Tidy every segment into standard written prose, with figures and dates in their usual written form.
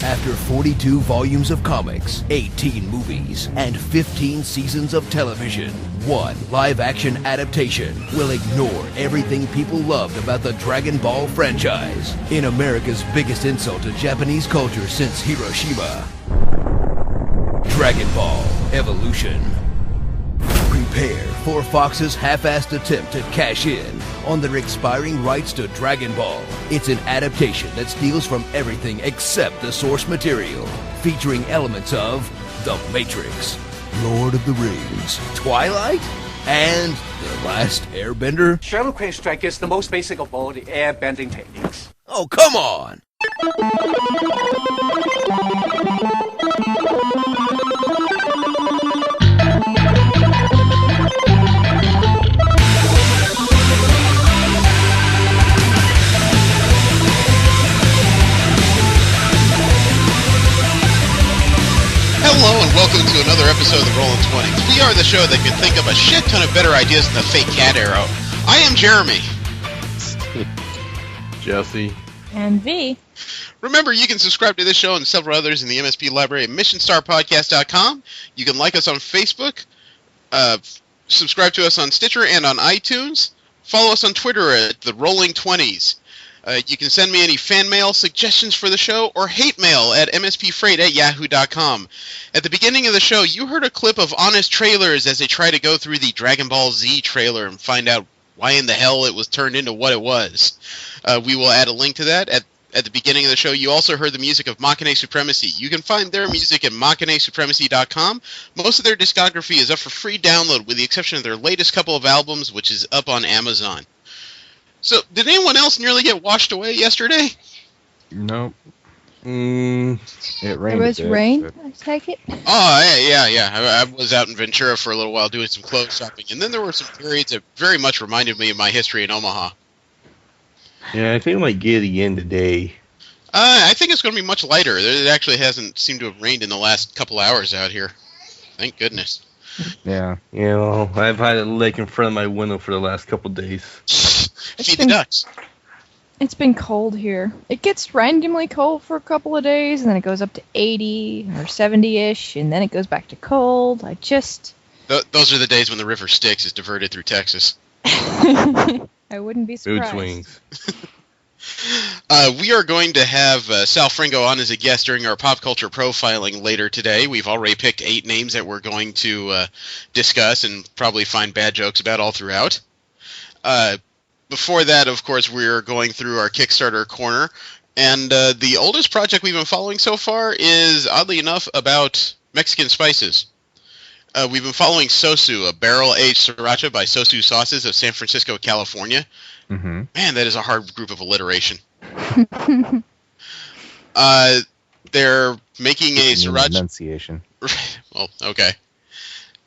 After 42 volumes of comics, 18 movies, and 15 seasons of television, one live-action adaptation will ignore everything people loved about the Dragon Ball franchise in America's biggest insult to Japanese culture since Hiroshima. Dragon Ball Evolution. Prepare for Fox's half-assed attempt to cash in on their expiring rights to Dragon Ball. It's an adaptation that steals from everything except the source material, featuring elements of The Matrix, Lord of the Rings, Twilight, and The Last Airbender. Shuttle crane strike is the most basic of all the airbending techniques. Oh, come on! Hello and welcome to another episode of the Rollin' 20s. We are the show that can think of a shit ton of better ideas than the fake cat arrow. I am Jeremy. Jesse. And V. Remember, you can subscribe to this show and several others in the MSP library at missionstarpodcast.com. You can like us on Facebook, subscribe to us on Stitcher and on iTunes. Follow us on Twitter at the Rolling 20s. You can send me any fan mail, suggestions for the show, or hate mail at mspfreight@yahoo.com. At the beginning of the show, you heard a clip of Honest Trailers as they try to go through the Dragon Ball Z trailer and find out why in the hell it was turned into what it was. We will add a link to that at the beginning of the show. You also heard the music of Machine Supremacy. You can find their music at machinesupremacy.com. Most of their discography is up for free download, with the exception of their latest couple of albums, which is up on Amazon. So, did anyone else nearly get washed away yesterday? Nope. It rained. There was rain, I take it? Oh, yeah. I was out in Ventura for a little while doing some clothes shopping, and then there were some periods that very much reminded me of my history in Omaha. Yeah, I think it might get again today. I think it's going to be much lighter. It actually hasn't seemed to have rained in the last couple hours out here. Thank goodness. Yeah. Well, I've had a lake in front of my window for the last couple days. Feed the ducks. It's been cold here. It gets randomly cold for a couple of days, and then it goes up to 80 or 70-ish, and then it goes back to cold. Those are the days when the river Styx is diverted through Texas. I wouldn't be surprised. Food swings. We are going to have Sal Fringo on as a guest during our pop culture profiling later today. We've already picked 8 names that we're going to discuss and probably find bad jokes about all throughout. Before that, of course, we're going through our Kickstarter Corner, and the oldest project we've been following so far is, oddly enough, about Mexican spices. We've been following Sosu, a barrel-aged sriracha by Sosu Sauces of San Francisco, California. Mm-hmm. Man, that is a hard group of alliteration. They're making a sriracha... Enunciation. Well, okay.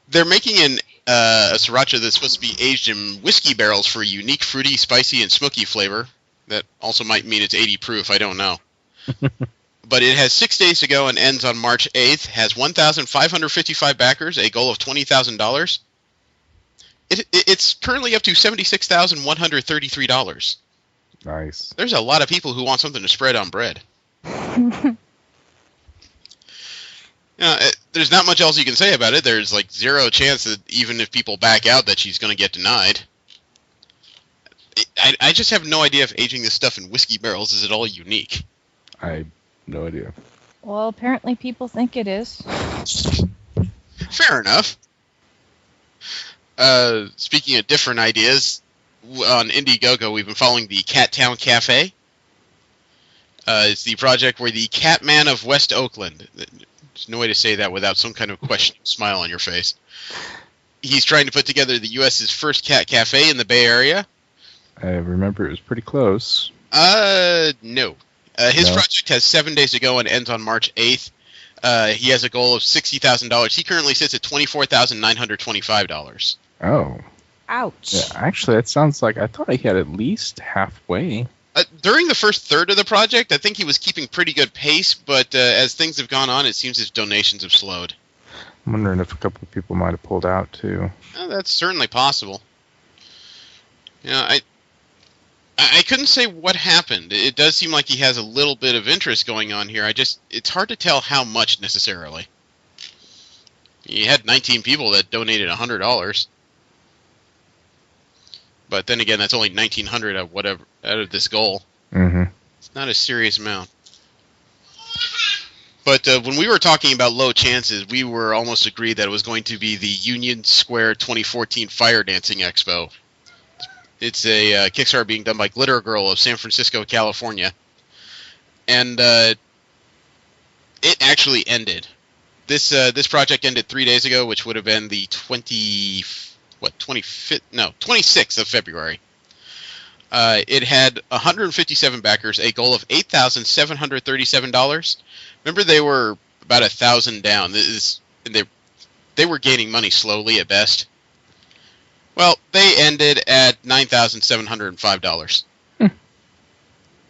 They're making a sriracha that's supposed to be aged in whiskey barrels for a unique fruity, spicy, and smoky flavor. That also might mean it's 80 proof, I don't know. But it has 6 days to go and ends on March 8th. Has 1,555 backers, a goal of $20,000. It's currently up to $76,133. Nice. There's a lot of people who want something to spread on bread. There's not much else you can say about it. There's like zero chance that even if people back out that she's going to get denied. I just have no idea if aging this stuff in whiskey barrels is at all unique. I have no idea. Well, apparently people think it is. Fair enough. Speaking of different ideas, on Indiegogo we've been following the Cat Town Cafe. It's the project where the Catman of West Oakland... There's no way to say that without some kind of questioning smile on your face. He's trying to put together the U.S.'s first cat cafe in the Bay Area. I remember it was pretty close. No. His project has 7 days to go and ends on March 8th. He has a goal of $60,000. He currently sits at $24,925. Oh. Ouch. Yeah, actually, that sounds like... I thought he had at least halfway. During the first third of the project, I think he was keeping pretty good pace, but as things have gone on, it seems his donations have slowed. I'm wondering if a couple of people might have pulled out, too. That's certainly possible. You know, I couldn't say what happened. It does seem like he has a little bit of interest going on here. It's hard to tell how much necessarily. He had 19 people that donated $100. But then again, that's only 1,900 out of this goal. Mm-hmm. It's not a serious amount. But when we were talking about low chances, we were almost agreed that it was going to be the Union Square 2014 Fire Dancing Expo. It's a Kickstarter being done by Glitter Girl of San Francisco, California. And it actually ended. This project ended 3 days ago, which would have been the 26th of February. It had 157 backers, a goal of $8,737. Remember, they were about 1,000 down. They were gaining money slowly at best. Well, they ended at $9,705.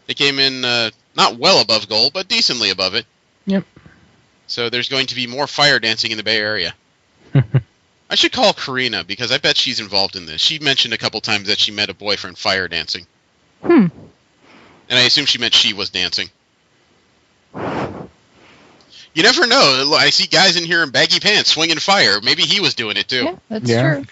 They came in not well above goal, but decently above it. Yep. So there's going to be more fire dancing in the Bay Area. I should call Karina, because I bet she's involved in this. She mentioned a couple times that she met a boyfriend fire dancing. And I assume she meant she was dancing. You never know. I see guys in here in baggy pants swinging fire. Maybe he was doing it too. Yeah, that's true.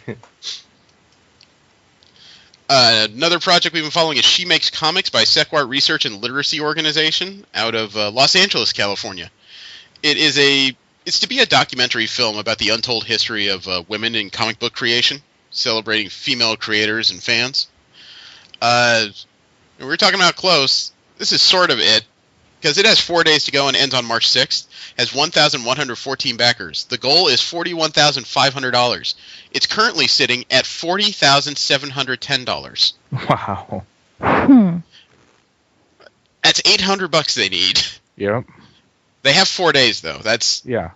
Another project we've been following is She Makes Comics by Sequart Research and Literacy Organization out of Los Angeles, California. It's to be a documentary film about the untold history of women in comic book creation, celebrating female creators and fans. We were talking about close. This is sort of it, because it has 4 days to go and ends on March 6th. Has 1,114 backers. The goal is $41,500. It's currently sitting at $40,710. Wow. That's $800 they need. Yep. They have 4 days though. That's Yeah.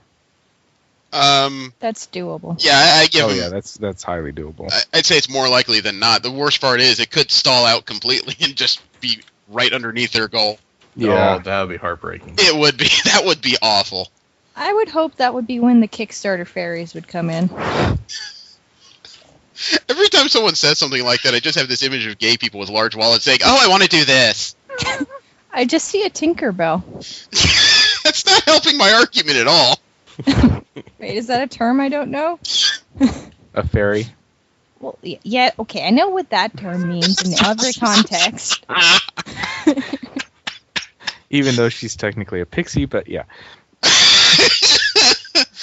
That's doable. Yeah, I give them. Yeah, that's highly doable. I'd say it's more likely than not. The worst part is it could stall out completely and just be right underneath their goal. Yeah, that would be heartbreaking. It would be. That would be awful. I would hope that would be when the Kickstarter fairies would come in. Every time someone says something like that, I just have this image of gay people with large wallets saying, "Oh, I want to do this." I just see a Tinkerbell. That's not helping my argument at all. Wait, is that a term I don't know? A fairy. Well, yeah, okay, I know what that term means in every context. Even though she's technically a pixie, but yeah.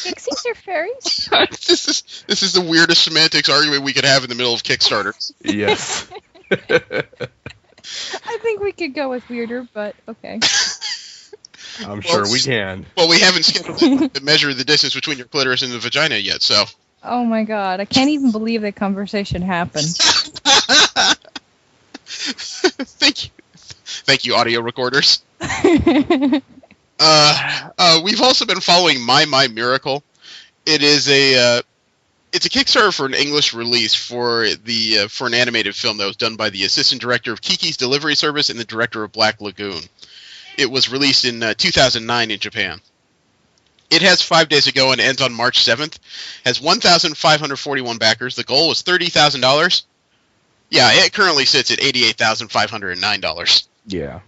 Pixies are fairies? This is the weirdest semantics argument we could have in the middle of Kickstarter. Yes. I think we could go with weirder, but okay. I'm sure we can. Well, we haven't scheduled to measure the distance between your clitoris and the vagina yet, so. Oh my god, I can't even believe that conversation happened. Thank you, audio recorders. We've also been following My Miracle. It is it's a Kickstarter for an English release for an animated film that was done by the assistant director of Kiki's Delivery Service and the director of Black Lagoon. It was released in 2009 in Japan. It has 5 days to go and ends on March 7th. Has 1,541 backers. The goal was $30,000. Yeah, it currently sits at $88,509. Yeah.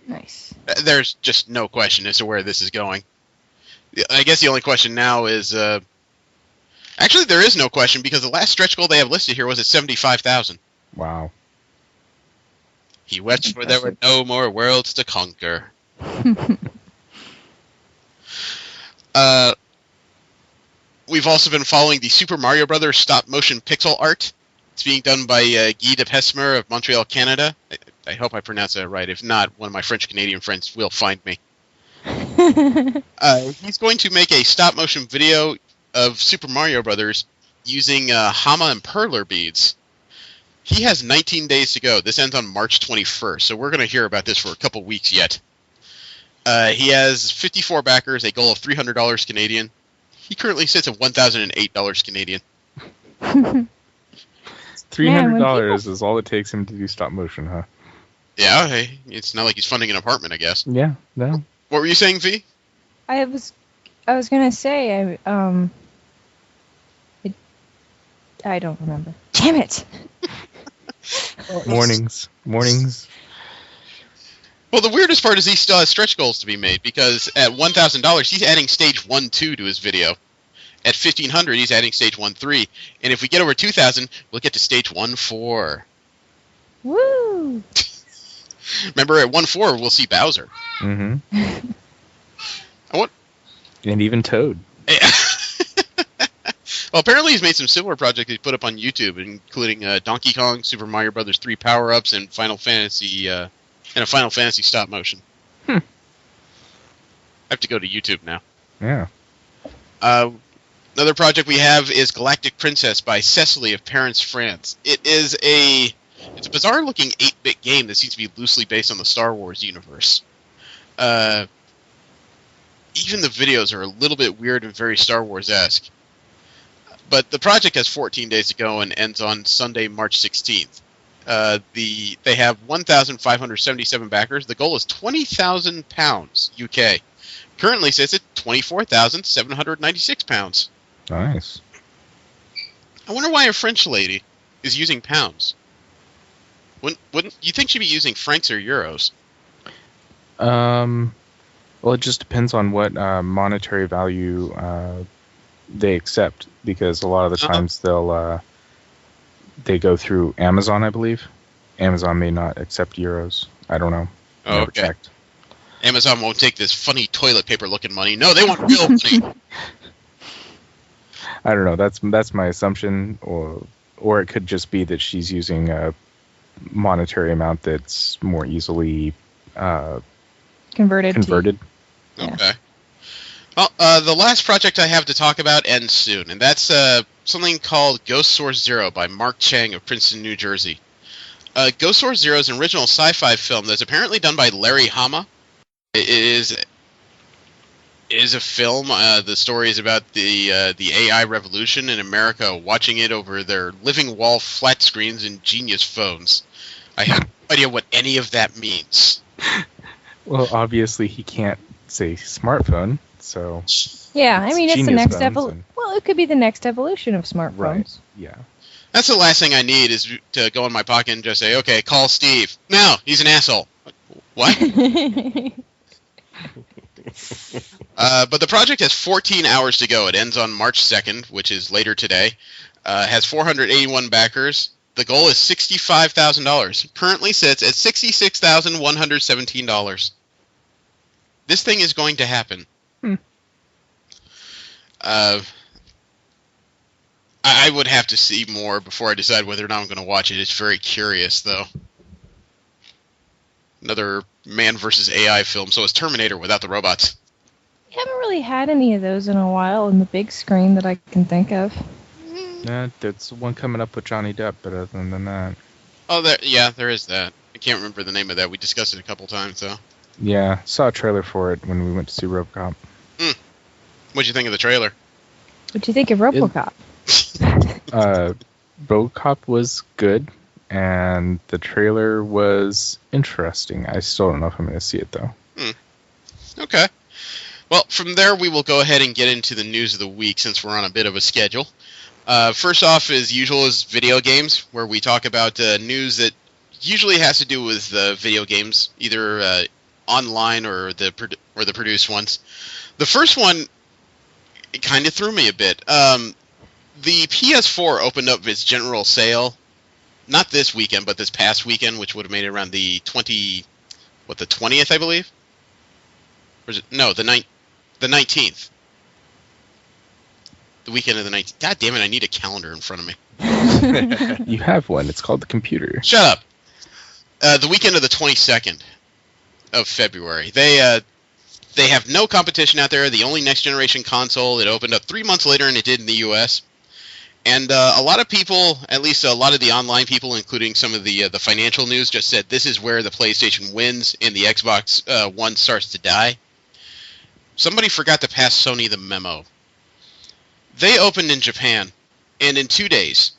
Nice. There's just no question as to where this is going. I guess the only question now is... actually, there is no question, because the last stretch goal they have listed here was at $75,000. Wow. He wept for there were no more worlds to conquer. We've also been following the Super Mario Brothers stop-motion pixel art. It's being done by Guy de Pesmer of Montreal, Canada. I hope I pronounced that right. If not, one of my French-Canadian friends will find me. He's going to make a stop-motion video of Super Mario Brothers using Hama and Perler beads. He has 19 days to go. This ends on March 21st, so we're going to hear about this for a couple weeks yet. He has 54 backers, a goal of $300 Canadian. He currently sits at $1,008 Canadian. $300 is all it takes him to do stop motion, huh? Yeah, hey, it's not like he's funding an apartment, I guess. Yeah, no. What were you saying, V? I was gonna say I don't remember. Damn it! Mornings. Well, the weirdest part is he still has stretch goals to be made, because at $1,000, he's adding stage 1-2 to his video. At $1,500, he's adding stage 1-3. And if we get over 2,000, we'll get to stage 1-4. Woo! Remember, at 1-4, we'll see Bowser. Mm-hmm. What? And even Toad. Well, apparently he's made some similar projects he put up on YouTube, including Donkey Kong, Super Mario Brothers 3 power-ups, and Final Fantasy, and a Final Fantasy stop motion. I have to go to YouTube now. Yeah. Another project we have is Galactic Princess by Cecily of Paris, France. It's a bizarre-looking 8-bit game that seems to be loosely based on the Star Wars universe. Even the videos are a little bit weird and very Star Wars-esque. But the project has 14 days to go and ends on Sunday, March 16th. They have 1,577 backers. The goal is £20,000 UK. Currently sits at £24,796. Nice. I wonder why a French lady is using pounds. Wouldn't you think she'd be using francs or euros? Well, it just depends on what monetary value they accept, because a lot of the times they go through Amazon, I believe. Amazon may not accept euros. I don't know. Oh, Never okay. checked. Amazon won't take this funny toilet paper looking money. No, they want real money. I don't know. That's my assumption, or it could just be that she's using a monetary amount that's more easily Converted. Okay. Yeah. Well, the last project I have to talk about ends soon, and that's something called Ghost Source Zero by Mark Chang of Princeton, New Jersey. Ghost Source Zero is an original sci-fi film that's apparently done by Larry Hama. It is a film. The story is about the AI revolution in America, watching it over their living wall flat screens and genius phones. I have no idea what any of that means. Well, obviously he can't say smartphone, so Yeah, I mean, it's the genius next phones evolution. Well, it could be the next evolution of smartphones. right. Yeah. That's the last thing I need, is to go in my pocket and just say, okay, call Steve. No, he's an asshole. What? But the project has 14 hours to go. It ends on March 2nd, which is later today. Has 481 backers. The goal is $65,000. Currently sits at $66,117. This thing is going to happen. I would have to see more before I decide whether or not I'm going to watch it. It's very curious, though. Another man versus AI film, so it's Terminator without the robots. We haven't really had any of those in a while in the big screen that I can think of. Yeah, there's one coming up with Johnny Depp, but other than that... Oh, there is that. I can't remember the name of that. We discussed it a couple times, though. Yeah, saw a trailer for it when we went to see RoboCop. What'd you think of the trailer? What'd you think of RoboCop? RoboCop was good, and the trailer was interesting. I still don't know if I'm going to see it, though. Okay. Well, from there, we will go ahead and get into the news of the week, since we're on a bit of a schedule. First off, as usual, is video games, where we talk about news that usually has to do with video games, either online or the produced ones. The first one, it kind of threw me a bit. The PS4 opened up its general sale, not this weekend, but this past weekend, which would have made it around the 20th, I believe? Or is it? No, the 19th. The weekend of the 19th. God damn it, I need a calendar in front of me. You have one. It's called the computer. Shut up. The weekend of the 22nd of February. They have no competition out there. The only next-generation console. It opened up 3 months later than it did in the U.S., and a lot of people, at least a lot of the online people, including some of the financial news, just said this is where the PlayStation wins and the Xbox One starts to die. Somebody forgot to pass Sony the memo. They opened in Japan, and in 2 days,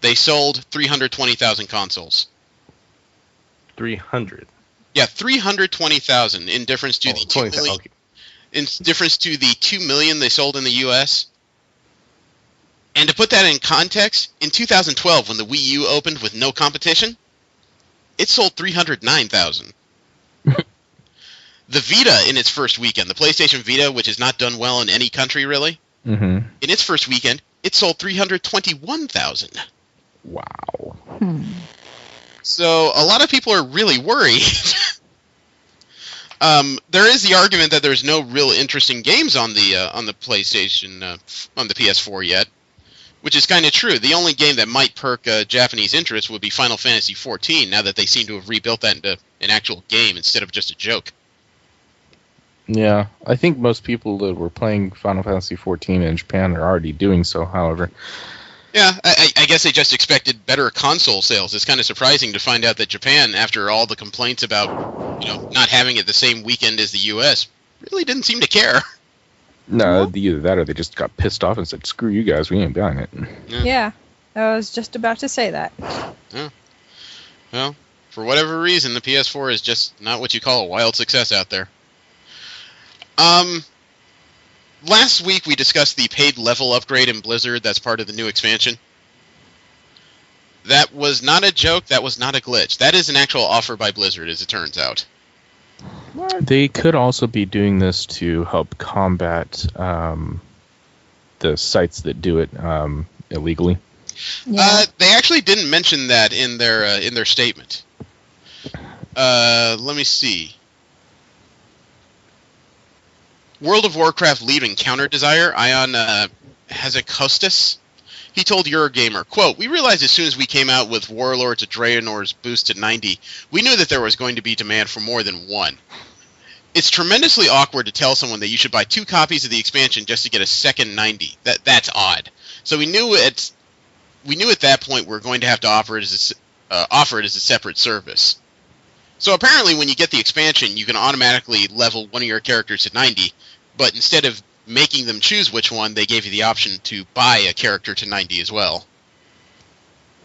they sold 320,000 consoles. 300. Yeah, 320,000 in difference to the 2 million. Okay. In difference to the 2 million they sold in the U.S. And to put that in context, in 2012, when the Wii U opened with no competition, it sold 309,000. The Vita, in its first weekend, the PlayStation Vita, which has not done well in any country really, in its first weekend, it sold 321,000. Wow. So a lot of people are really worried. There is the argument that there's no real interesting games on the PlayStation, on the PS4 yet, which is kind of true. The only game that might perk Japanese interest would be Final Fantasy XIV, now that they seem to have rebuilt that into an actual game instead of just a joke. Yeah, I think most people that were playing Final Fantasy XIV in Japan are already doing so, however. Yeah, I guess they just expected better console sales. It's kind of surprising to find out that Japan, after all the complaints about not having it the same weekend as the U.S., really didn't seem to care. No, either that or they just got pissed off and said, screw you guys, we ain't buying it. Yeah, I was just about to say that. Yeah. Well, for whatever reason, the PS4 is just not what you call a wild success out there. Last week we discussed the paid level upgrade in Blizzard that's part of the new expansion. That was not a joke, that was not a glitch. That is an actual offer by Blizzard, as it turns out. They could also be doing this to help combat the sites that do it illegally. Yeah. They actually didn't mention that in their statement. Let me see. World of Warcraft lead Encounter Desire, Ion Hazekostas, he told Eurogamer, quote, "We realized as soon as we came out with Warlords of Draenor's boost to 90, we knew that there was going to be demand for more than one. It's tremendously awkward to tell someone that you should buy 2 copies of the expansion just to get a second 90. That's odd. So we knew at that point we're going to have to offer it as a separate service. So apparently when you get the expansion, you can automatically level one of your characters to 90, but instead of making them choose which one, they gave you the option to buy a character to 90 as well.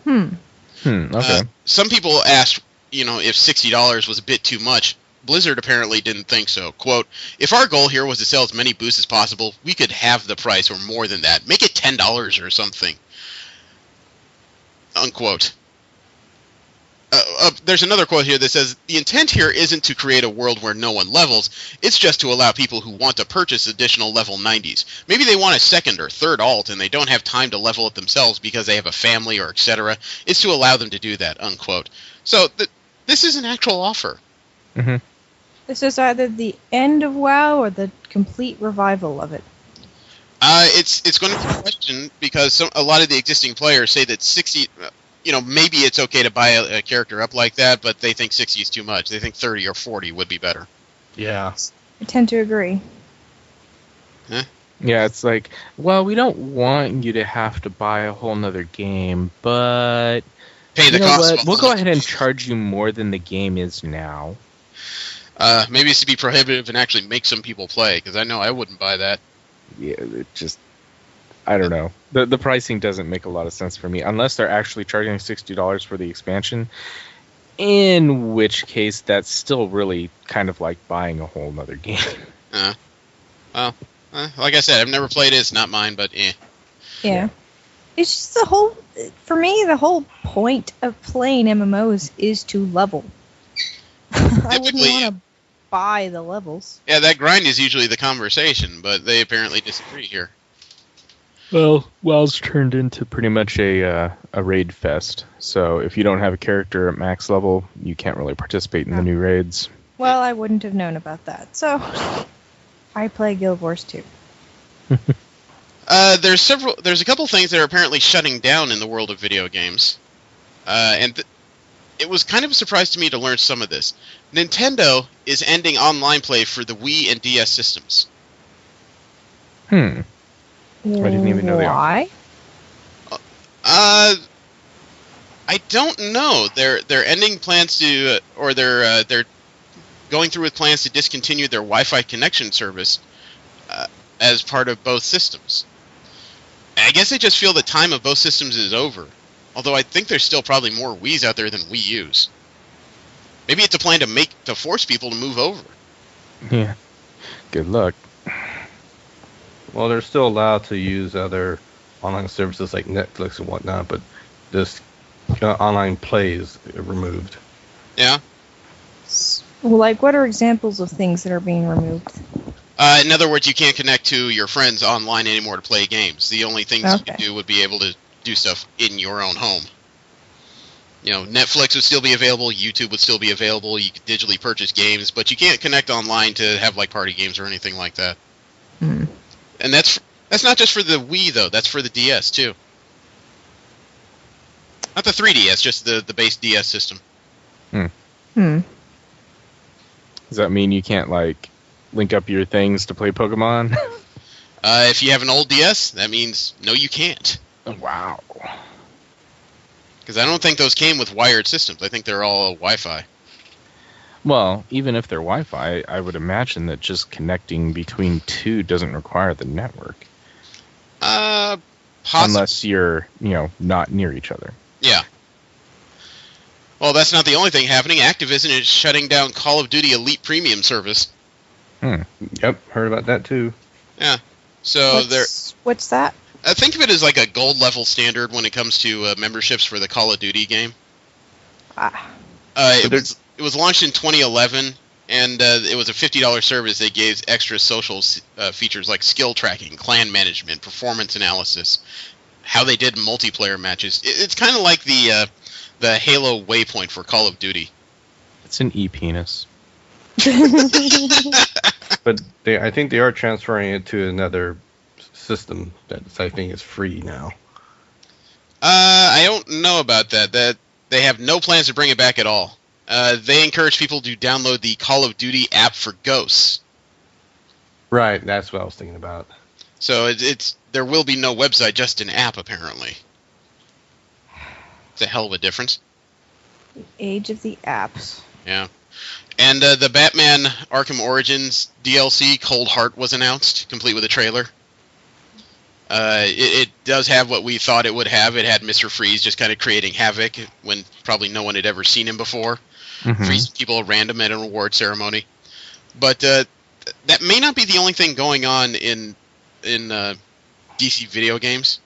Okay. Some people asked, if $60 was a bit too much. Blizzard apparently didn't think so. Quote, "If our goal here was to sell as many boosts as possible, we could halve the price or more than that. Make it $10 or something." Unquote. There's another quote here that says, "The intent here isn't to create a world where no one levels, it's just to allow people who want to purchase additional level 90s. Maybe they want a second or third alt and they don't have time to level it themselves because they have a family or etc. It's to allow them to do that," unquote. So this is an actual offer. Mm-hmm. This is either the end of WoW or the complete revival of it. It's going to be a question because a lot of the existing players say that 60... maybe it's okay to buy a character up like that, but they think 60 is too much. They think 30 or 40 would be better. Yeah. I tend to agree. Huh? Yeah, it's like, well, we don't want you to have to buy a whole nother game, but Pay the you know cost. what? We'll go ahead and charge you more than the game is now. Maybe it's to be prohibitive and actually make some people play, because I know I wouldn't buy that. Yeah, it just... I don't know. The pricing doesn't make a lot of sense for me, unless they're actually charging $60 for the expansion, in which case that's still really kind of like buying a whole nother game. Like I said, I've never played it. It's not mine, but eh. Yeah. It's just for me, the whole point of playing MMOs is to level. I wouldn't want to buy the levels. Yeah, that grind is usually the conversation, but they apparently disagree here. Well, WoW's turned into pretty much a raid fest. So if you don't have a character at max level, you can't really participate in the new raids. Well, I wouldn't have known about that. So I play Guild Wars 2. There's a couple things that are apparently shutting down in the world of video games. It was kind of a surprise to me to learn some of this. Nintendo is ending online play for the Wii and DS systems. I didn't even know they are. Why? I don't know. They're ending plans to, or they're going through with plans to discontinue their Wi-Fi connection service as part of both systems. I guess they just feel the time of both systems is over. Although I think there's still probably more Wiis out there than Wii U's. Maybe it's a plan to force people to move over. Yeah. Good luck. Well, they're still allowed to use other online services like Netflix and whatnot, but just online play is removed. Yeah. Well, like, what are examples of things that are being removed? In other words, you can't connect to your friends online anymore to play games. The only things you could do would be able to do stuff in your own home. You know, Netflix would still be available, YouTube would still be available, you could digitally purchase games, but you can't connect online to have like party games or anything like that. Hmm. And that's not just for the Wii though, that's for the DS too. Not the 3DS, just the base DS system. Hmm. Does that mean you can't, like, link up your things to play Pokemon? If you have an old DS, that means no, you can't. Wow. Because I don't think those came with wired systems. I think they're all Wi-Fi. Well, even if they're Wi-Fi, I would imagine that just connecting between two doesn't require the network. Possibly. Unless you're, not near each other. Yeah. Well, that's not the only thing happening. Activision is shutting down Call of Duty Elite Premium service. Yep, heard about that too. Yeah. So What's that? think of it as like a gold level standard when it comes to memberships for the Call of Duty game. It was launched in 2011, and it was a $50 service that gave extra social features like skill tracking, clan management, performance analysis, how they did multiplayer matches. It's kind of like the Halo Waypoint for Call of Duty. It's an e-penis. But I think they are transferring it to another system that I think is free now. I don't know about that. That they have no plans to bring it back at all. They encourage people to download the Call of Duty app for Ghosts. Right, that's what I was thinking about. So there will be no website, just an app apparently. It's a hell of a difference. The age of the apps. Yeah. And the Batman Arkham Origins DLC, Cold Heart, was announced, complete with a trailer. It does have what we thought it would have. It had Mr. Freeze just kind of creating havoc when probably no one had ever seen him before. Mm-hmm. Freezing people at random at an award ceremony. But that may not be the only thing going on in DC video games.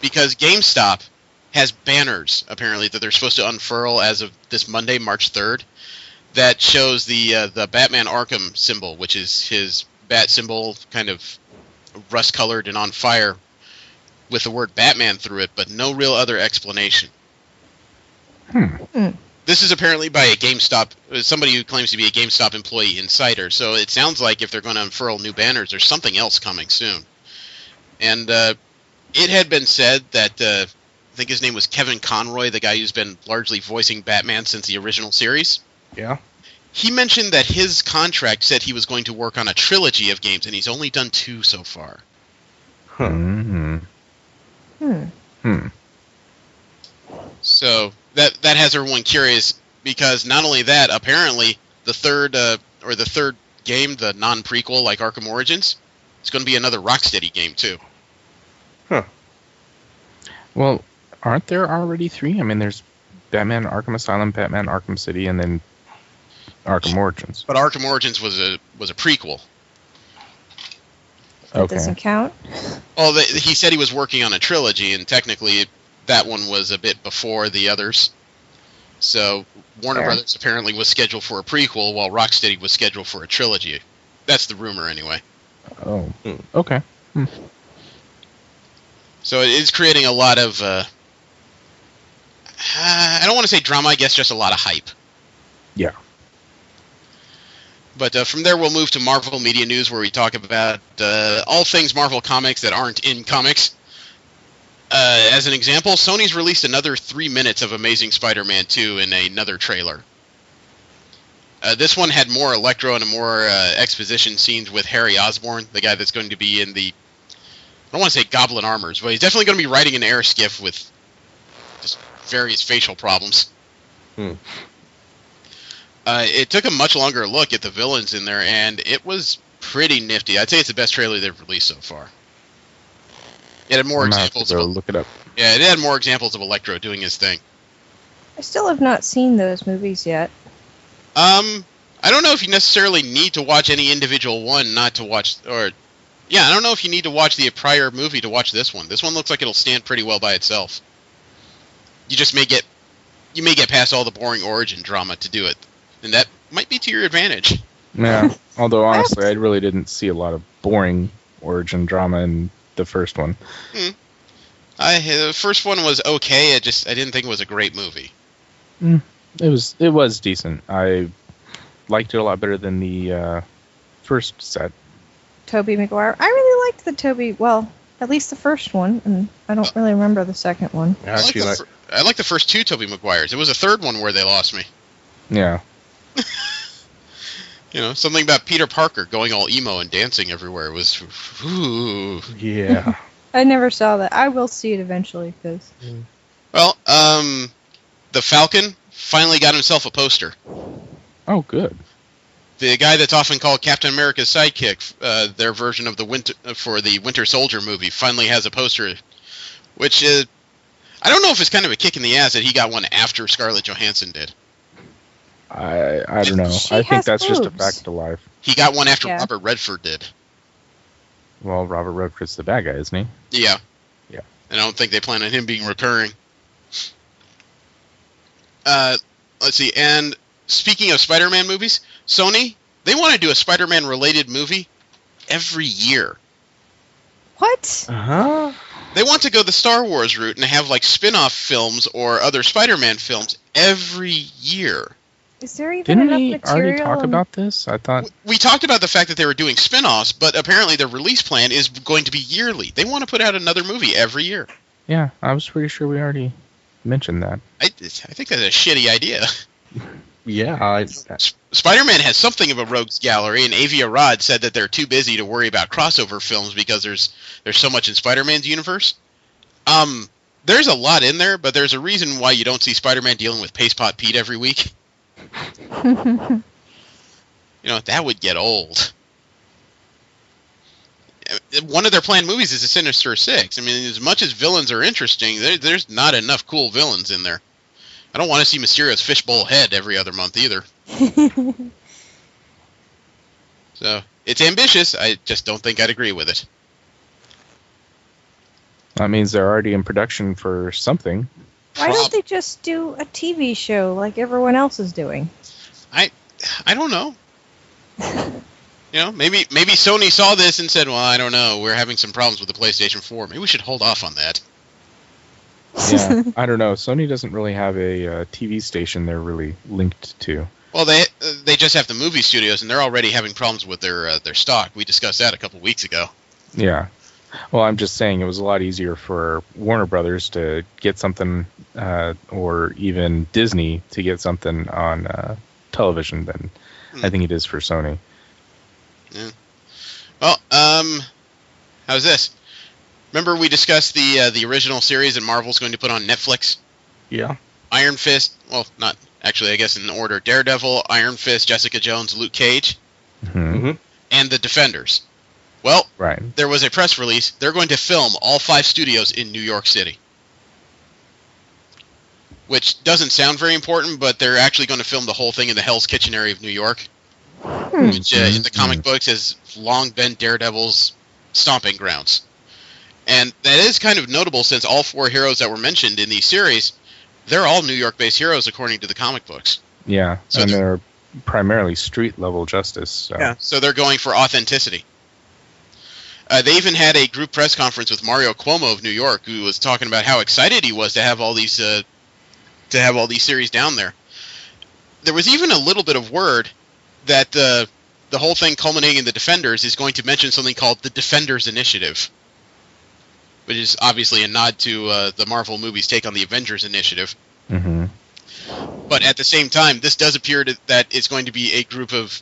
Because GameStop has banners, apparently, that they're supposed to unfurl as of this Monday, March 3rd, that shows the Batman Arkham symbol, which is his bat symbol, kind of rust-colored and on fire, with the word Batman through it, but no real other explanation. This is apparently by a GameStop, somebody who claims to be a GameStop employee insider, so it sounds like if they're going to unfurl new banners, there's something else coming soon. And it had been said that, I think his name was Kevin Conroy, the guy who's been largely voicing Batman since the original series. Yeah. He mentioned that his contract said he was going to work on a trilogy of games, and he's only done 2 so far. Huh. So that has everyone curious, because not only that, apparently the third game, the non-prequel like Arkham Origins, it's going to be another Rocksteady game too. Huh. Well, aren't there already 3? I mean, there's Batman Arkham Asylum, Batman Arkham City, and then Arkham Origins. But Arkham Origins was a prequel. That doesn't count? Well, he said he was working on a trilogy, and technically that one was a bit before the others. So Warner Brothers apparently was scheduled for a prequel, while Rocksteady was scheduled for a trilogy. That's the rumor, anyway. Oh, okay. So it is creating a lot of, I don't want to say drama, I guess just a lot of hype. Yeah. But from there, we'll move to Marvel Media News, where we talk about all things Marvel Comics that aren't in comics. As an example, Sony's released another 3 minutes of Amazing Spider-Man 2 in another trailer. This one had more Electro and more exposition scenes with Harry Osborn, the guy that's going to be in the, I don't want to say Goblin Armors, but he's definitely going to be riding an air skiff with just various facial problems. It took a much longer look at the villains in there, and it was pretty nifty. I'd say it's the best trailer they've released so far. It had more examples. Look it up. Yeah, it had more examples of Electro doing his thing. I still have not seen those movies yet. I don't know if you necessarily need to watch any individual one not to watch, or Yeah, I don't know if you need to watch the prior movie to watch this one. This one looks like it'll stand pretty well by itself. You just may get past all the boring origin drama to do it, and that might be to your advantage. Yeah. Although honestly, I really didn't see a lot of boring origin drama in the first one. The first one was okay. I didn't think it was a great movie. It was decent. I liked it a lot better than the first set. Tobey Maguire. I really liked the Tobey. Well, at least the first one, and I don't really remember the second one. Actually, I like the first two Tobey Maguires. It was a third one where they lost me. Yeah. Something about Peter Parker going all emo and dancing everywhere was. Ooh. Yeah. I never saw that. I will see it eventually, because... Well, the Falcon finally got himself a poster. Oh, good. The guy that's often called Captain America's sidekick, their version of the Winter Soldier movie, finally has a poster, which is... I don't know if it's kind of a kick in the ass that he got one after Scarlett Johansson did. I don't know. I think that's just a fact of life. He got one after Robert Redford did. Well, Robert Redford's the bad guy, isn't he? Yeah. Yeah. And I don't think they plan on him being recurring. Let's see. And speaking of Spider-Man movies, Sony, they want to do a Spider-Man related movie every year. What? Uh-huh. They want to go the Star Wars route and have like spin-off films or other Spider-Man films every year. Is there even Didn't enough we material? already talk about this? I thought... We talked about the fact that they were doing spin-offs, but apparently their release plan is going to be yearly. They want to put out another movie every year. Yeah, I was pretty sure we already mentioned that. I think that's a shitty idea. Yeah. Spider-Man has something of a rogues gallery, and Avi Arad said that they're too busy to worry about crossover films because there's so much in Spider-Man's universe. There's a lot in there, but there's a reason why you don't see Spider-Man dealing with Paste Pot Pete every week. That would get old. One of their planned movies is the Sinister Six. I mean, as much as villains are interesting, there's not enough cool villains in there. I don't want to see Mysterio's fishbowl head every other month either. So, it's ambitious. I just don't think I'd agree with it. That means they're already in production for something. Why don't they just do a TV show like everyone else is doing? I don't know. Maybe Sony saw this and said, well, I don't know, we're having some problems with the PlayStation 4. Maybe we should hold off on that. Yeah, I don't know. Sony doesn't really have a TV station they're really linked to. Well, they just have the movie studios, and they're already having problems with their stock. We discussed that a couple weeks ago. Yeah. Well, I'm just saying it was a lot easier for Warner Brothers to get something, or even Disney to get something on television than I think it is for Sony. Yeah. Well, how's this? Remember we discussed the original series that Marvel's going to put on Netflix? Yeah. Iron Fist, well, not actually, I guess in order. Daredevil, Iron Fist, Jessica Jones, Luke Cage, and The Defenders. Well, There was a press release. They're going to film all 5 studios in New York City. Which doesn't sound very important, but they're actually going to film the whole thing in the Hell's Kitchen area of New York. Which in the comic books has long been Daredevil's stomping grounds. And that is kind of notable since all 4 heroes that were mentioned in these series, they're all New York-based heroes according to the comic books. Yeah, so and they're primarily street-level justice. So. Yeah, so they're going for authenticity. They even had a group press conference with Mario Cuomo of New York, who was talking about how excited he was to have all these series down there. There was even a little bit of word that the whole thing culminating in The Defenders is going to mention something called the Defenders Initiative, which is obviously a nod to the Marvel movies' take on the Avengers Initiative. Mm-hmm. But at the same time, this does appear that it's going to be a group of...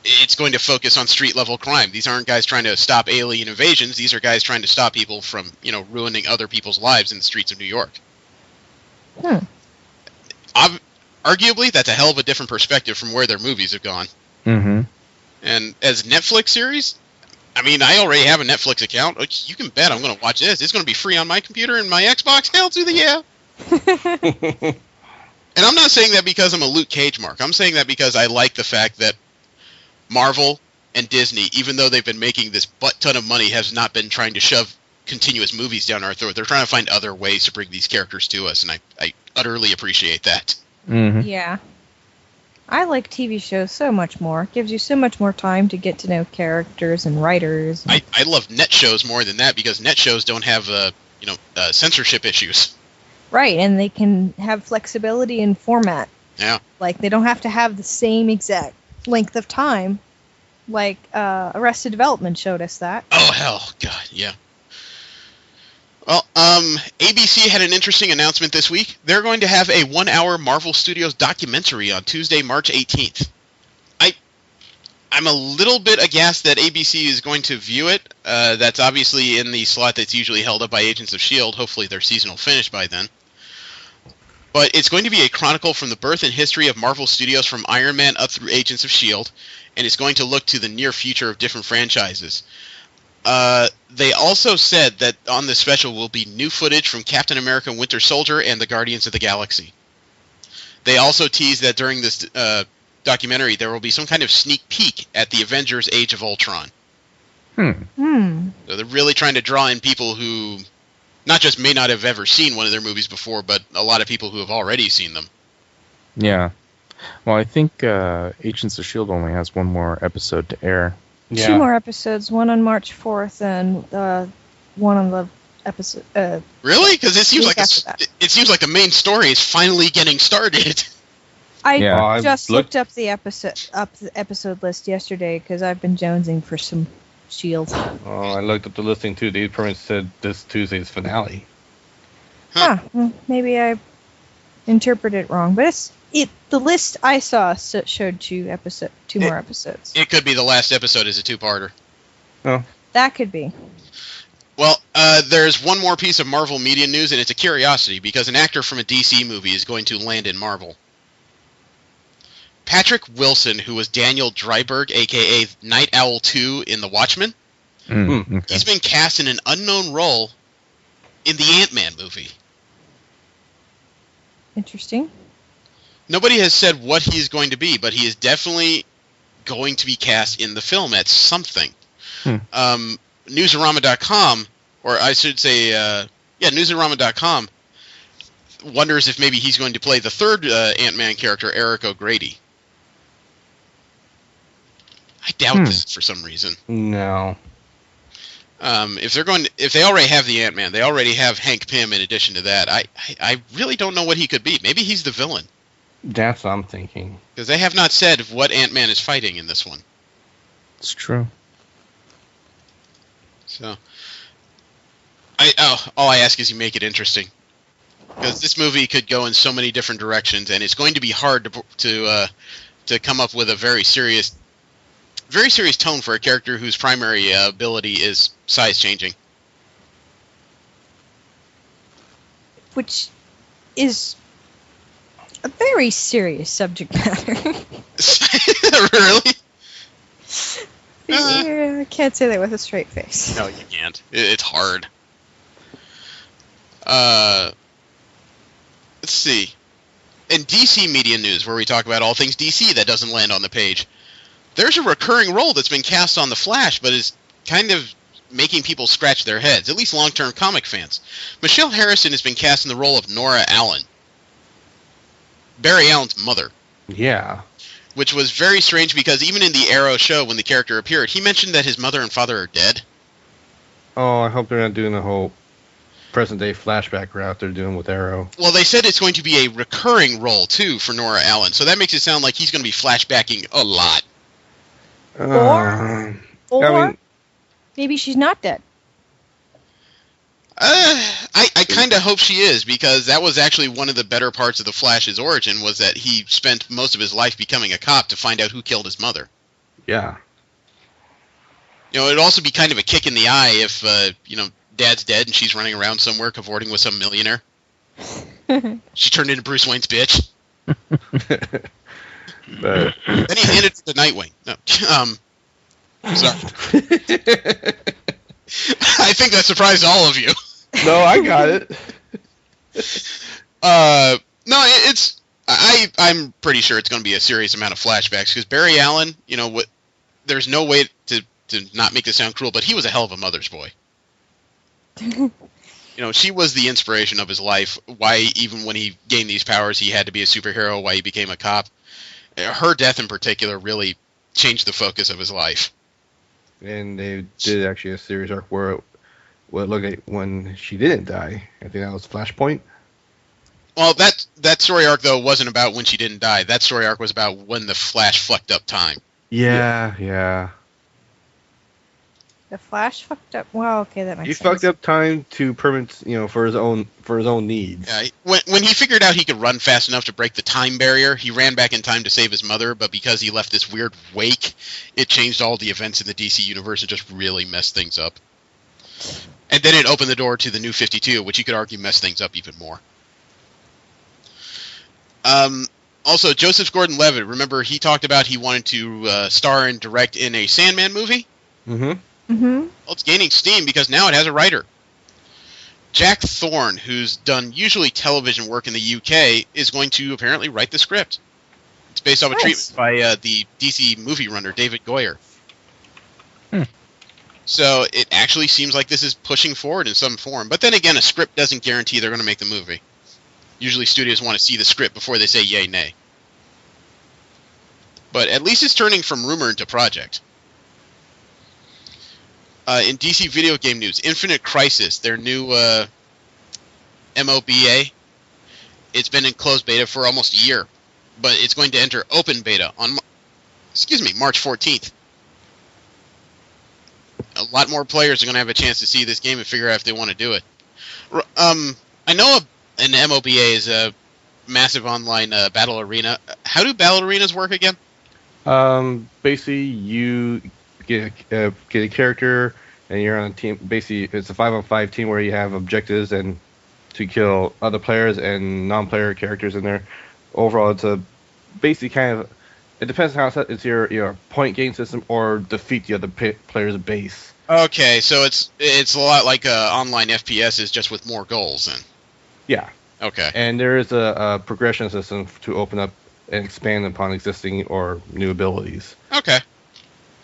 It's going to focus on street-level crime. These aren't guys trying to stop alien invasions. These are guys trying to stop people from, ruining other people's lives in the streets of New York. Arguably, that's a hell of a different perspective from where their movies have gone. Mm-hmm. And as Netflix series, I mean, I already have a Netflix account. You can bet I'm going to watch this. It's going to be free on my computer and my Xbox. Hell to the yeah. And I'm not saying that because I'm a Luke Cage mark. I'm saying that because I like the fact that Marvel and Disney, even though they've been making this butt ton of money, has not been trying to shove continuous movies down our throat. They're trying to find other ways to bring these characters to us, and I utterly appreciate that. Mm-hmm. Yeah. I like TV shows so much more. It gives you so much more time to get to know characters and writers. I love net shows more than that because net shows don't have censorship issues. Right, and they can have flexibility in format. Yeah. Like, they don't have to have the same exact length of time. Like, Arrested Development showed us that. Oh, hell. God, yeah. Well, ABC had an interesting announcement this week. They're going to have a 1-hour Marvel Studios documentary on Tuesday, March 18th. I'm a little bit aghast that ABC is going to view it. That's obviously in the slot that's usually held up by Agents of S.H.I.E.L.D. Hopefully their season will finish by then. But it's going to be a chronicle from the birth and history of Marvel Studios from Iron Man up through Agents of S.H.I.E.L.D., and it's going to look to the near future of different franchises. They also said that on this special will be new footage from Captain America Winter Soldier and the Guardians of the Galaxy. They also teased that during this documentary there will be some kind of sneak peek at the Avengers Age of Ultron. So they're really trying to draw in people who not just may not have ever seen one of their movies before, but a lot of people who have already seen them. Yeah. Well, I think Agents of S.H.I.E.L.D. only has one more episode to air. Yeah. 2 more episodes, one on March 4th and one on the episode. Really? Because it seems week like after that. it seems like the main story is finally getting started. I Yeah. just looked up the episode list yesterday because I've been jonesing for some S.H.I.E.L.D. Oh, I looked up the listing too. The permit said this Tuesday's finale. Well, maybe I interpreted it wrong, but the list I saw showed 2 more episodes. It could be the last episode is a 2-parter. Oh, That could be. Well, there's one more piece of Marvel media news, and it's a curiosity, because an actor from a DC movie is going to land in Marvel. Patrick Wilson, who was Daniel Dryberg, a.k.a. Night Owl 2 in The Watchmen, Okay. he's been cast in an unknown role in the Ant-Man movie. Interesting. Nobody has said what he is going to be, but he is definitely going to be cast in the film at something. Newsarama.com, or I should say, Newsarama.com, wonders if maybe he's going to play the third Ant-Man character, Eric O'Grady. I doubt this for some reason. no. If they already have the Ant-Man, they already have Hank Pym in addition to that. I really don't know what he could be. Maybe he's the villain. That's what I'm thinking. Because they have not said what Ant-Man is fighting in this one. It's true. So, all I ask is you make it interesting. Because this movie could go in so many different directions, and it's going to be hard to come up with a very serious tone for a character whose primary ability is size changing. Which is a very serious subject matter. Really? Yeah, I can't say that with a straight face. No, you can't. It's hard. Let's see. In DC media news, where we talk about all things DC that doesn't land on the page, there's a recurring role that's been cast on The Flash, but is kind of making people scratch their heads, at least long-term comic fans. Michelle Harrison has been cast in the role of Nora Allen, Barry Allen's mother. Yeah. Which was very strange because even in the Arrow show, when the character appeared, he mentioned that his mother and father are dead. Oh, I hope they're not doing the whole present-day flashback route they're doing with Arrow. Well, they said it's going to be a recurring role, too, for Nora Allen, so that makes it sound like he's going to be flashbacking a lot. Or maybe she's not dead. I kind of hope she is, because that was actually one of the better parts of the Flash's origin, was that he spent most of his life becoming a cop to find out who killed his mother. Yeah. You know, it'd also be kind of a kick in the eye if, Dad's dead and she's running around somewhere cavorting with some millionaire. She turned into Bruce Wayne's bitch. But Then he handed it to Nightwing. No, sorry. I think that surprised all of you. no, I got it. No, I'm pretty sure it's going to be a serious amount of flashbacks, because Barry Allen, there's no way to not make this sound cruel, but he was a hell of a mother's boy. She was the inspiration of his life. Why, even when he gained these powers, he had to be a superhero, why he became a cop. Her death in particular really changed the focus of his life. And they did actually a series arc where it looked like when she didn't die. I think that was Flashpoint. Well, that story arc, though, wasn't about when she didn't die. That story arc was about when the Flash fucked up time. Yeah. The Flash fucked up. Well, okay, that makes sense. He fucked up time to permit, for his own needs. Yeah, when he figured out he could run fast enough to break the time barrier, he ran back in time to save his mother. But because he left this weird wake, it changed all the events in the DC universe and just really messed things up. And then it opened the door to the New 52, which you could argue messed things up even more. Also, Joseph Gordon-Levitt. Remember, he talked about he wanted to star and direct in a Sandman movie. Mm-hmm. Mm-hmm. Well, it's gaining steam because now it has a writer. Jack Thorne, who's done usually television work in the UK, is going to apparently write the script. It's based off a treatment by the DC movie runner, David Goyer. So it actually seems like this is pushing forward in some form. But then again, a script doesn't guarantee they're going to make the movie. Usually studios want to see the script before they say yay, nay. But at least it's turning from rumor into project. In DC video game news, Infinite Crisis, their new MOBA, it's been in closed beta for almost a year, but it's going to enter open beta on, March 14th. A lot more players are going to have a chance to see this game and figure out if they want to do it. I know an MOBA is a massive online battle arena. How do battle arenas work again? Basically, you get a character, and you're on a team. Basically, it's a 5-on-5 team where you have objectives and to kill other players and non-player characters in there. Overall, it's a basically kind of. It depends on how it's your point gain system or defeat the other player's base. Okay, so it's a lot like online FPS, just with more goals then. Yeah. Okay. And there is a progression system to open up and expand upon existing or new abilities. Okay.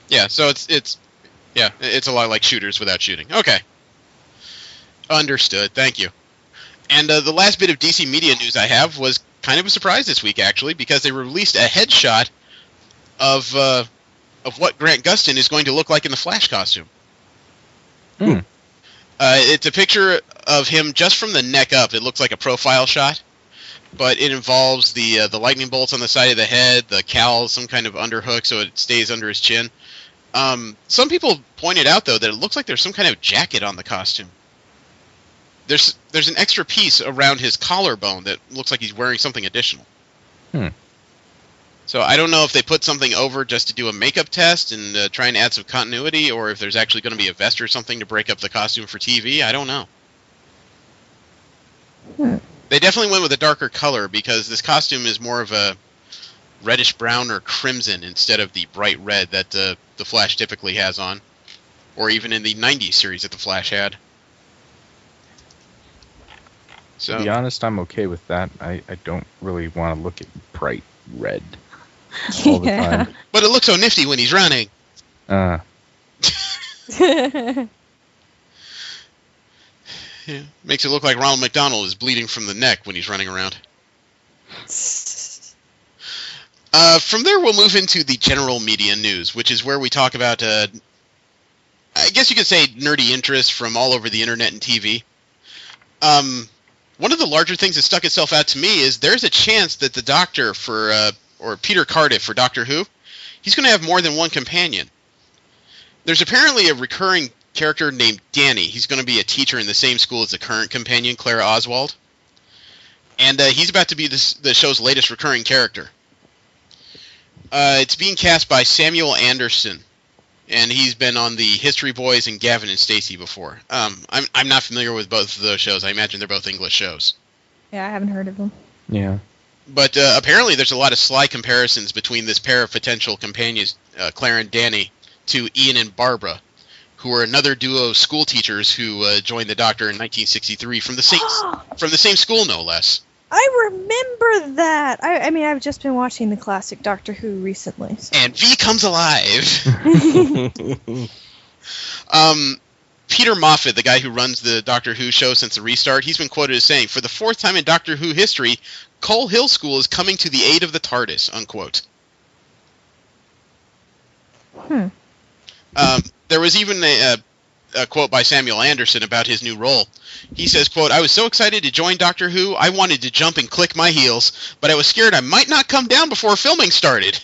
Yeah, so it's a lot like shooters without shooting. Okay. Understood. Thank you. And the last bit of DC media news I have was kind of a surprise this week, actually, because they released a headshot of what Grant Gustin is going to look like in the Flash costume. It's a picture of him just from the neck up. It looks like a profile shot, but it involves the lightning bolts on the side of the head, the cowl, some kind of underhook so it stays under his chin. Some people pointed out, though, that it looks like there's some kind of jacket on the costume. There's an extra piece around his collarbone that looks like he's wearing something additional. So I don't know if they put something over just to do a makeup test and try and add some continuity, or if there's actually going to be a vest or something to break up the costume for TV. I don't know. They definitely went with a darker color because this costume is more of a reddish brown or crimson instead of the bright red that the Flash typically has on, or even in the 90s series that the Flash had. So, to be honest, I'm okay with that. I don't really want to look at bright red all the time. But it looks so nifty when he's running. Yeah, makes it look like Ronald McDonald is bleeding from the neck when he's running around. From there, we'll move into the general media news, which is where we talk about, I guess you could say, nerdy interest from all over the internet and TV. One of the larger things that stuck itself out to me is there's a chance that the Doctor or Peter Cardiff for Doctor Who, he's going to have more than one companion. There's apparently a recurring character named Danny. He's going to be a teacher in the same school as the current companion, Clara Oswald. And he's about to be the show's latest recurring character. It's being cast by Samuel Anderson, and he's been on the History Boys and Gavin and Stacey before. I'm not familiar with both of those shows. I imagine they're both English shows. Yeah, I haven't heard of them. yeah. But apparently there's a lot of sly comparisons between this pair of potential companions, Clara and Danny, to Ian and Barbara, who are another duo of school teachers who joined the Doctor in 1963 from the same school, no less. I remember that. I mean, I've just been watching the classic Doctor Who recently. So. And V comes alive. Peter Moffat, the guy who runs the Doctor Who show since the restart, he's been quoted as saying, "For the fourth time in Doctor Who history, Coal Hill School is coming to the aid of the TARDIS," unquote. There was even a quote by Samuel Anderson about his new role. He says, quote, "I was so excited to join Doctor Who, I wanted to jump and click my heels, but I was scared I might not come down before filming started.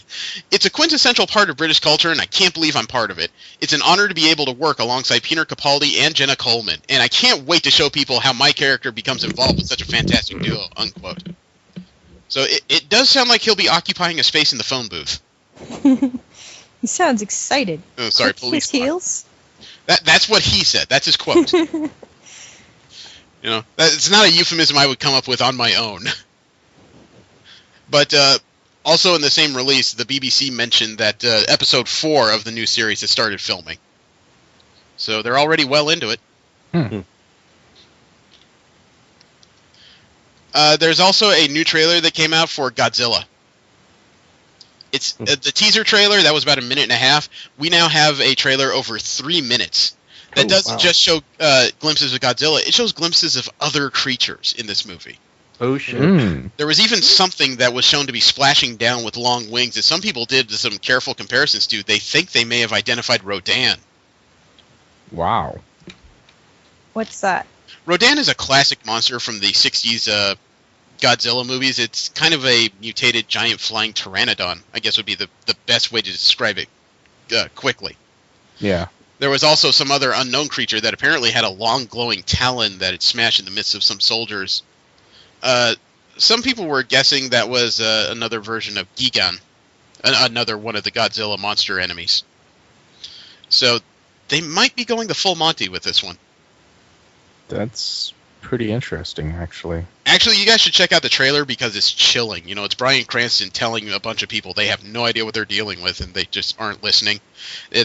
It's a quintessential part of British culture, and I can't believe I'm part of it. It's an honor to be able to work alongside Peter Capaldi and Jenna Coleman, and I can't wait to show people how my character becomes involved with such a fantastic duo," unquote. So it does sound like he'll be occupying a space in the phone booth. He sounds excited. Oh, sorry, Click police. his heels? That's what he said. That's his quote. It's not a euphemism I would come up with on my own. But also in the same release, the BBC mentioned that episode 4 of the new series has started filming. So they're already well into it. There's also a new trailer that came out for Godzilla. It's the teaser trailer that was about a minute and a half. We now have a trailer over 3 minutes that doesn't just show glimpses of Godzilla. It shows glimpses of other creatures in this movie. Oh shit! There was even something that was shown to be splashing down with long wings that some people did some careful comparisons to. They think they may have identified Rodan. Wow. What's that? Rodan is a classic monster from the 60s Godzilla movies. It's kind of a mutated giant flying pteranodon, I guess would be the best way to describe it quickly. Yeah. There was also some other unknown creature that apparently had a long glowing talon that it smashed in the midst of some soldiers. Some people were guessing that was another version of Gigan, another one of the Godzilla monster enemies. So they might be going the full Monty with this one. That's pretty interesting, actually. Actually, you guys should check out the trailer because it's chilling. It's Bryan Cranston telling a bunch of people they have no idea what they're dealing with and they just aren't listening.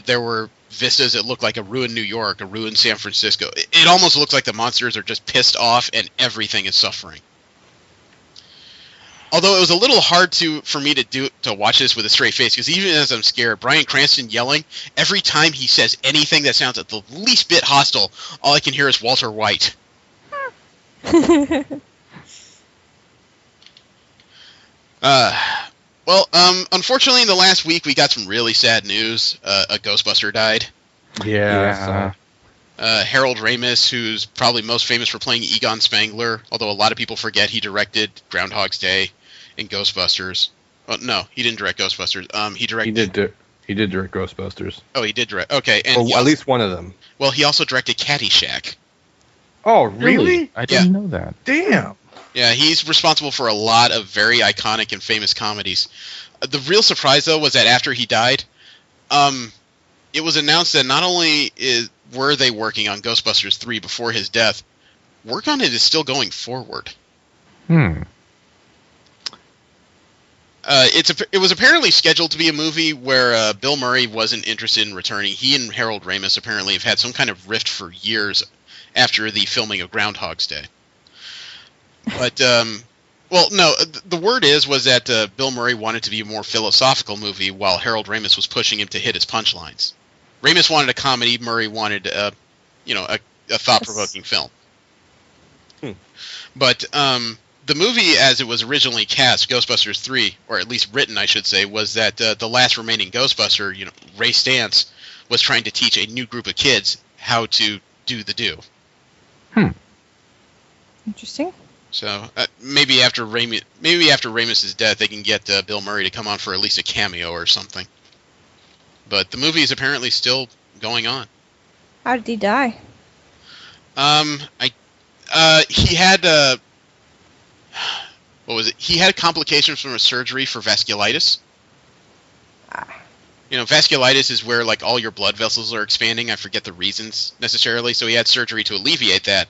There were vistas that looked like a ruined New York, a ruined San Francisco. It almost looks like the monsters are just pissed off and everything is suffering. Although it was a little hard for me to watch this with a straight face, because even as I'm scared, Bryan Cranston yelling, every time he says anything that sounds at the least bit hostile, all I can hear is Walter White. Unfortunately, in the last week, we got some really sad news. A Ghostbuster died. Yeah. Harold Ramis, who's probably most famous for playing Egon Spangler, although a lot of people forget he directed Groundhog's Day and Ghostbusters. Oh, no, he didn't direct Ghostbusters. He directed... He did direct Ghostbusters. Oh, he did direct... Okay. And at least one of them. Well, he also directed Caddyshack. Oh, really? I didn't know that. Damn. Yeah, he's responsible for a lot of very iconic and famous comedies. The real surprise, though, was that after he died, it was announced that not only were they working on Ghostbusters 3 before his death, work on it is still going forward. It was apparently scheduled to be a movie where Bill Murray wasn't interested in returning. He and Harold Ramis apparently have had some kind of rift for years after the filming of Groundhog's Day. But, well, no, the word was that Bill Murray wanted to be a more philosophical movie while Harold Ramis was pushing him to hit his punchlines. Ramis wanted a comedy, Murray wanted, a thought-provoking film. But the movie, as it was originally cast, Ghostbusters 3, or at least written, I should say, was that the last remaining Ghostbuster, Ray Stantz, was trying to teach a new group of kids how to do the do. Interesting. So maybe after Ramis' death, they can get Bill Murray to come on for at least a cameo or something. But the movie is apparently still going on. How did he die? He had what was it? He had complications from a surgery for vasculitis. Vasculitis is where like all your blood vessels are expanding. I forget the reasons necessarily. So he had surgery to alleviate that,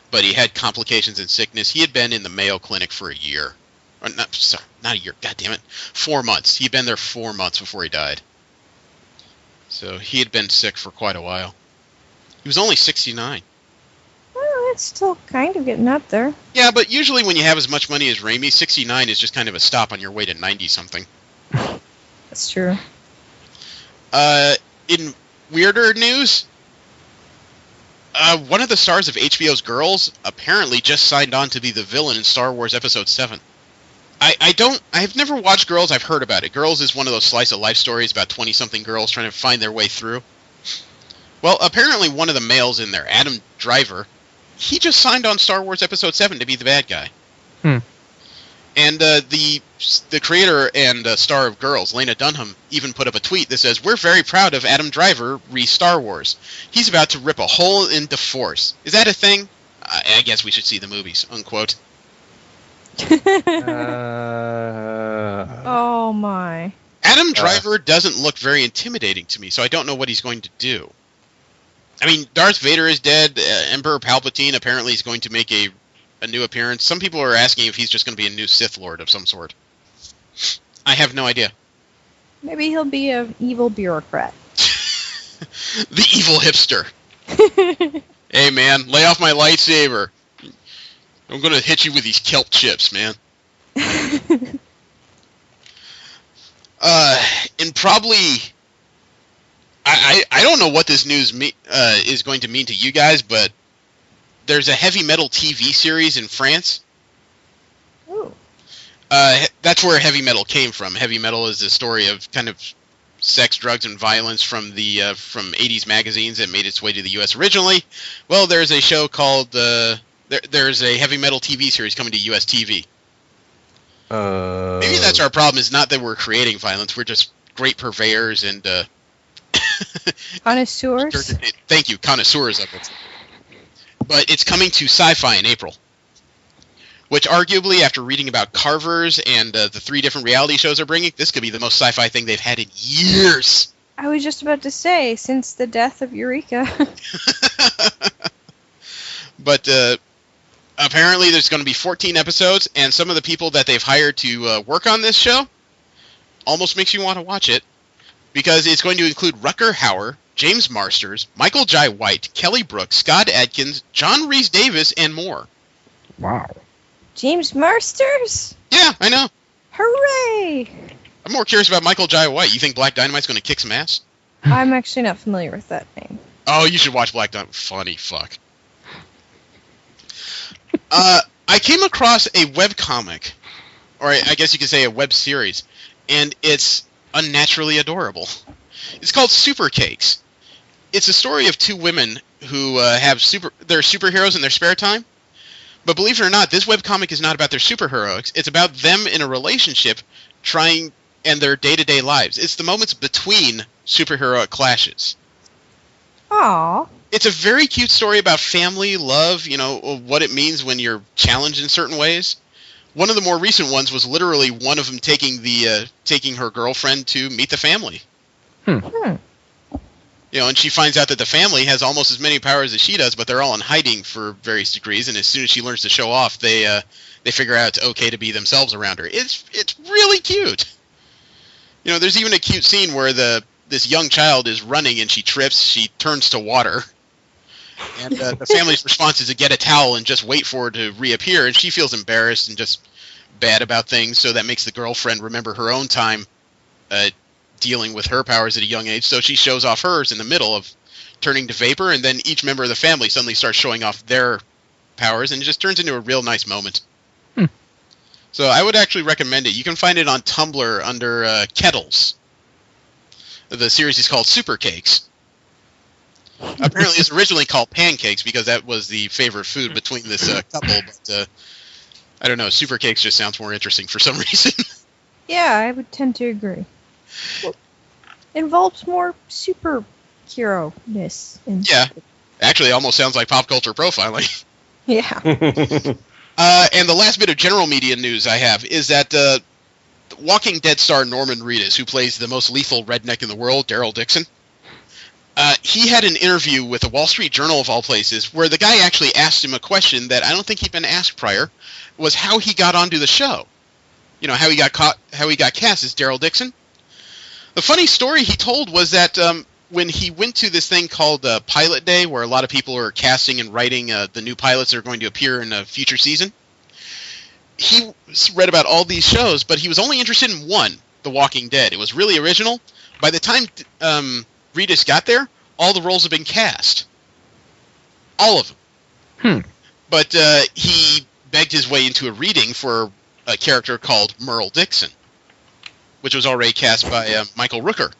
but he had complications and sickness. He had been in the Mayo Clinic for a year. Or not a year. God damn it. 4 months. He'd been there 4 months before he died. So he had been sick for quite a while. He was only 69. Oh, It's still kind of getting up there. Yeah, but usually when you have as much money as Raimi, 69 is just kind of a stop on your way to 90-something. That's true. In weirder news, one of the stars of HBO's Girls apparently just signed on to be the villain in Star Wars Episode 7. I've never watched Girls, I've heard about it. Girls is one of those slice-of-life stories about 20-something girls trying to find their way through. Well, apparently one of the males in there, Adam Driver, he just signed on Star Wars Episode 7 to be the bad guy. And the creator and star of Girls, Lena Dunham, even put up a tweet that says, "We're very proud of Adam Driver re-Star Wars. He's about to rip a hole into Force." Is that a thing? I guess we should see the movies, unquote. Oh my. Adam Driver doesn't look very intimidating to me, so I don't know what he's going to do. I mean, Darth Vader is dead. Emperor Palpatine apparently is going to make a new appearance. Some people are asking if he's just going to be a new Sith Lord of some sort. I have no idea. Maybe he'll be an evil bureaucrat. The evil hipster. Hey, man, lay off my lightsaber. I'm going to hit you with these kelp chips, man. And probably... I don't know what this news is going to mean to you guys, but there's a heavy metal TV series in France. Ooh. That's where heavy metal came from. Heavy metal is a story of kind of sex, drugs, and violence from 80s magazines that made its way to the U.S. originally. Well, there's a show called... there's a heavy metal TV series coming to U.S. TV. Maybe that's our problem, is not that we're creating violence, we're just great purveyors and... Connoisseurs? Thank you, connoisseurs of it. But it's coming to Sci-Fi in April. Which arguably, after reading about Carvers and the 3 different reality shows they're bringing, this could be the most sci-fi thing they've had in years. I was just about to say, since the death of Eureka. But apparently there's going to be 14 episodes, and some of the people that they've hired to work on this show almost makes you want to watch it. Because it's going to include Rutger Hauer, James Marsters, Michael Jai White, Kelly Brook, Scott Adkins, John Rhys-Davies, and more. Wow. James Marsters? Yeah, I know. Hooray! I'm more curious about Michael Jai White. You think Black Dynamite's going to kick some ass? I'm actually not familiar with that name. Oh, you should watch Black Dynamite. Funny fuck. I came across a webcomic, or I guess you could say a web series, and it's unnaturally adorable. It's called Super Cakes. It's a story of 2 women who they're superheroes in their spare time. But believe it or not, this webcomic is not about their superheroics. It's about them in a relationship and their day-to-day lives. It's the moments between superheroic clashes. Aww. It's a very cute story about family, love, what it means when you're challenged in certain ways. One of the more recent ones was literally one of them taking her girlfriend to meet the family. And she finds out that the family has almost as many powers as she does, but they're all in hiding for various degrees. And as soon as she learns to show off, they figure out it's okay to be themselves around her. It's really cute. There's even a cute scene where this young child is running and she trips. She turns to water. And the family's response is to get a towel and just wait for her to reappear. And she feels embarrassed and just bad about things. So that makes the girlfriend remember her own time dealing with her powers at a young age. So she shows off hers in the middle of turning to vapor. And then each member of the family suddenly starts showing off their powers. And it just turns into a real nice moment. So I would actually recommend it. You can find it on Tumblr under Kettles. The series is called Super Cakes. Apparently it's originally called Pancakes because that was the favorite food between this couple, but I don't know, Super Cakes just sounds more interesting for some reason. Yeah, I would tend to agree. Well, involves more superhero-ness. Yeah, actually it almost sounds like pop culture profiling. Yeah. And the last bit of general media news I have is that Walking Dead star Norman Reedus, who plays the most lethal redneck in the world, Daryl Dixon, he had an interview with the Wall Street Journal of all places where the guy actually asked him a question that I don't think he'd been asked prior, was how he got onto the show. How he got cast as Daryl Dixon. The funny story he told was that when he went to this thing called Pilot Day, where a lot of people are casting and writing the new pilots that are going to appear in a future season, he read about all these shows, but he was only interested in one, The Walking Dead. It was really original. By the time Reedus got there, all the roles had been cast. All of them. But he begged his way into a reading for a character called Merle Dixon, which was already cast by Michael Rooker.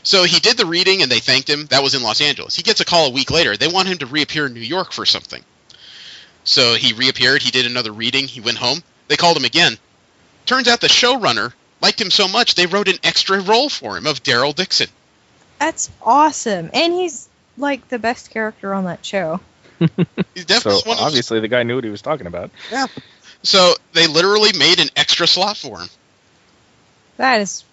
So he did the reading, and they thanked him. That was in Los Angeles. He gets a call a week later. They want him to reappear in New York for something. So he reappeared. He did another reading. He went home. They called him again. Turns out the showrunner liked him so much, they wrote an extra role for him of Daryl Dixon. That's awesome. And he's, like, the best character on that show. He's definitely so obviously the guy knew what he was talking about. Yeah. So they literally made an extra slot for him. That is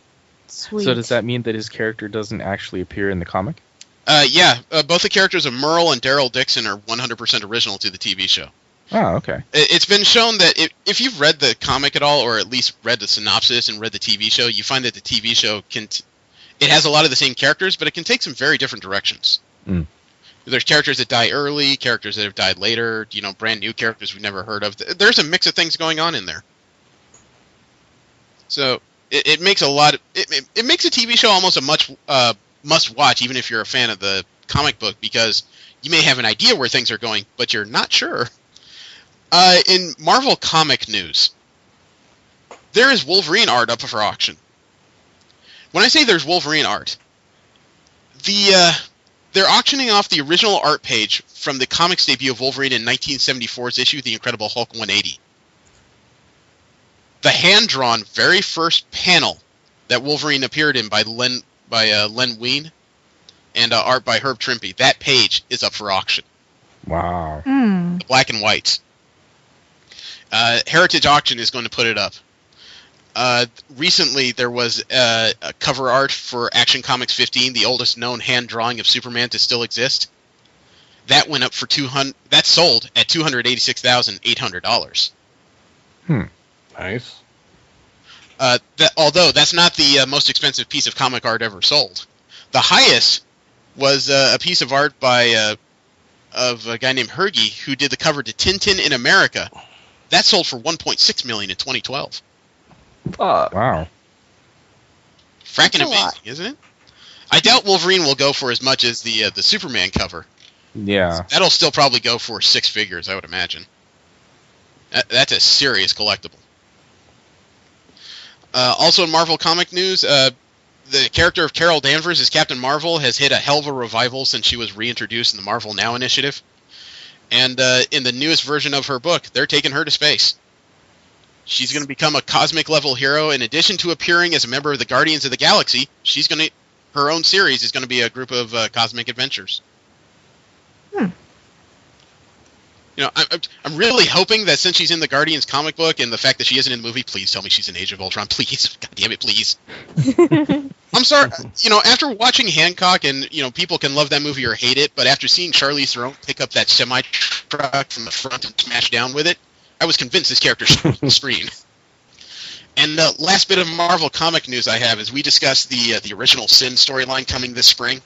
sweet. So does that mean that his character doesn't actually appear in the comic? Yeah. Both the characters of Merle and Daryl Dixon are 100% original to the TV show. Oh, okay. It's been shown that if you've read the comic at all, or at least read the synopsis and read the TV show, you find that the TV show it has a lot of the same characters, but it can take some very different directions. There's characters that die early, characters that have died later, brand new characters we've never heard of. There's a mix of things going on in there. So it makes it makes a TV show almost a must watch, even if you're a fan of the comic book, because you may have an idea where things are going, but you're not sure. In Marvel comic news, there is Wolverine art up for auction. When I say there's Wolverine art, they're auctioning off the original art page from the comics debut of Wolverine in 1974's issue, The Incredible Hulk 180. The hand-drawn very first panel that Wolverine appeared in by Len Wein and art by Herb Trimpe, that page is up for auction. Wow. Black and white. Heritage Auction is going to put it up. Recently, there was a cover art for Action Comics 15, the oldest known hand drawing of Superman to still exist. That went up for that sold at $286,800. Nice. Although that's not the most expensive piece of comic art ever sold. The highest was a piece of art by of a guy named Hergy, who did the cover to Tintin in America. That sold for $1.6 million in 2012. Wow. Fracking amazing, isn't it? I doubt Wolverine will go for as much as the Superman cover. Yeah. That'll still probably go for six figures, I would imagine. That's a serious collectible. Also in Marvel comic news, the character of Carol Danvers as Captain Marvel has hit a hell of a revival since she was reintroduced in the Marvel Now initiative. And in the newest version of her book, they're taking her to space. She's going to become a cosmic-level hero. In addition to appearing as a member of the Guardians of the Galaxy, her own series is going to be a group of cosmic adventures. I'm really hoping that since she's in the Guardians comic book and the fact that she isn't in the movie, please tell me she's in Age of Ultron, please. God damn it, please. I'm sorry, after watching Hancock, and, people can love that movie or hate it, but after seeing Charlize Theron pick up that semi-truck from the front and smash down with it, I was convinced this character should be on the screen. And the last bit of Marvel comic news I have is we discussed the Original Sin storyline coming this spring,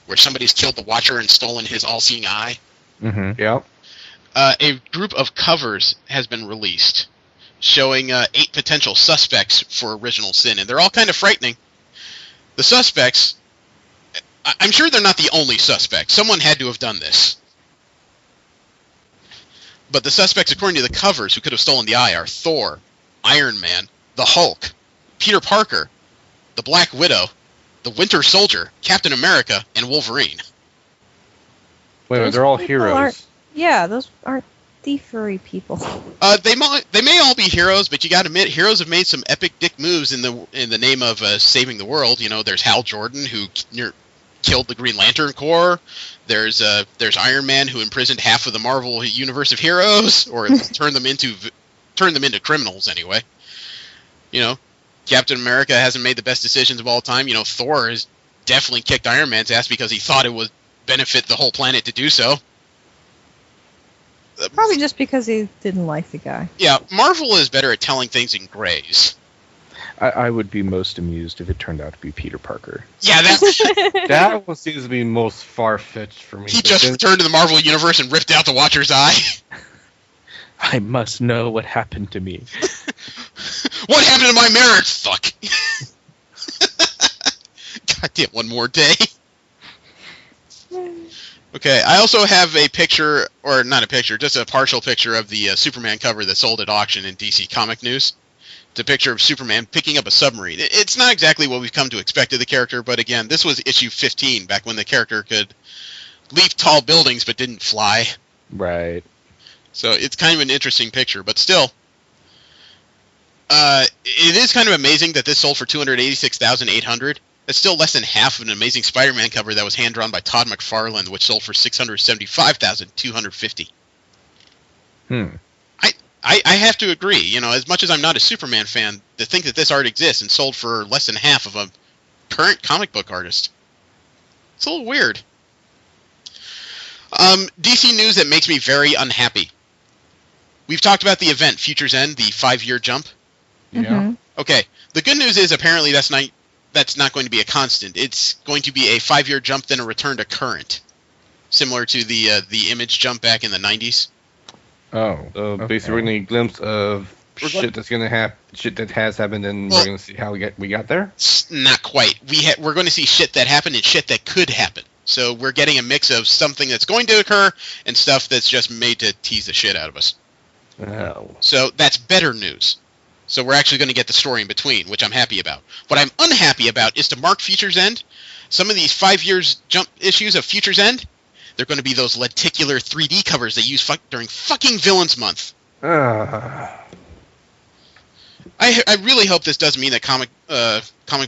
where somebody's killed the Watcher and stolen his all-seeing eye. Mm-hmm. Yep. A group of covers has been released showing 8 potential suspects for Original Sin, and they're all kind of frightening. The suspects, I'm sure they're not the only suspect. Someone had to have done this. But the suspects, according to the covers, who could have stolen the eye are Thor, Iron Man, the Hulk, Peter Parker, the Black Widow, the Winter Soldier, Captain America, and Wolverine. Wait, they're all heroes. Yeah, those aren't thievery people. They may all be heroes, but you got to admit, heroes have made some epic dick moves in the name of saving the world. There's Hal Jordan, who killed the Green Lantern Corps. There's Iron Man, who imprisoned half of the Marvel universe of heroes, or turned them into criminals anyway. Captain America hasn't made the best decisions of all time. Thor has definitely kicked Iron Man's ass because he thought it would benefit the whole planet to do so. Probably just because he didn't like the guy. Yeah, Marvel is better at telling things in grays. I would be most amused if it turned out to be Peter Parker. Yeah, That one seems to be most far-fetched for me. he just returned to the Marvel Universe and ripped out the Watcher's eye. I must know what happened to me. What happened to my marriage? Fuck. Goddamn, one more day. Okay, I also have a picture, or not a picture, just a partial picture of the Superman cover that sold at auction in DC Comic News. It's a picture of Superman picking up a submarine. It's not exactly what we've come to expect of the character, but again, this was issue 15, back when the character could leap tall buildings but didn't fly. Right. So it's kind of an interesting picture, but still, it is kind of amazing that this sold for $286,800. It's still less than half of an Amazing Spider-Man cover that was hand-drawn by Todd McFarlane, which sold for $675,250. I have to agree. You know, as much as I'm not a Superman fan, to think that this art exists and sold for less than half of a current comic book artist, it's a little weird. DC news that makes me very unhappy. We've talked about the event, Future's End, the 5-year jump. Yeah. Okay. The good news is apparently that's not going to be a constant. It's going to be a 5-year jump, then a return to current, similar to the Image jump back in the 90s. Oh, so basically we're getting a glimpse of shit that's gonna happen, shit that has happened, and we're gonna see how we got there. Not quite. We're going to see shit that happened and shit that could happen. So we're getting a mix of something that's going to occur and stuff that's just made to tease the shit out of us. Oh. So that's better news. So we're actually going to get the story in between, which I'm happy about. What I'm unhappy about is to mark Future's End. Some of these 5 years jump issues of Future's End, they're going to be those lenticular 3D covers they use during fucking Villains Month. I really hope this doesn't mean that comic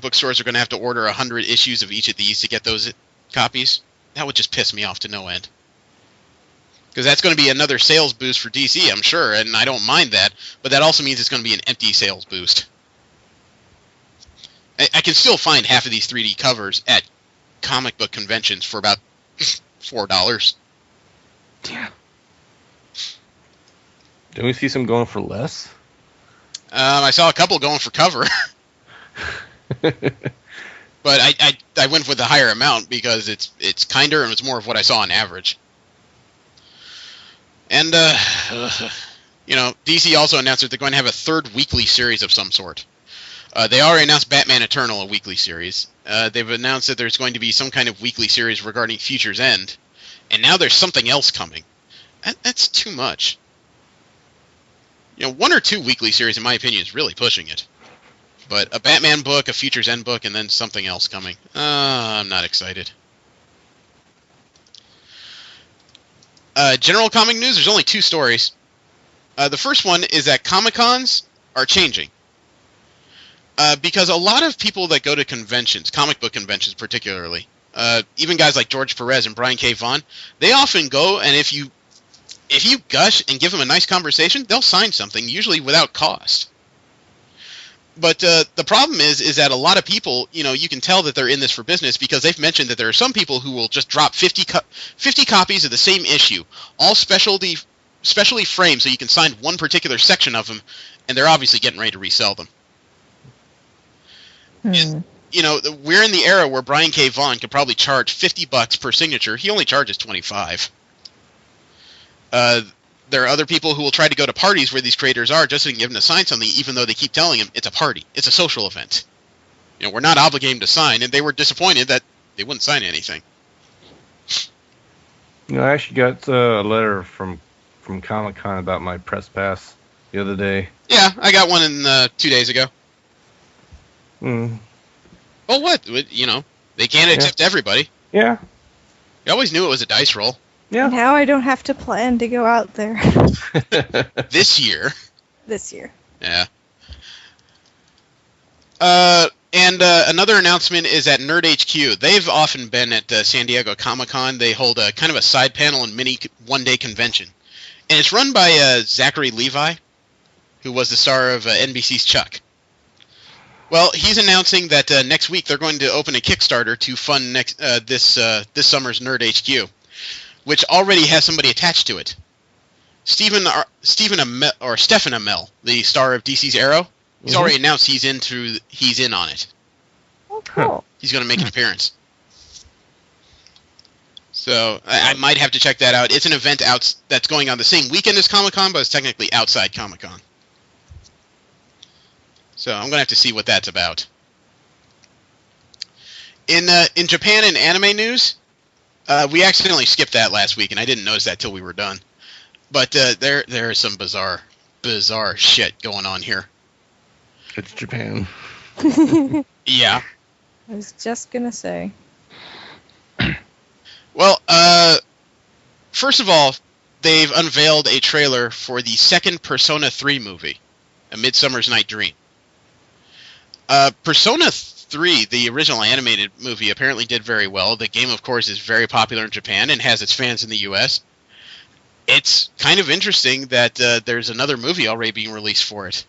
book stores are going to have to order 100 issues of each of these to get those copies. That would just piss me off to no end. Because that's going to be another sales boost for DC, I'm sure, and I don't mind that, but that also means it's going to be an empty sales boost. I can still find half of these 3D covers at comic book conventions for about $4. Yeah. Didn't we see some going for less? I saw a couple going for cover. But I went with a higher amount because it's kinder and it's more of what I saw on average. And, DC also announced that they're going to have a third weekly series of some sort. They already announced Batman Eternal, a weekly series. They've announced that there's going to be some kind of weekly series regarding Future's End. And now there's something else coming. That's too much. 1 or 2 weekly series, in my opinion, is really pushing it. But a Batman book, a Future's End book, and then something else coming. I'm not excited. General comic news, there's only 2 stories. The first one is that Comic-Cons are changing. Because a lot of people that go to conventions, comic book conventions particularly, even guys like George Perez and Brian K. Vaughan, they often go, and if you gush and give them a nice conversation, they'll sign something, usually without cost. But the problem is that a lot of people, you can tell that they're in this for business because they've mentioned that there are some people who will just drop 50 copies of the same issue, all specially framed so you can sign one particular section of them, and they're obviously getting ready to resell them. And, we're in the era where Brian K. Vaughan could probably charge $50 per signature. He only charges $25. There are other people who will try to go to parties where these creators are just so they can give them to sign something, even though they keep telling them it's a party. It's a social event. We're not obligated to sign, and they were disappointed that they wouldn't sign anything. I actually got a letter from Comic-Con about my press pass the other day. Yeah, I got one 2 days ago. Hmm. Well, what? They can't accept everybody. Yeah. You always knew it was a dice roll. Yeah. Now I don't have to plan to go out there. This year. This year. Yeah. And another announcement is at Nerd HQ. They've often been at San Diego Comic-Con. They hold a kind of a side panel and mini one-day convention. And it's run by Zachary Levi, who was the star of NBC's Chuck. Well, he's announcing that next week they're going to open a Kickstarter to fund this summer's Nerd HQ, which already has somebody attached to it. Stephen Amell, the star of DC's Arrow, He's already announced he's in on it. Oh, cool. He's going to make an appearance. So I might have to check that out. It's an event that's going on the same weekend as Comic-Con, but it's technically outside Comic-Con. So I'm going to have to see what that's about. In Japan in anime news, we accidentally skipped that last week, and I didn't notice that till we were done. But there is some bizarre shit going on here. It's Japan. Yeah. I was just gonna say. Well, first of all, they've unveiled a trailer for the second Persona 3 movie, A Midsummer's Night Dream. Persona 3, the original animated movie, apparently did very well. The game, of course, is very popular in Japan and has its fans in the U.S. It's kind of interesting that there's another movie already being released for it.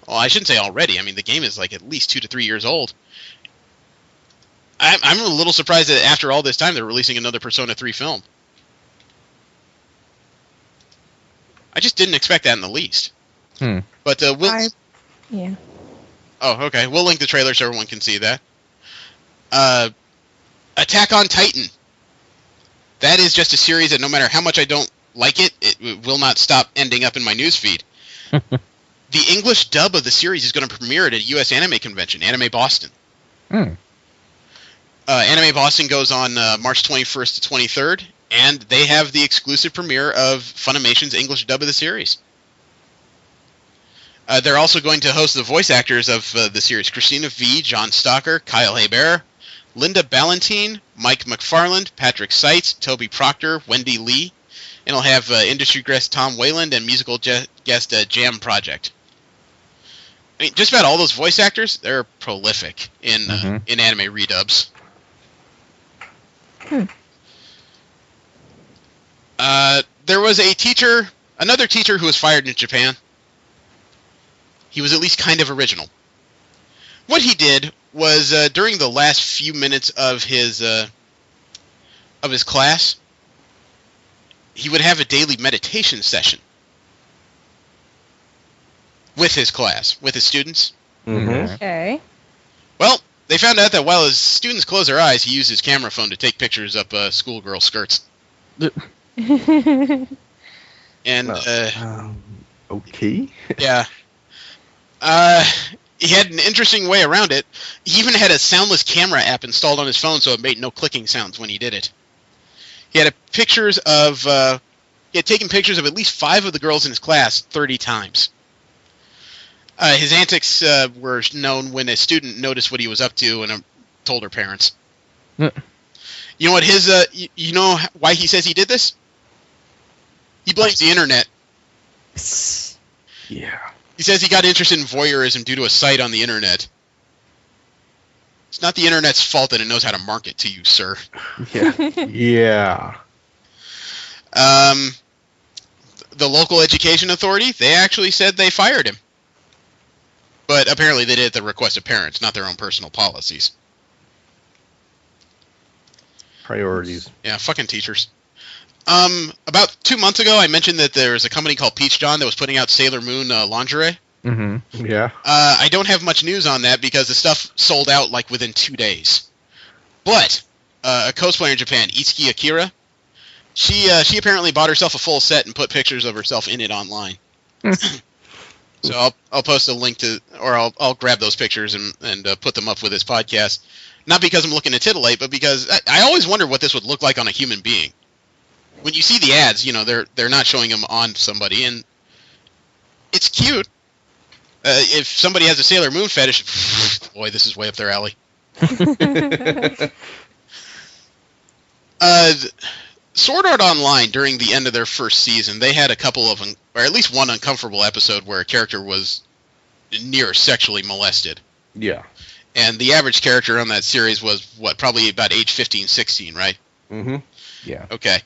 Well, I shouldn't say already. I mean, the game is like at least 2 to 3 years old. I'm a little surprised that after all this time they're releasing another Persona 3 film. I just didn't expect that in the least. But yeah. Oh, okay. We'll link the trailer so everyone can see that. Attack on Titan. That is just a series that no matter how much I don't like it, it will not stop ending up in my newsfeed. The English dub of the series is going to premiere at a U.S. anime convention, Anime Boston. Anime Boston goes on March 21st to 23rd, and they have the exclusive premiere of Funimation's English dub of the series. They're also going to host the voice actors of the series: Christina V., John Stalker, Kyle Hebert, Linda Ballantine, Mike McFarland, Patrick Seitz, Toby Proctor, Wendy Lee, and it'll have industry guest Tom Wayland and musical guest Jam Project. I mean, just about all those voice actors, they're prolific in anime redubs. There was another teacher who was fired in Japan. He was at least kind of original. What he did was during the last few minutes of his class, he would have a daily meditation session with his class, with his students. Okay. Well, they found out that while his students close their eyes, he used his camera phone to take pictures up schoolgirl skirts. And okay. Yeah. He had an interesting way around it. He even had a soundless camera app installed on his phone, so it made no clicking sounds when he did it. He had he had taken pictures of at least 5 of the girls in his class 30 times. His antics were known when a student noticed what he was up to and told her parents. You know what you know why he says he did this? He blames the internet. Yeah. He says he got interested in voyeurism due to a site on the internet. It's not the internet's fault that it knows how to market to you, sir. Yeah. The local education authority, they actually said they fired him. But apparently they did it at the request of parents, not their own personal policies. Priorities. Yeah, fucking teachers. About 2 months ago, I mentioned that there was a company called Peach John that was putting out Sailor Moon lingerie. Yeah. I don't have much news on that because the stuff sold out like within 2 days. But a cosplayer in Japan, Itsuki Akira, she apparently bought herself a full set and put pictures of herself in it online. So I'll post a link to, or I'll grab those pictures and put them up with this podcast. Not because I'm looking to titillate, but because I always wonder what this would look like on a human being. When you see the ads, you know, they're not showing them on somebody, and it's cute. If somebody has a Sailor Moon fetish, boy, this is way up their alley. Sword Art Online, during the end of their first season, they had a couple of, or at least one uncomfortable episode where a character was near sexually molested. Yeah. And the average character on that series was, probably about age 15, 16, right? Yeah. Okay.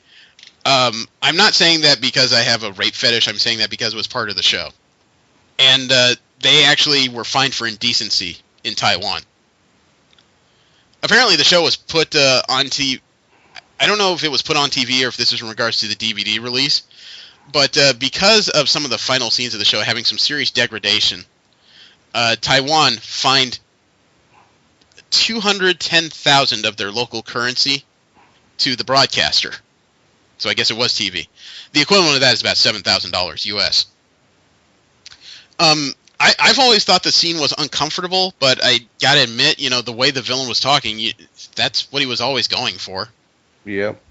I'm not saying that because I have a rape fetish. I'm saying that because it was part of the show. And they actually were fined for indecency in Taiwan. Apparently the show was put on TV. I don't know if it was put on TV or if this is in regards to the DVD release. But because of some of the final scenes of the show having some serious degradation, Taiwan fined 210,000 of their local currency to the broadcaster. So I guess it was TV. The equivalent of that is about $7,000 US. I've always thought the scene was uncomfortable, but I gotta admit, the way the villain was talking, that's what he was always going for. Yep.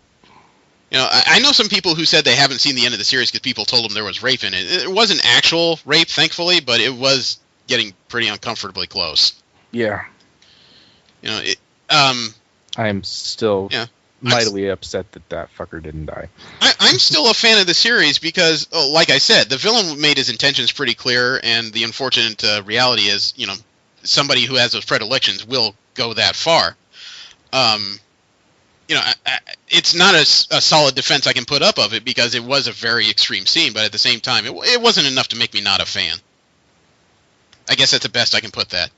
I know some people who said they haven't seen the end of the series because people told them there was rape in it. It wasn't actual rape, thankfully, but it was getting pretty uncomfortably close. Yeah. I'm still mightily upset that fucker didn't die. I'm still a fan of the series because, like I said, the villain made his intentions pretty clear, and the unfortunate reality is, somebody who has those predilections will go that far. It's not a solid defense I can put up of it because it was a very extreme scene, but at the same time, it wasn't enough to make me not a fan. I guess that's the best I can put that.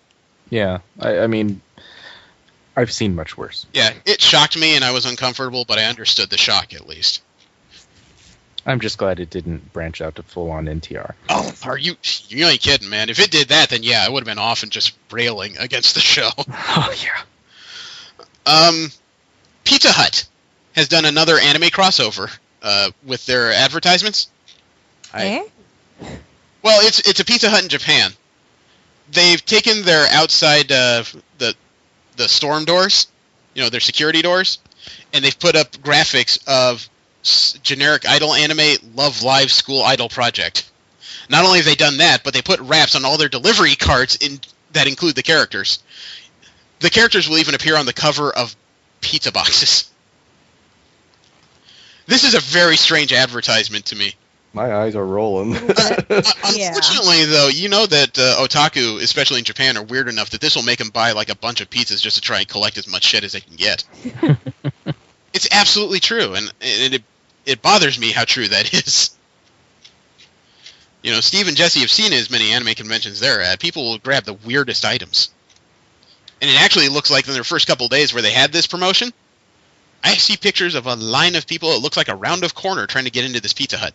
Yeah, I mean, I've seen much worse. Yeah, it shocked me and I was uncomfortable, but I understood the shock at least. I'm just glad it didn't branch out to full-on NTR. Oh, you ain't kidding, man. If it did that, then yeah, I would have been off and just railing against the show. Oh, yeah. Pizza Hut has done another anime crossover with their advertisements. Eh? Well, it's a Pizza Hut in Japan. They've taken their outside the storm doors, their security doors, and they've put up graphics of generic idol anime Love Live School Idol Project. Not only have they done that, but they put wraps on all their delivery cards that include the characters. The characters will even appear on the cover of pizza boxes. This is a very strange advertisement to me. My eyes are rolling. Unfortunately, though, you know that otaku, especially in Japan, are weird enough that this will make them buy like a bunch of pizzas just to try and collect as much shit as they can get. It's absolutely true, and it bothers me how true that is. Steve and Jesse have seen as many anime conventions they're at. People will grab the weirdest items. And it actually looks like in their first couple days where they had this promotion, I see pictures of a line of people. It looks like a round of corner trying to get into this Pizza Hut.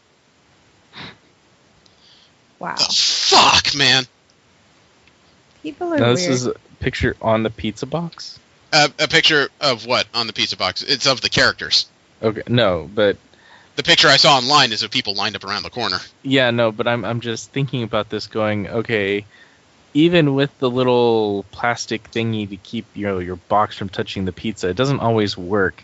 Wow. The fuck, man. People are Now, weird. this is a picture on the pizza box? A picture of what on the pizza box? It's of the characters. Okay, no, but... The picture I saw online is of people lined up around the corner. Yeah, no, but I'm just thinking about this going, okay, even with the little plastic thingy to keep your box from touching the pizza, it doesn't always work.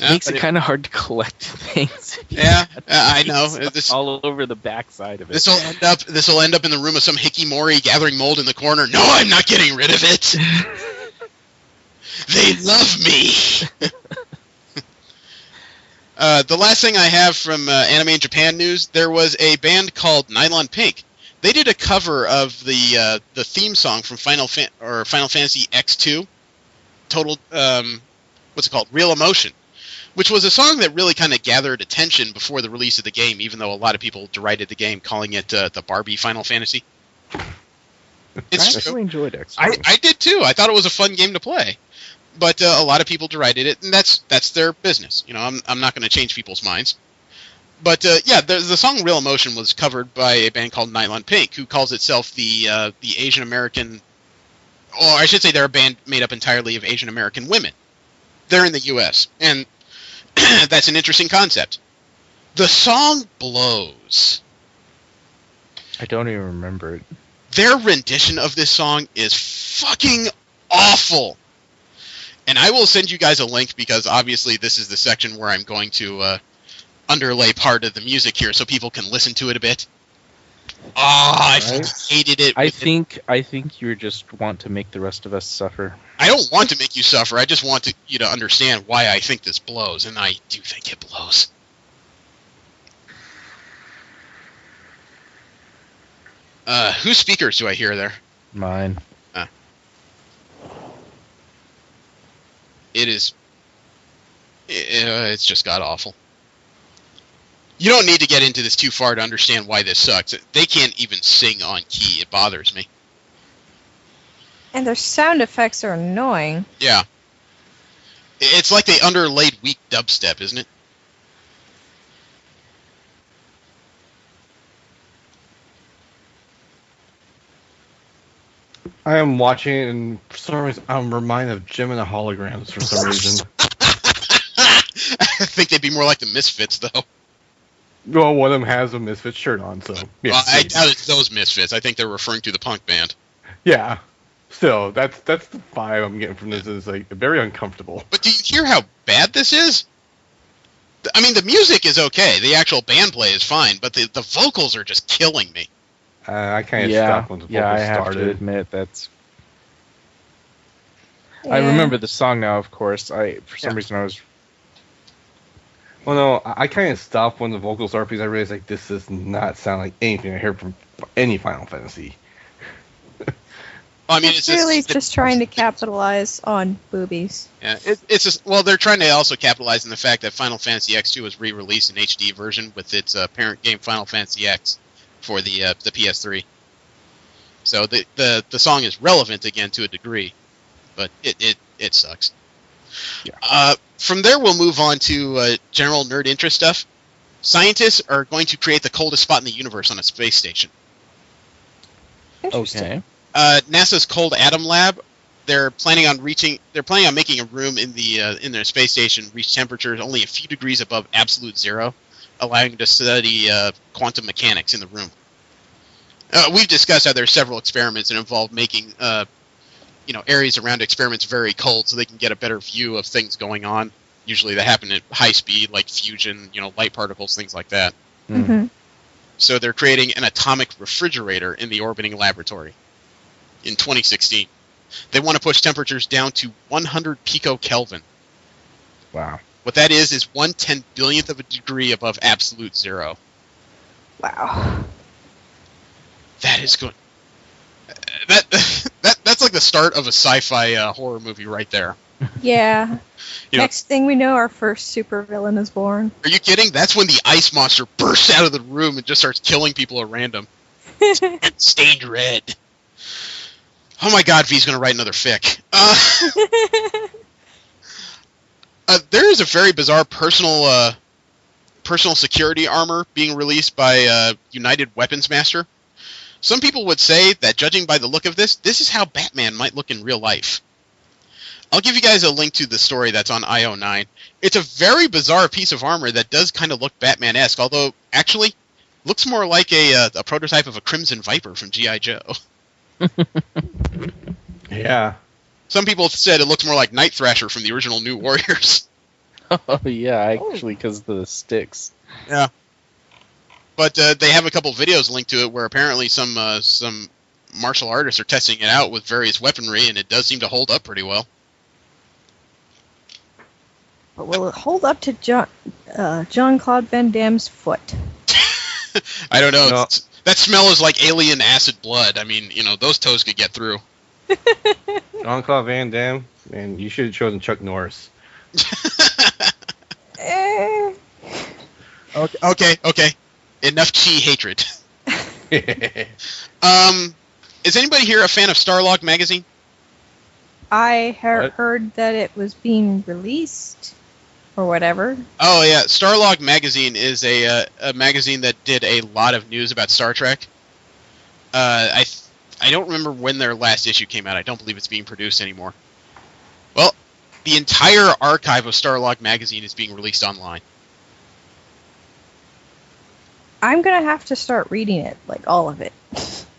It makes it kind of hard to collect things. Yeah, I know. All over the backside of it. This will end up in the room of some hikikomori gathering mold in the corner. No, I'm not getting rid of it. They love me. The last thing I have from Anime in Japan news, there was a band called Nylon Pink. They did a cover of the theme song from Final Fantasy X2, what's it called? Real Emotion, which was a song that really kind of gathered attention before the release of the game, even though a lot of people derided the game, calling it the Barbie Final Fantasy. I actually enjoyed X2. I did too. I thought it was a fun game to play. But a lot of people derided it, and that's their business. I'm not going to change people's minds. But the song "Real Emotion" was covered by a band called Nylon Pink, who calls itself the Asian American, or I should say, they're a band made up entirely of Asian American women. They're in the U.S., and that's an interesting concept. The song blows. I don't even remember it. Their rendition of this song is fucking awful. And I will send you guys a link because obviously this is the section where I'm going to underlay part of the music here so people can listen to it a bit. I hated it. I think you just want to make the rest of us suffer. I don't want to make you suffer. I just want you to understand why I think this blows, and I do think it blows. Whose speakers do I hear there? Mine. It's just god-awful. You don't need to get into this too far to understand why this sucks. They can't even sing on key. It bothers me. And their sound effects are annoying. Yeah. It's like they underlaid weak dubstep, isn't it? I am watching it, and for some reason, I'm reminded of Jim and the Holograms for some reason. I think they'd be more like the Misfits, though. Well, one of them has a Misfits shirt on, so yeah. Well, I doubt it's those Misfits. I think they're referring to the punk band. Yeah. Still, that's the vibe I'm getting from this. Is like very uncomfortable. But do you hear how bad this is? I mean, the music is okay. The actual band play is fine, but the vocals are just killing me. I kind of stopped when the vocals I have started. to admit that's. Yeah. I remember the song now, of course. For some reason I was. Well, no, I kind of stopped when the vocals started because I realized like this does not sound like anything I heard from any Final Fantasy. Well, I mean, it's really just trying to capitalize on boobies. Yeah, it's just, well, they're trying to also capitalize on the fact that Final Fantasy X2 was re-released in HD version with its parent game Final Fantasy X for the PS3. So the song is relevant again to a degree, but it sucks. Yeah. From there, we'll move on to general nerd interest stuff. Scientists are going to create the coldest spot in the universe on a space station. Interesting. Okay. NASA's Cold Atom Lab. They're planning on making a room in their space station reach temperatures only a few degrees above absolute zero, allowing them to study quantum mechanics in the room. We've discussed how there's several experiments that involve making areas around experiments very cold so they can get a better view of things going on. Usually they happen at high speed, like fusion, light particles, things like that. Mm-hmm. So they're creating an atomic refrigerator in the orbiting laboratory in 2016. They want to push temperatures down to 100 picokelvin. Wow. What that is 1/10 billionth of a degree above absolute zero. Wow. That is good. That's like the start of a sci-fi horror movie right there. Yeah. Next thing we know, our first supervillain is born. Are you kidding? That's when the ice monster bursts out of the room and just starts killing people at random. Stained red. Oh my God, V's going to write another fic. There is a very bizarre personal security armor being released by United Weapons Master. Some people would say that, judging by the look of this is how Batman might look in real life. I'll give you guys a link to the story that's on IO9. It's a very bizarre piece of armor that does kind of look Batman-esque, although actually looks more like a prototype of a Crimson Viper from G.I. Joe. Yeah. Some people said it looks more like Night Thrasher from the original New Warriors. Oh yeah, actually, because of the sticks. Yeah. But they have a couple videos linked to it where apparently some martial artists are testing it out with various weaponry, and it does seem to hold up pretty well. But will it hold up to Jean-Claude Van Damme's foot? I don't know. No. That smell is like alien acid blood. I mean, those toes could get through. Jean-Claude Van Damme, man, you should have chosen Chuck Norris. Okay. Enough chi hatred. Is anybody here a fan of Starlog magazine? I What? heard that it was being released or whatever. Oh yeah, Starlog magazine is a magazine that did a lot of news about Star Trek. I don't remember when their last issue came out. I don't believe it's being produced anymore. Well, the entire archive of Starlog magazine is being released online. I'm going to have to start reading it, like all of it.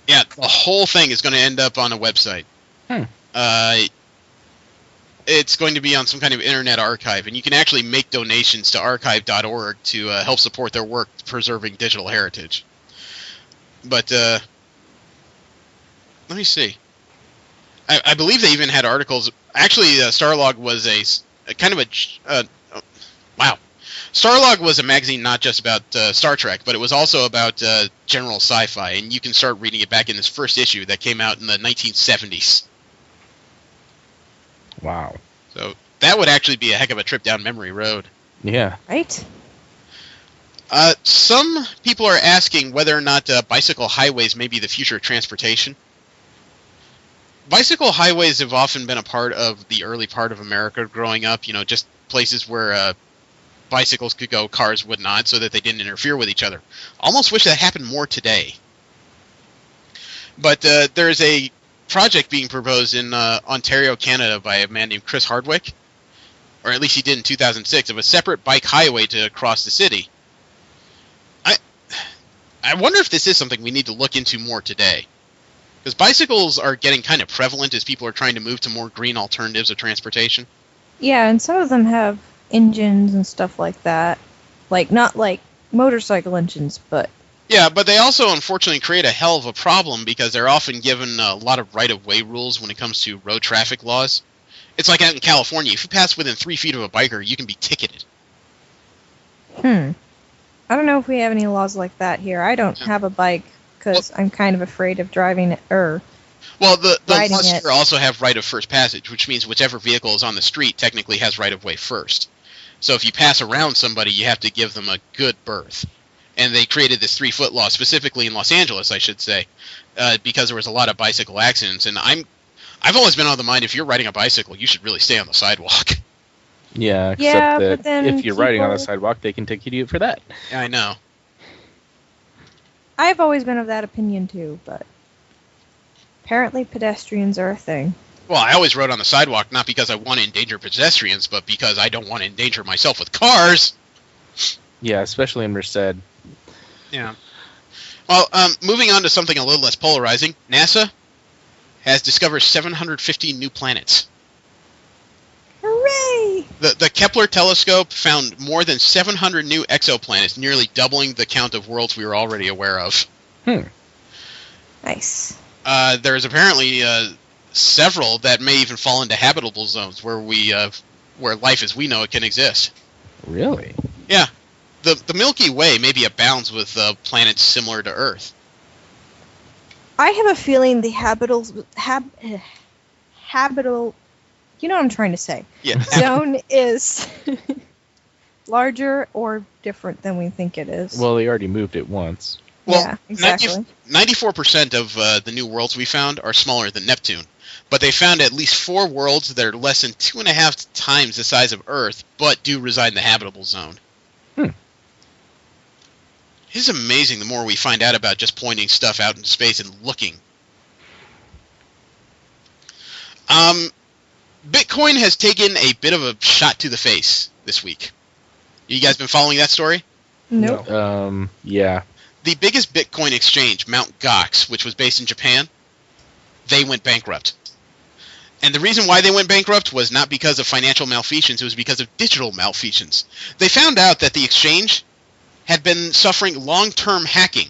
Yeah, the whole thing is going to end up on a website. It's going to be on some kind of internet archive, and you can actually make donations to archive.org to help support their work preserving digital heritage. But let me see. I believe they even had articles. Actually, Starlog was a kind of a wow. Starlog was a magazine not just about Star Trek, but it was also about general sci-fi, and you can start reading it back in this first issue that came out in the 1970s. Wow. So that would actually be a heck of a trip down memory road. Yeah. Right? Some people are asking whether or not bicycle highways may be the future of transportation. Bicycle highways have often been a part of the early part of America growing up, just places where bicycles could go, cars would not, so that they didn't interfere with each other. Almost wish that happened more today. But there's a project being proposed in Ontario, Canada by a man named Chris Hardwick, or at least he did in 2006, of a separate bike highway to cross the city. I wonder if this is something we need to look into more today. Because bicycles are getting kind of prevalent as people are trying to move to more green alternatives of transportation. Yeah, and some of them have engines and stuff like that. Like, not like motorcycle engines, but... Yeah, but they also unfortunately create a hell of a problem because they're often given a lot of right-of-way rules when it comes to road traffic laws. It's like out in California, if you pass within 3 feet of a biker, you can be ticketed. I don't know if we have any laws like that here. I don't have a bike because I'm kind of afraid of driving it, well, the riding laws it. here also have right of first passage, which means whichever vehicle is on the street technically has right-of-way first. So if you pass around somebody, you have to give them a good berth. And they created this 3-foot law, specifically in Los Angeles, I should say, because there was a lot of bicycle accidents. And I've always been on the mind, if you're riding a bicycle, you should really stay on the sidewalk. Yeah, Yeah, except but then that if you're riding on the people- sidewalk, they can ticket you for that. Yeah, I know. I've always been of that opinion too, but apparently pedestrians are a thing. Well, I always rode on the sidewalk, not because I want to endanger pedestrians, but because I don't want to endanger myself with cars. Yeah, especially in Merced. Yeah. Well, moving on to something a little less polarizing, NASA has discovered 750 new planets. Hooray! The Kepler telescope found more than 700 new exoplanets, nearly doubling the count of worlds we were already aware of. Nice. There's apparently several that may even fall into habitable zones where where life as we know it can exist. Really? Yeah. The Milky Way maybe abounds with planets similar to Earth. I have a feeling the habitable, you know what I'm trying to say. Yeah. Zone is larger or different than we think it is. Well, they already moved it once. Well, yeah, exactly. 94% of the new worlds we found are smaller than Neptune, but they found at least 4 worlds that are less than 2.5 times the size of Earth, but do reside in the habitable zone. It's amazing the more we find out about just pointing stuff out into space and looking. Bitcoin has taken a bit of a shot to the face this week. You guys been following that story? Nope. Yeah. The biggest Bitcoin exchange, Mt. Gox, which was based in Japan, they went bankrupt. And the reason why they went bankrupt was not because of financial malfeasance, it was because of digital malfeasance. They found out that the exchange had been suffering long-term hacking.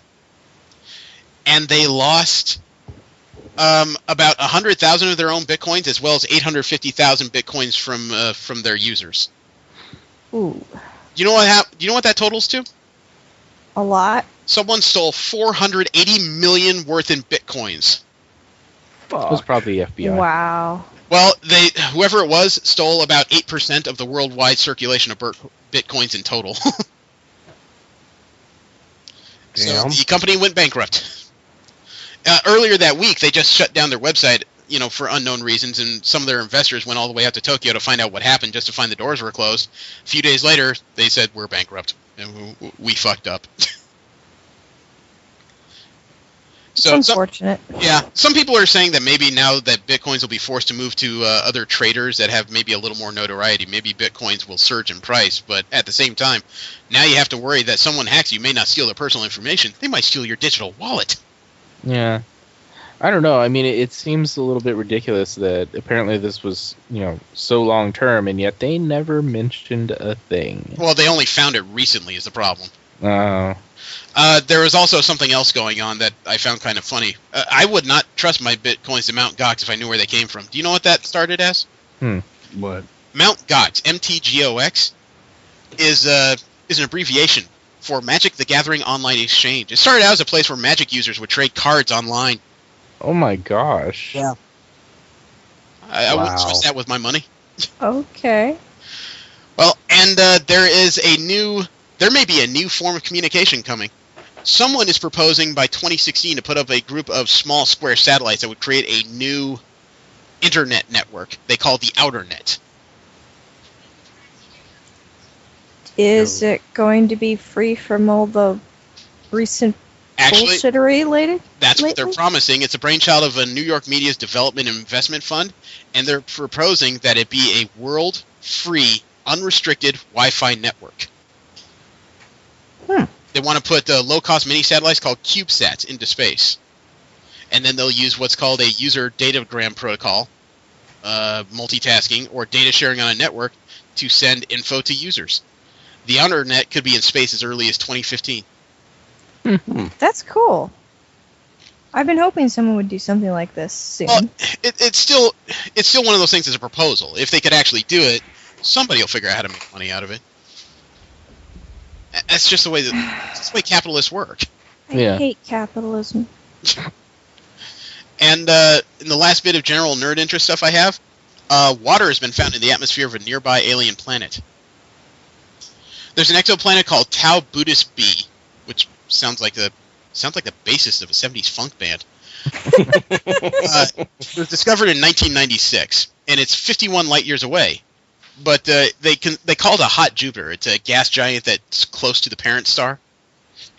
And they lost about 100,000 of their own Bitcoins, as well as 850,000 Bitcoins from their users. Ooh. You know what that totals to? A lot. Someone stole 480 million worth in Bitcoins. It was probably FBI. Wow. Well, whoever it was stole about 8% of the worldwide circulation of Bitcoins in total. So Damn. the company went bankrupt. Earlier that week, they just shut down their website, for unknown reasons, and some of their investors went all the way out to Tokyo to find out what happened, just to find the doors were closed. A few days later, they said, we're bankrupt, and we fucked up. So It's unfortunate. some people are saying that maybe now that Bitcoins will be forced to move to other traders that have maybe a little more notoriety, maybe Bitcoins will surge in price, but at the same time, now you have to worry that someone hacks you may not steal their personal information, they might steal your digital wallet. Yeah. I don't know. I mean, it seems a little bit ridiculous that apparently this was, so long term, and yet they never mentioned a thing. Well, they only found it recently is the problem. Oh. There was also something else going on that I found kind of funny. I would not trust my Bitcoins to Mt. Gox if I knew where they came from. Do you know what that started as? What? Mt. Gox, MTGOX, is an abbreviation for Magic the Gathering Online Exchange. It started out as a place where Magic users would trade cards online. Oh my gosh. Yeah. I wouldn't Wow. trust that with my money. Okay. Well, and there may be a new form of communication coming. Someone is proposing by 2016 to put up a group of small square satellites that would create a new internet network. They call it the Outer Net. Is it going to be free from all the recent Actually, bullshittery that's what they're lately? promising. It's a brainchild of a New York Media's Development and Investment Fund, and they're proposing that it be a world-free, unrestricted Wi-Fi network. They want to put low-cost mini-satellites called CubeSats into space. And then they'll use what's called a user datagram protocol, multitasking, or data sharing on a network to send info to users. The internet could be in space as early as 2015. That's cool. I've been hoping someone would do something like this soon. Well, it's still one of those things as a proposal. If they could actually do it, somebody will figure out how to make money out of it. That's just the way capitalists work. I hate capitalism. And in the last bit of general nerd interest stuff I have, water has been found in the atmosphere of a nearby alien planet. There's an exoplanet called Tau Buddhist B, which sounds like the bassist of a 70s funk band. It was discovered in 1996, and it's 51 light years away. But they call it a hot Jupiter. It's a gas giant that's close to the parent star,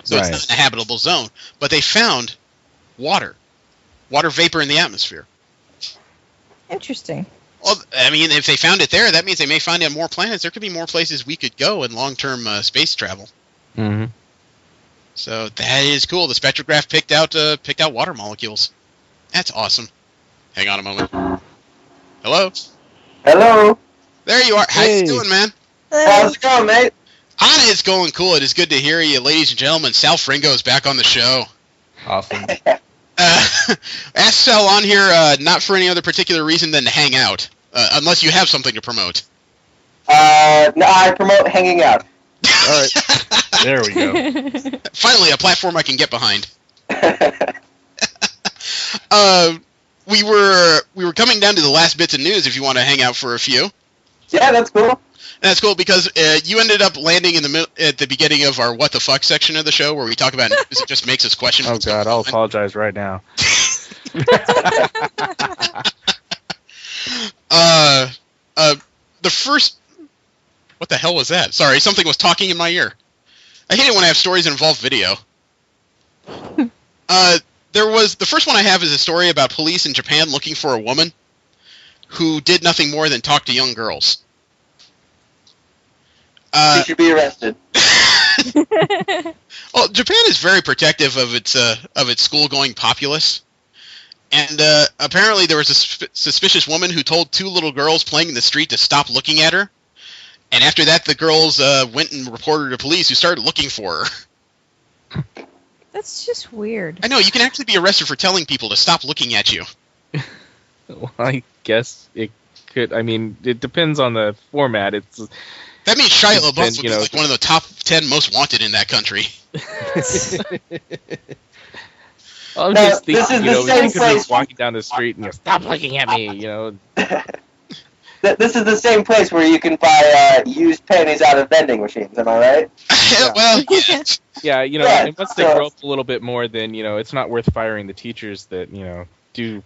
so it's not in a habitable zone. But they found water vapor in the atmosphere. Interesting. Well, I mean, if they found it there, that means they may find it on more planets. There could be more places we could go in long-term space travel. Mm-hmm. So that is cool. The spectrograph picked out water molecules. That's awesome. Hang on a moment. Hello? Hello. There you are. How you doing, man? How's it going, mate? It's going cool. It is good to hear you, ladies and gentlemen. Sal Fringo is back on the show. Awesome. Ask Sal on here not for any other particular reason than to hang out, unless you have something to promote. No, I promote hanging out. All right. There we go. Finally, a platform I can get behind. We were coming down to the last bits of news if you want to hang out for a few. Yeah, that's cool. That's cool because you ended up landing in at the beginning of our What the Fuck section of the show where we talk about news. It just makes us question. Oh, God, I'll apologize right now. The first... What the hell was that? Sorry, something was talking in my ear. I hate it when I have stories that involve video. The first one I have is a story about police in Japan looking for a woman who did nothing more than talk to young girls. She should be arrested. Well, Japan is very protective of its school-going populace, and apparently there was a suspicious woman who told two little girls playing in the street to stop looking at her, and after that the girls went and reported to police, who started looking for her. That's just weird. I know, you can actually be arrested for telling people to stop looking at you. Well, I guess it could. I mean, it depends on the format. That means Shia LaBeouf would be you know, like one of the top 10 most wanted in that country. I'm No, just this is thinking, the you same could be place- walking down the street and stop looking at me, This is the same place where you can buy used panties out of vending machines, am I right? Well, yeah. Yeah, Yeah, and once they so- grow up a little bit more, then, it's not worth firing the teachers that, do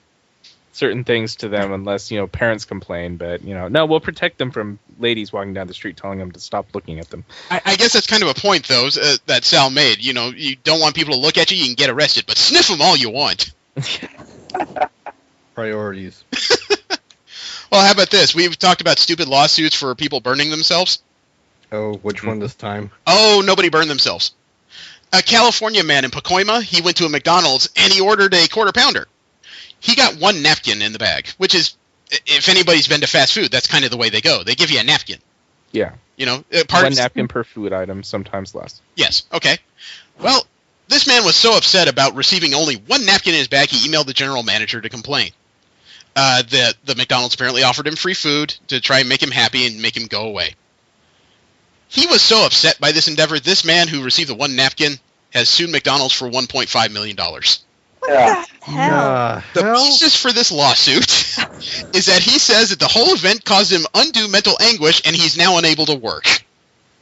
certain things to them unless, parents complain. But, no, we'll protect them from ladies walking down the street telling them to stop looking at them. I guess that's kind of a point, though, that Sal made. You don't want people to look at you, you can get arrested, but sniff them all you want. Priorities. Well, how about this? We've talked about stupid lawsuits for people burning themselves. Oh, which one this time? Oh, nobody burned themselves. A California man in Pacoima, he went to a McDonald's and he ordered a quarter pounder. He got one napkin in the bag, which is, if anybody's been to fast food, that's kind of the way they go. They give you a napkin. Yeah. One One napkin per food item, sometimes less. Yes, okay. Well, this man was so upset about receiving only one napkin in his bag, he emailed the general manager to complain. The McDonald's apparently offered him free food to try and make him happy and make him go away. He was so upset by this endeavor, this man who received the one napkin has sued McDonald's for $1.5 million. What Yeah. the hell? The basis for this lawsuit is that he says that the whole event caused him undue mental anguish and he's now unable to work.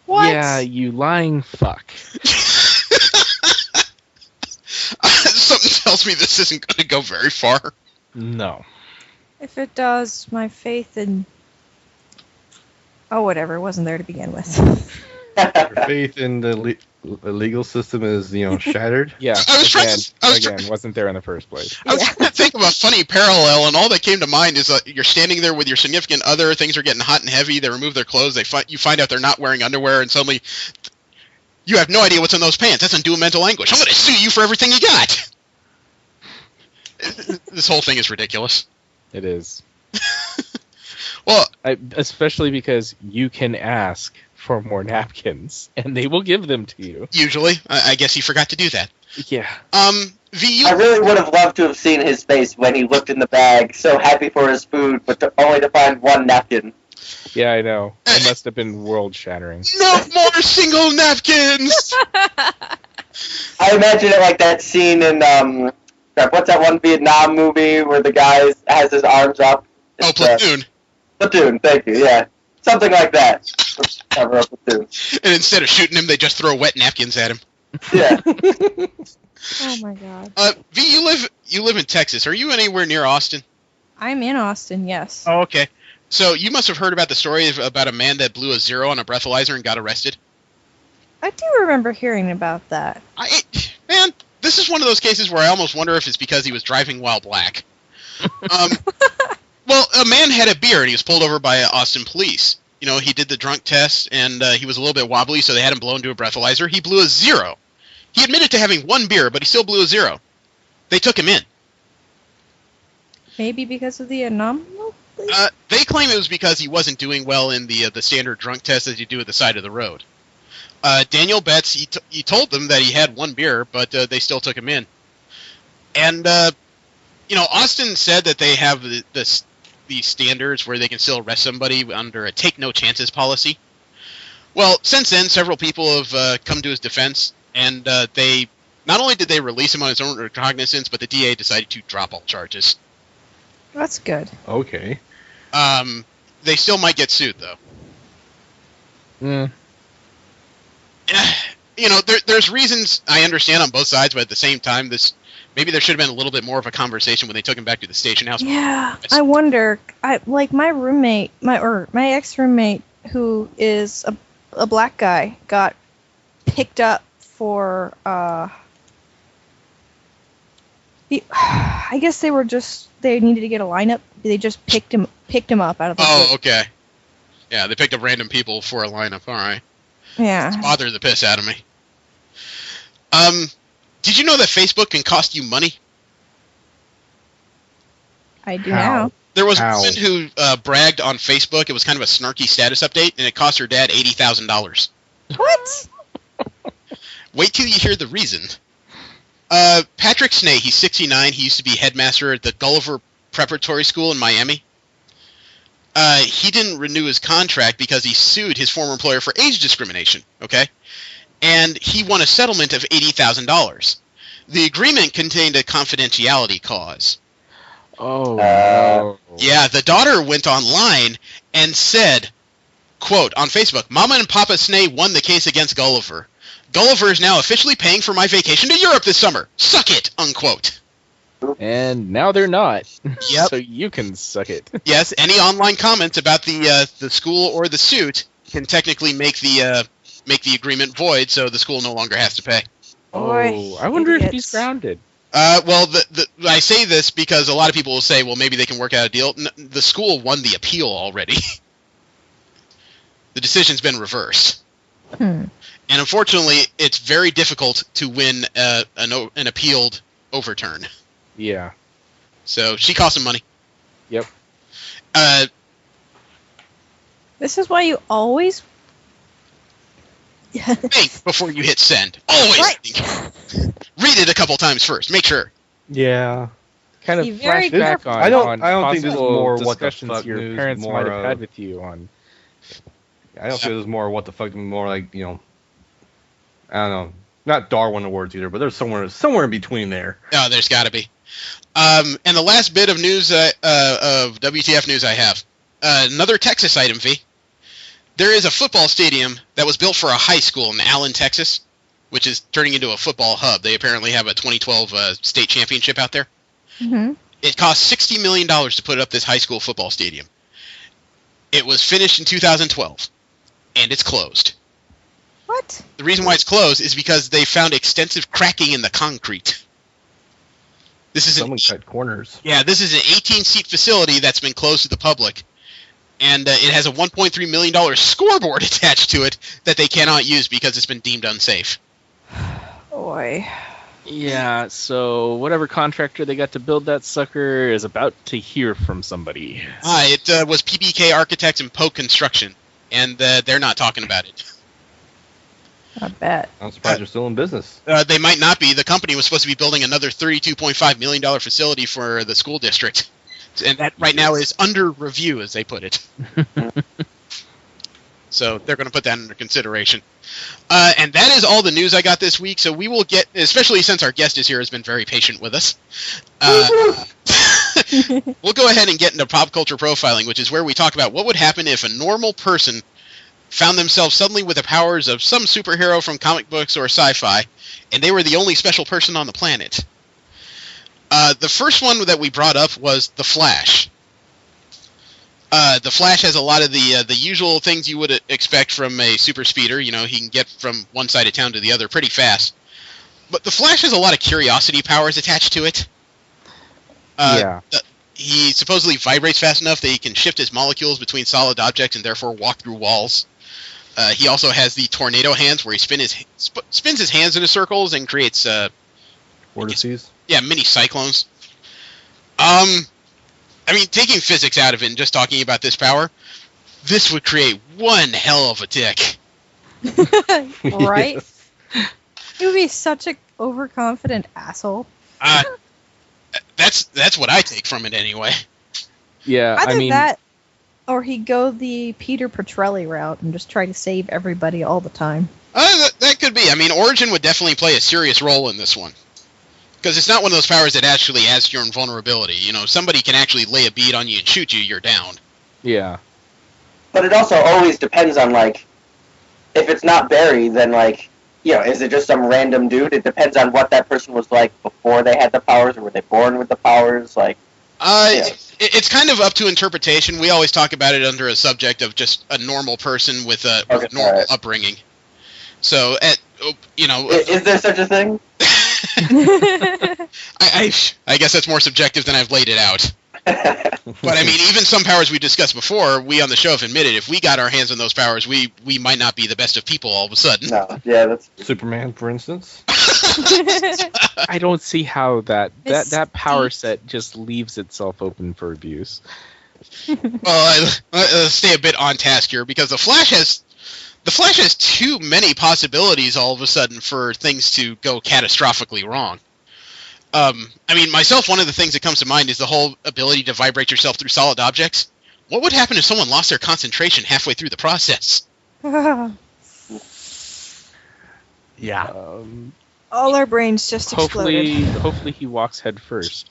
What? Yeah, you lying fuck. Something tells me this isn't going to go very far. No. If it does, my faith in... Oh, whatever. It wasn't there to begin with. Your faith in the legal system is shattered. Yeah, I was trying again, wasn't there in the first place. I was trying to think of a funny parallel, and all that came to mind is you're standing there with your significant other. Things are getting hot and heavy. They remove their clothes. You find out they're not wearing underwear, and suddenly you have no idea what's in those pants. That's undue mental anguish. I'm going to sue you for everything you got. This whole thing is ridiculous. It is. Well, especially because you can ask for more napkins, and they will give them to you. Usually. I guess he forgot to do that. Yeah. V, I really would have loved to have seen his face when he looked in the bag, so happy for his food, but only to find one napkin. Yeah, I know. It must have been world-shattering. No more single napkins! I imagine it like that scene in, what's that one Vietnam movie where the guy has his arms up? Oh, Platoon. Platoon, thank you, yeah. Something like that. Cover up Platoon. And instead of shooting him, they just throw wet napkins at him. Yeah. Oh my god. V, you live in Texas. Are you anywhere near Austin? I'm in Austin, yes. Oh, okay. So you must have heard about the story about a man that blew a zero on a breathalyzer and got arrested? I do remember hearing about that. Man, this is one of those cases where I almost wonder if it's because he was driving while black. Well, a man had a beer and he was pulled over by Austin police. He did the drunk test and he was a little bit wobbly, so they had him blown to a breathalyzer. He blew a zero. He admitted to having one beer, but he still blew a zero. They took him in. Maybe because of the anomaly? They claim it was because he wasn't doing well in the standard drunk test that you do at the side of the road. Daniel Betts, he told them that he had one beer, but they still took him in. And, Austin said that they have these standards where they can still arrest somebody under a take-no-chances policy. Well, since then, several people have come to his defense, and they not only did they release him on his own recognizance, but the DA decided to drop all charges. That's good. Okay. They still might get sued, though. There's reasons I understand on both sides, but at the same time, maybe there should have been a little bit more of a conversation when they took him back to the station house. Yeah, I wonder. My roommate, my ex-roommate, who is a black guy, got picked up for. I guess they needed to get a lineup. They just picked him up out of the. Oh, okay. Yeah, they picked up random people for a lineup. All right. Yeah. It's bothered the piss out of me. Did you know that Facebook can cost you money? I do now. There was a woman who bragged on Facebook. It was kind of a snarky status update, and it cost her dad $80,000. What? Wait till you hear the reason. Patrick Snay, he's 69. He used to be headmaster at the Gulliver Preparatory School in Miami. He didn't renew his contract because he sued his former employer for age discrimination, okay? And he won a settlement of $80,000. The agreement contained a confidentiality clause. Oh, no. Yeah, the daughter went online and said, quote, on Facebook, Mama and Papa Snay won the case against Gulliver. Gulliver is now officially paying for my vacation to Europe this summer. Suck it, unquote. And now they're not. Yep. So you can suck it. Yes, any online comments about the school or the suit can technically make the agreement void, so the school no longer has to pay. Oh, I wonder if he's grounded. Well, I say this because a lot of people will say, well, maybe they can work out a deal. The school won the appeal already. The decision's been reversed. And unfortunately, it's very difficult to win an appealed overturn. Yeah. So she cost him money. Yep. This is why you always think before you hit send. Always think. Read it a couple times first. Make sure. Yeah. Kind of Be very flashback on. I don't think this is more what the discussions fuck your news, parents more, might have had with you on. I don't think this is more what the fuck, more like, I don't know. Not Darwin awards either, but there's somewhere in between there. Oh, there's got to be. And the last bit of news, of WTF news I have. Another Texas item, V. There is a football stadium that was built for a high school in Allen, Texas, which is turning into a football hub. They apparently have a 2012 state championship out there. Mm-hmm. It cost $60 million to put up this high school football stadium. It was finished in 2012, and it's closed. What? The reason why it's closed is because they found extensive cracking in the concrete. Someone cut corners. Yeah, this is an 18-seat facility that's been closed to the public. And it has a $1.3 million scoreboard attached to it that they cannot use because it's been deemed unsafe. Boy. Yeah, so whatever contractor they got to build that sucker is about to hear from somebody. It was PBK Architects and Popp Construction, and they're not talking about it. I bet. I'm surprised they're still in business. They might not be. The company was supposed to be building another $32.5 million facility for the school district. And that right now is under review, as they put it. So they're going to put that under consideration. And that is all the news I got this week. So we will get, especially since our guest is here, has been very patient with us. We'll go ahead and get into pop culture profiling, which is where we talk about what would happen if a normal person found themselves suddenly with the powers of some superhero from comic books or sci-fi, and they were the only special person on the planet. The first one that we brought up was The Flash. The Flash has a lot of the usual things you would expect from a super speeder. You know, he can get from one side of town to the other pretty fast. But The Flash has a lot of curiosity powers attached to it. He supposedly vibrates fast enough that he can shift his molecules between solid objects and therefore walk through walls. He also has the tornado hands, where he spins his hands into circles and creates Vortices? Yeah, mini cyclones. I mean, taking physics out of it and just talking about this power, this would create one hell of a dick. Right? He would be such an overconfident asshole. That's what I take from it anyway. Yeah, Either that, or he'd go the Peter Petrelli route and just try to save everybody all the time. That could be. I mean, Origin would definitely play a serious role in this one. Because it's not one of those powers that actually adds to your invulnerability. You know, somebody can actually lay a bead on you and shoot you, you're down. Yeah. But it also always depends on, like, if it's not Barry, then, like, you know, is it just some random dude? It depends on what that person was like before they had the powers, or were they born with the powers? Like, it's kind of up to interpretation. We always talk about it under a subject of just a normal person with a normal upbringing. So, you know... Is there such a thing? I guess that's more subjective than I've laid it out. But I mean, even some powers we discussed before, we on the show have admitted, if we got our hands on those powers, we might not be the best of people all of a sudden. No, yeah, that's Superman, for instance. I don't see how that power set just leaves itself open for abuse. Well, let's stay a bit on task here, because the Flash has too many possibilities all of a sudden for things to go catastrophically wrong. I mean, myself, one of the things that comes to mind is the whole ability to vibrate yourself through solid objects. What would happen if someone lost their concentration halfway through the process? Yeah. All our brains just exploded. Hopefully he walks head first.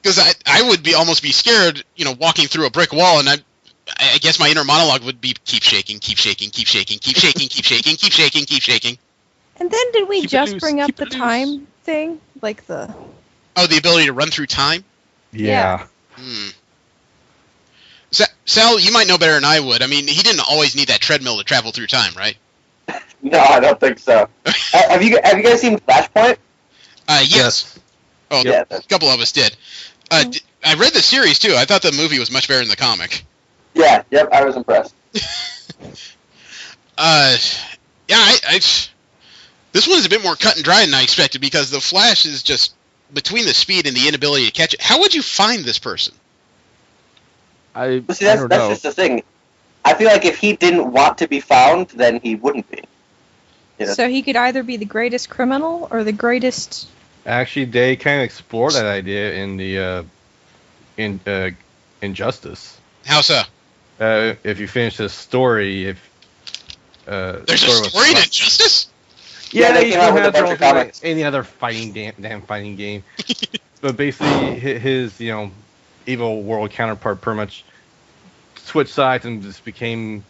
Because I would almost be scared, you know, walking through a brick wall, and I guess my inner monologue would be keep shaking, keep shaking, keep shaking, keep shaking, keep shaking, keep shaking, keep shaking. And then did we just bring up the time thing? Like the... Oh, the ability to run through time? Yeah. Sal, you might know better than I would. I mean, he didn't always need that treadmill to travel through time, right? No, I don't think so. Have you guys seen Flashpoint? Yes. Oh, yeah, a couple of us did. I read the series, too. I thought the movie was much better than the comic. Yeah, yep, I was impressed. This one is a bit more cut and dry than I expected, because the Flash is just between the speed and the inability to catch it. How would you find this person? That's just the thing. I feel like if he didn't want to be found, then he wouldn't be. You know? So he could either be the greatest criminal or the greatest... Actually, they kind of explore that idea in the Injustice. How so? If you finish the story, there's a story in Injustice? Yeah, they came out with a bunch of comics. Any other fighting game. But basically, his evil world counterpart pretty much switched sides and just became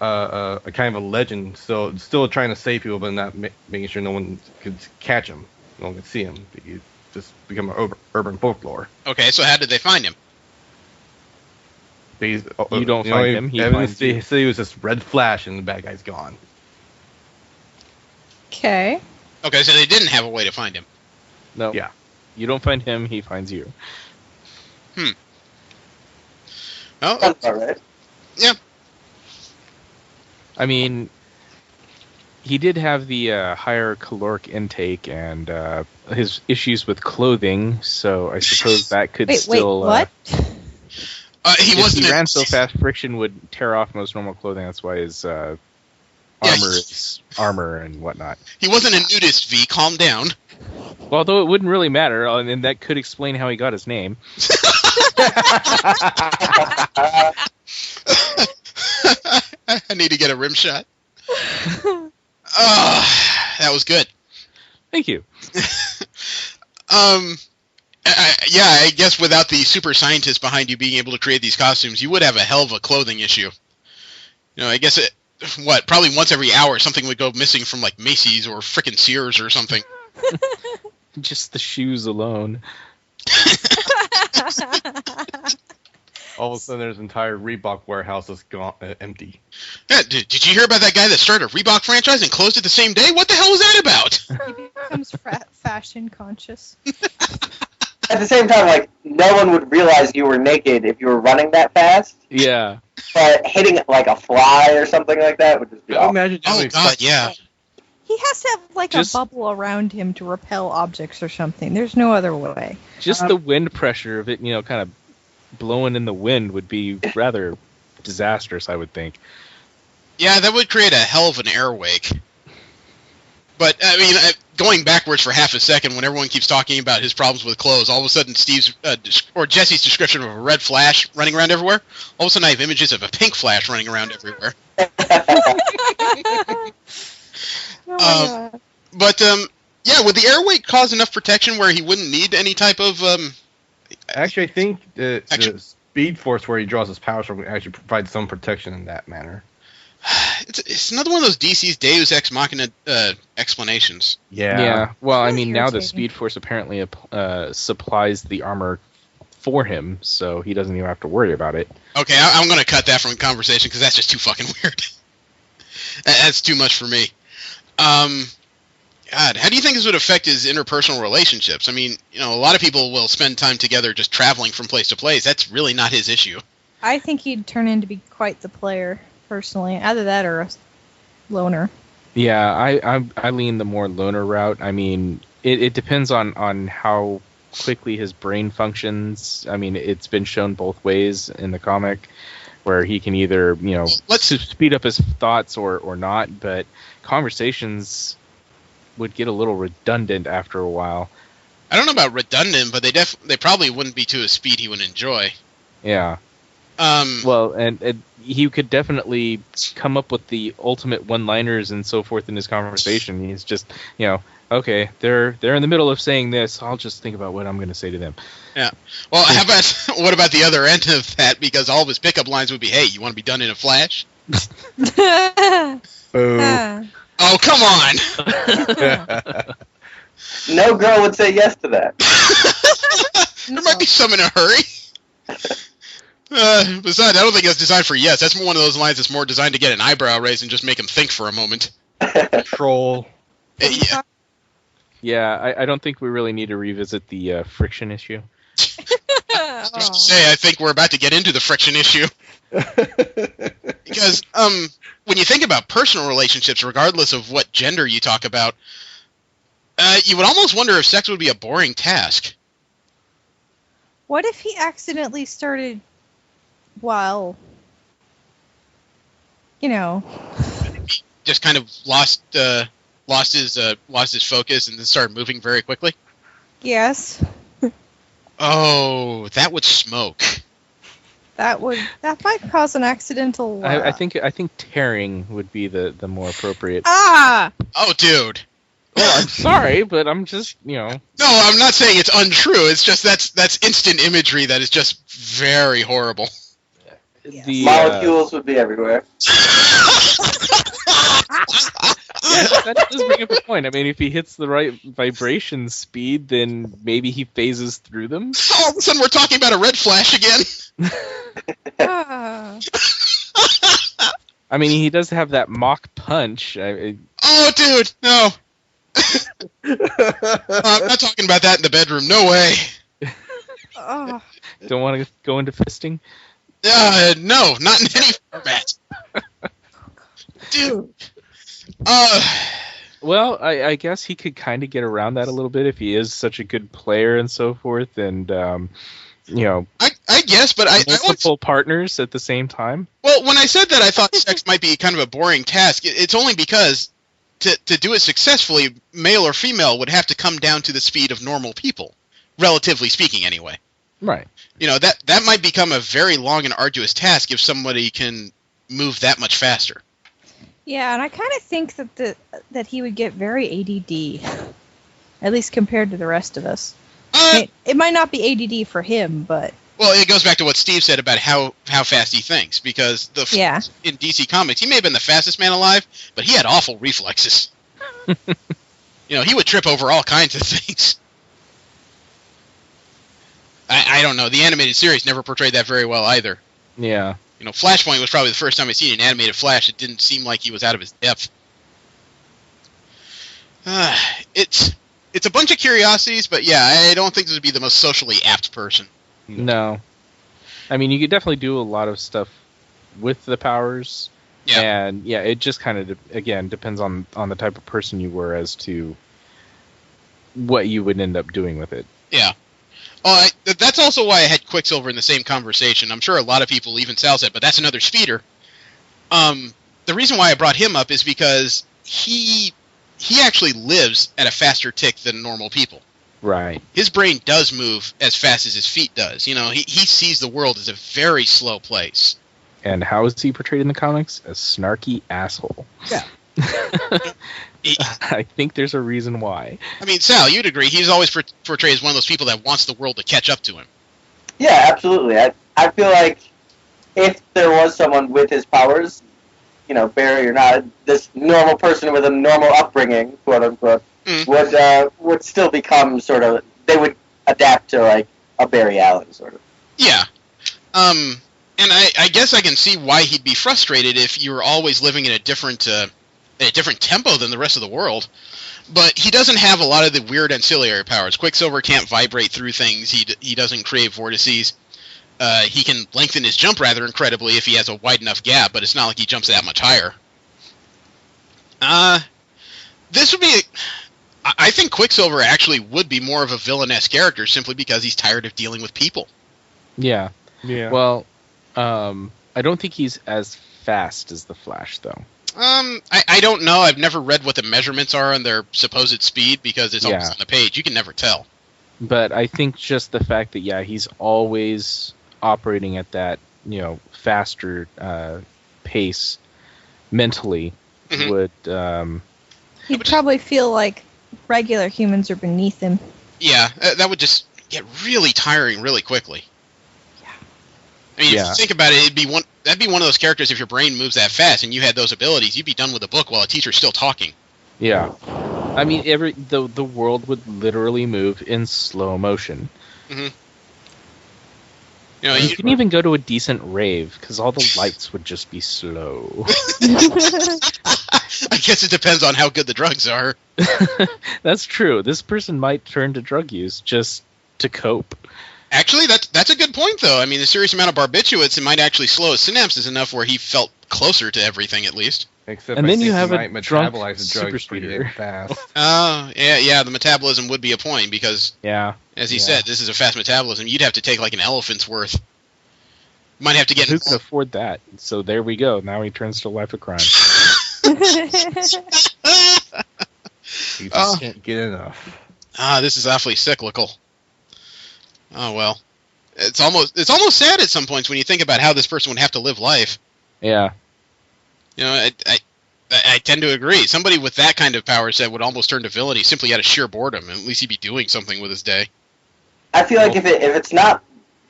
a kind of a legend. So still trying to save people, but not making sure no one could catch him. No one could see him. He just become an urban folklore. Okay, so how did they find him? You don't find him, he finds you. He was this red flash, and the bad guy's gone. Okay. Okay, so they didn't have a way to find him. No. Yeah. You don't find him, he finds you. Oh, That's all right. yeah. I mean, he did have the higher caloric intake and his issues with clothing, so I suppose that could Wait, still... what? He if wasn't. he ran so fast, friction would tear off most normal clothing. That's why his armor is armor and whatnot. He wasn't a nudist, V. Calm down. Well, though it wouldn't really matter, and that could explain how he got his name. I need to get a rim shot. That was good. Thank you. I guess without the super scientists behind you being able to create these costumes, you would have a hell of a clothing issue. You know, I guess probably once every hour something would go missing from like Macy's or frickin' Sears or something. Just the shoes alone. All of a sudden, there's an entire Reebok warehouse that's gone empty. Yeah, did you hear about that guy that started a Reebok franchise and closed it the same day? What the hell was that about? He becomes fashion conscious. At the same time, like, no one would realize you were naked if you were running that fast. Yeah. But hitting it like a fly or something like that would just be awful. Imagine Oh god, yeah. He has to have like a bubble around him to repel objects or something. There's no other way. Just the wind pressure of it, kind of blowing in the wind would be rather disastrous, I would think. Yeah, that would create a hell of an air wake. But, I mean, going backwards for half a second, when everyone keeps talking about his problems with clothes, all of a sudden Steve's, or Jesse's description of a red flash running around everywhere, all of a sudden I have images of a pink flash running around everywhere. But, yeah, would the air wake cause enough protection where he wouldn't need any type of, Actually, I think the Speed Force, where he draws his powers from, actually provides some protection in that manner. It's another one of those DC's Deus Ex Machina explanations. Yeah. Well, I mean, now the irritating. Speed Force apparently supplies the armor for him, so he doesn't even have to worry about it. Okay, I'm going to cut that from the conversation because that's just too fucking weird. That's too much for me. God, how do you think this would affect his interpersonal relationships? I mean, a lot of people will spend time together just traveling from place to place. That's really not his issue. I think he'd turn in to be quite the player, personally. Either that or a loner. Yeah, I lean the more loner route. I mean, it depends on how quickly his brain functions. I mean, it's been shown both ways in the comic, where he can either, let's speed up his thoughts or not, but conversations would get a little redundant after a while. I don't know about redundant, but they probably wouldn't be to a speed he would enjoy. Yeah. Well, and he could definitely come up with the ultimate one-liners and so forth in his conversation. He's just, okay, they're in the middle of saying this. I'll just think about what I'm going to say to them. Yeah. Well, what about the other end of that? Because all of his pickup lines would be, "Hey, you want to be done in a flash?" Boo. Oh, come on! No girl would say yes to that. There might be some in a hurry. Besides, I don't think it's designed for yes. That's one of those lines that's more designed to get an eyebrow raise and just make him think for a moment. Troll. Yeah. Yeah, I don't think we really need to revisit the friction issue. I think we're about to get into the friction issue. Because when you think about personal relationships, regardless of what gender you talk about, you would almost wonder if sex would be a boring task. What if he accidentally started while, Just kind of lost his focus and then started moving very quickly? Yes. Oh, that would smoke. That might cause an accidental. I think tearing would be the more appropriate. Ah! Oh, dude. Well, I'm sorry, but I'm just No, I'm not saying it's untrue. It's just that's instant imagery that is just very horrible. Yes. The Molecules would be everywhere. that does bring up a point. I mean, if he hits the right vibration speed, then maybe he phases through them. All of a sudden, we're talking about a red flash again. I mean, he does have that mock punch. Oh, dude, no. I'm not talking about that in the bedroom. No way. Don't want to go into fisting? No, not in any format. Dude. Well, I guess he could kind of get around that a little bit if he is such a good player and so forth, and I guess, but multiple partners at the same time. Well, when I said that, I thought sex might be kind of a boring task. It's only because to do it successfully, male or female would have to come down to the speed of normal people, relatively speaking, anyway. Right. That might become a very long and arduous task if somebody can move that much faster. Yeah, and I kind of think that he would get very ADD, at least compared to the rest of us. It might not be ADD for him, but... Well, it goes back to what Steve said about how fast he thinks, because in DC Comics, he may have been the fastest man alive, but he had awful reflexes. He would trip over all kinds of things. I don't know. The animated series never portrayed that very well either. Yeah. Flashpoint was probably the first time I'd seen an animated Flash. It didn't seem like he was out of his depth. It's a bunch of curiosities, but yeah, I don't think this would be the most socially apt person. No. I mean, you could definitely do a lot of stuff with the powers. Yeah. And, yeah, it just kind of, again, depends on the type of person you were as to what you would end up doing with it. Yeah. That's also why I had Quicksilver in the same conversation. I'm sure a lot of people, even Sal said, but that's another speeder. The reason why I brought him up is because he actually lives at a faster tick than normal people. Right. His brain does move as fast as his feet does. He sees the world as a very slow place. And how is he portrayed in the comics? A snarky asshole. Yeah. I think there's a reason why. I mean, Sal, you'd agree. He's always portrayed as one of those people that wants the world to catch up to him. Yeah, absolutely. I feel like if there was someone with his powers, Barry or not, this normal person with a normal upbringing, quote unquote, would still become sort of, they would adapt to like a Barry Allen sort of. Yeah. And I guess I can see why he'd be frustrated if you were always living in a different tempo than the rest of the world. But he doesn't have a lot of the weird ancillary powers. Quicksilver can't vibrate through things. He doesn't create vortices. He can lengthen his jump rather incredibly if he has a wide enough gap, but it's not like he jumps that much higher. This would be... I think Quicksilver actually would be more of a villainous character simply because he's tired of dealing with people. Yeah. Well, I don't think he's as fast as the Flash, though. I don't know. I've never read what the measurements are on their supposed speed because it's always on the page. You can never tell. But I think just the fact that, he's always operating at that, faster pace mentally would... He'd probably feel like regular humans are beneath him. Yeah, that would just get really tiring really quickly. Yeah. I mean, if you think about it, that'd be one of those characters, if your brain moves that fast and you had those abilities, you'd be done with the book while a teacher's still talking. Yeah. I mean, the world would literally move in slow motion. Mm-hmm. You can even go to a decent rave, because all the lights would just be slow. I guess it depends on how good the drugs are. That's true. This person might turn to drug use just to cope. Actually, that's a good point, though. I mean, the serious amount of barbiturates, it might actually slow his synapses enough where he felt closer to everything, at least. Except and then you have a drunk super speeder fast. Oh, yeah, the metabolism would be a point, because, as he said, this is a fast metabolism. You'd have to take like an elephant's worth. Might have to get... Who can afford that? So there we go. Now he turns to a life of crime. You just can't get enough. This is awfully cyclical. Oh, well. It's almost sad at some points when you think about how this person would have to live life. Yeah. I tend to agree. Somebody with that kind of power set would almost turn to villainy simply out of sheer boredom. At least he'd be doing something with his day. I feel like if it's not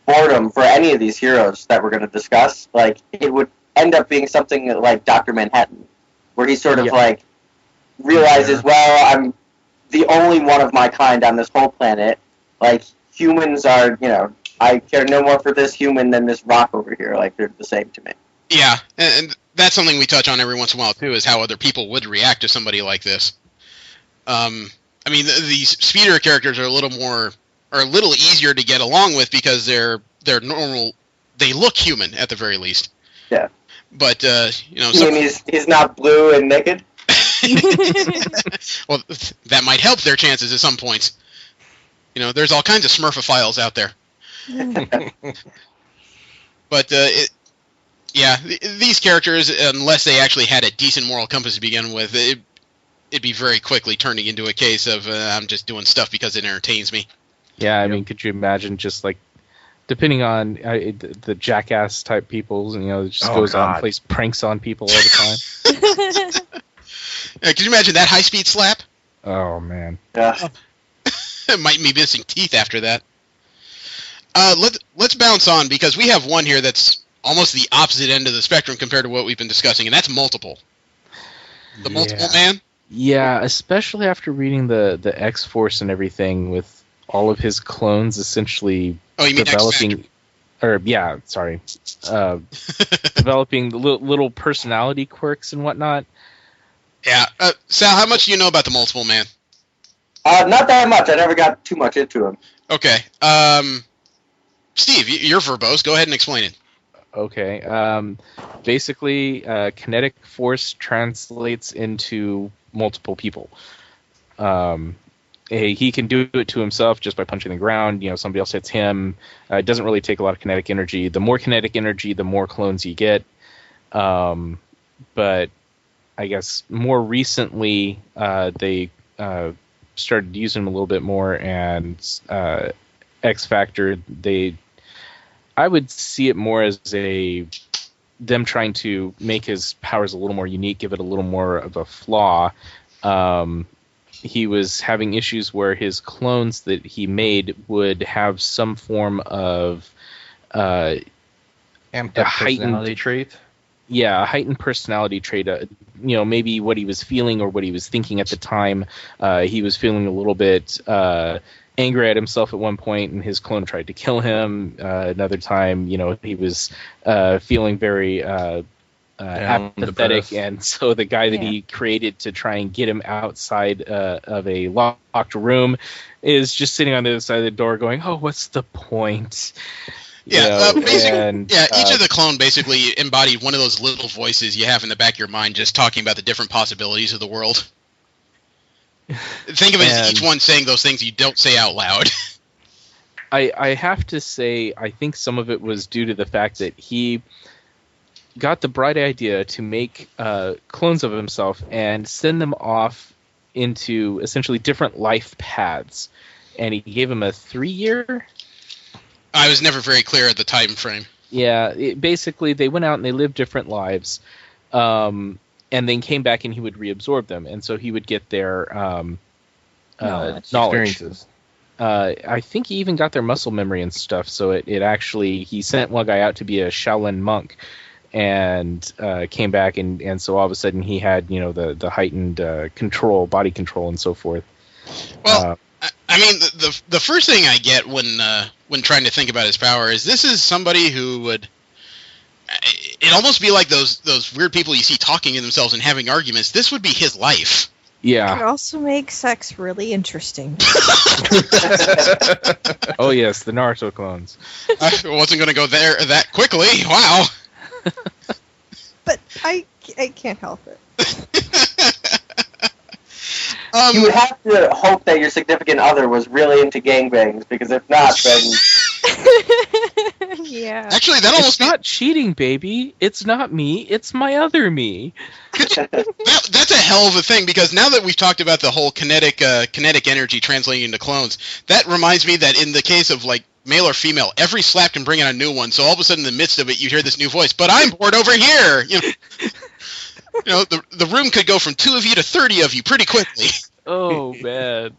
boredom for any of these heroes that we're going to discuss, like, it would end up being something like Dr. Manhattan, where he's sort of like realizes, well, I'm the only one of my kind on this whole planet. Like, humans are, I care no more for this human than this rock over here. Like, they're the same to me. Yeah, and that's something we touch on every once in a while, too, is how other people would react to somebody like this. I mean, these speeder characters are a little easier to get along with because they're normal. They look human at the very least. Yeah. But he's not blue and naked. Well, that might help their chances at some points. There's all kinds of Smurfophiles out there. But these characters, unless they actually had a decent moral compass to begin with, it'd be very quickly turning into a case of I'm just doing stuff because it entertains me. Yeah, I mean, could you imagine just like, depending on the jackass type people, it just goes out and plays pranks on people all the time. Could you imagine that high-speed slap? Oh, man. Yeah. Might be missing teeth after that. Let's bounce on, because we have one here that's almost the opposite end of the spectrum compared to what we've been discussing, and that's multiple. The multiple man? Yeah, especially after reading the X-Force and everything, with all of his clones essentially developing... developing the little personality quirks and whatnot. Yeah. Sal, how much do you know about the multiple man? Not that much. I never got too much into him. Okay. Steve, you're verbose. Go ahead and explain it. Okay. Basically, kinetic force translates into multiple people. He can do it to himself just by punching the ground. Somebody else hits him. It doesn't really take a lot of kinetic energy. The more kinetic energy, the more clones you get. But I guess more recently, they started using him a little bit more, and X Factor, I would see it more as them trying to make his powers a little more unique, give it a little more of a flaw. He was having issues where his clones that he made would have some form of amped up personality trait. Yeah, a heightened personality trait. Maybe what he was feeling or what he was thinking at the time. He was feeling a little bit angry at himself at one point, and his clone tried to kill him. Another time, he was feeling very apathetic, and so the guy that he created to try and get him outside of a locked room is just sitting on the other side of the door going, "Oh, what's the point?" Each of the clone basically embodied one of those little voices you have in the back of your mind just talking about the different possibilities of the world. Think of it as each one saying those things you don't say out loud. I have to say, I think some of it was due to the fact that he got the bright idea to make clones of himself and send them off into essentially different life paths. And he gave him a 3-year... I was never very clear at the time frame. Yeah, basically they went out and they lived different lives, and then came back and he would reabsorb them, and so he would get their knowledge. Experiences. I think he even got their muscle memory and stuff. So it actually, he sent one guy out to be a Shaolin monk, and came back, and so all of a sudden he had the heightened control, body control, and so forth. Well. I mean, the first thing I get when trying to think about his power is this is somebody who would... It'd almost be like those weird people you see talking to themselves and having arguments. This would be his life. Yeah. It could also make sex really interesting. Oh, yes, the Naruto clones. I wasn't going to go there that quickly. Wow. But I can't help it. You would have to hope that your significant other was really into gangbangs, because if not, then... Yeah. Actually, that almost... It's not cheating, baby. It's not me. It's my other me. That's a hell of a thing, because now that we've talked about the whole kinetic energy translating into clones, that reminds me that in the case of, like, male or female, every slap can bring in a new one, so all of a sudden in the midst of it, you hear this new voice, but I'm bored over here! The room could go from 2 of you to 30 of you pretty quickly. Oh, man.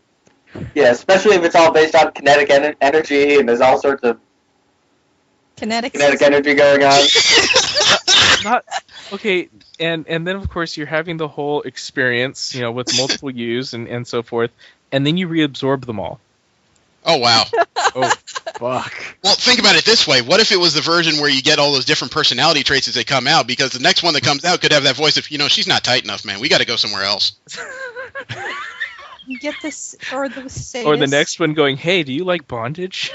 Yeah, especially if it's all based on kinetic energy, and there's all sorts of Kinetic energy going on. Okay, and then of course you're having the whole experience, with multiple U's and so forth, and then you reabsorb them all. Oh, wow. Oh, fuck. Well, think about it this way. What if it was the version where you get all those different personality traits as they come out? Because the next one that comes out could have that voice of, she's not tight enough, man. We got to go somewhere else. You get this, or the sadist. Or the next one going, hey, do you like bondage?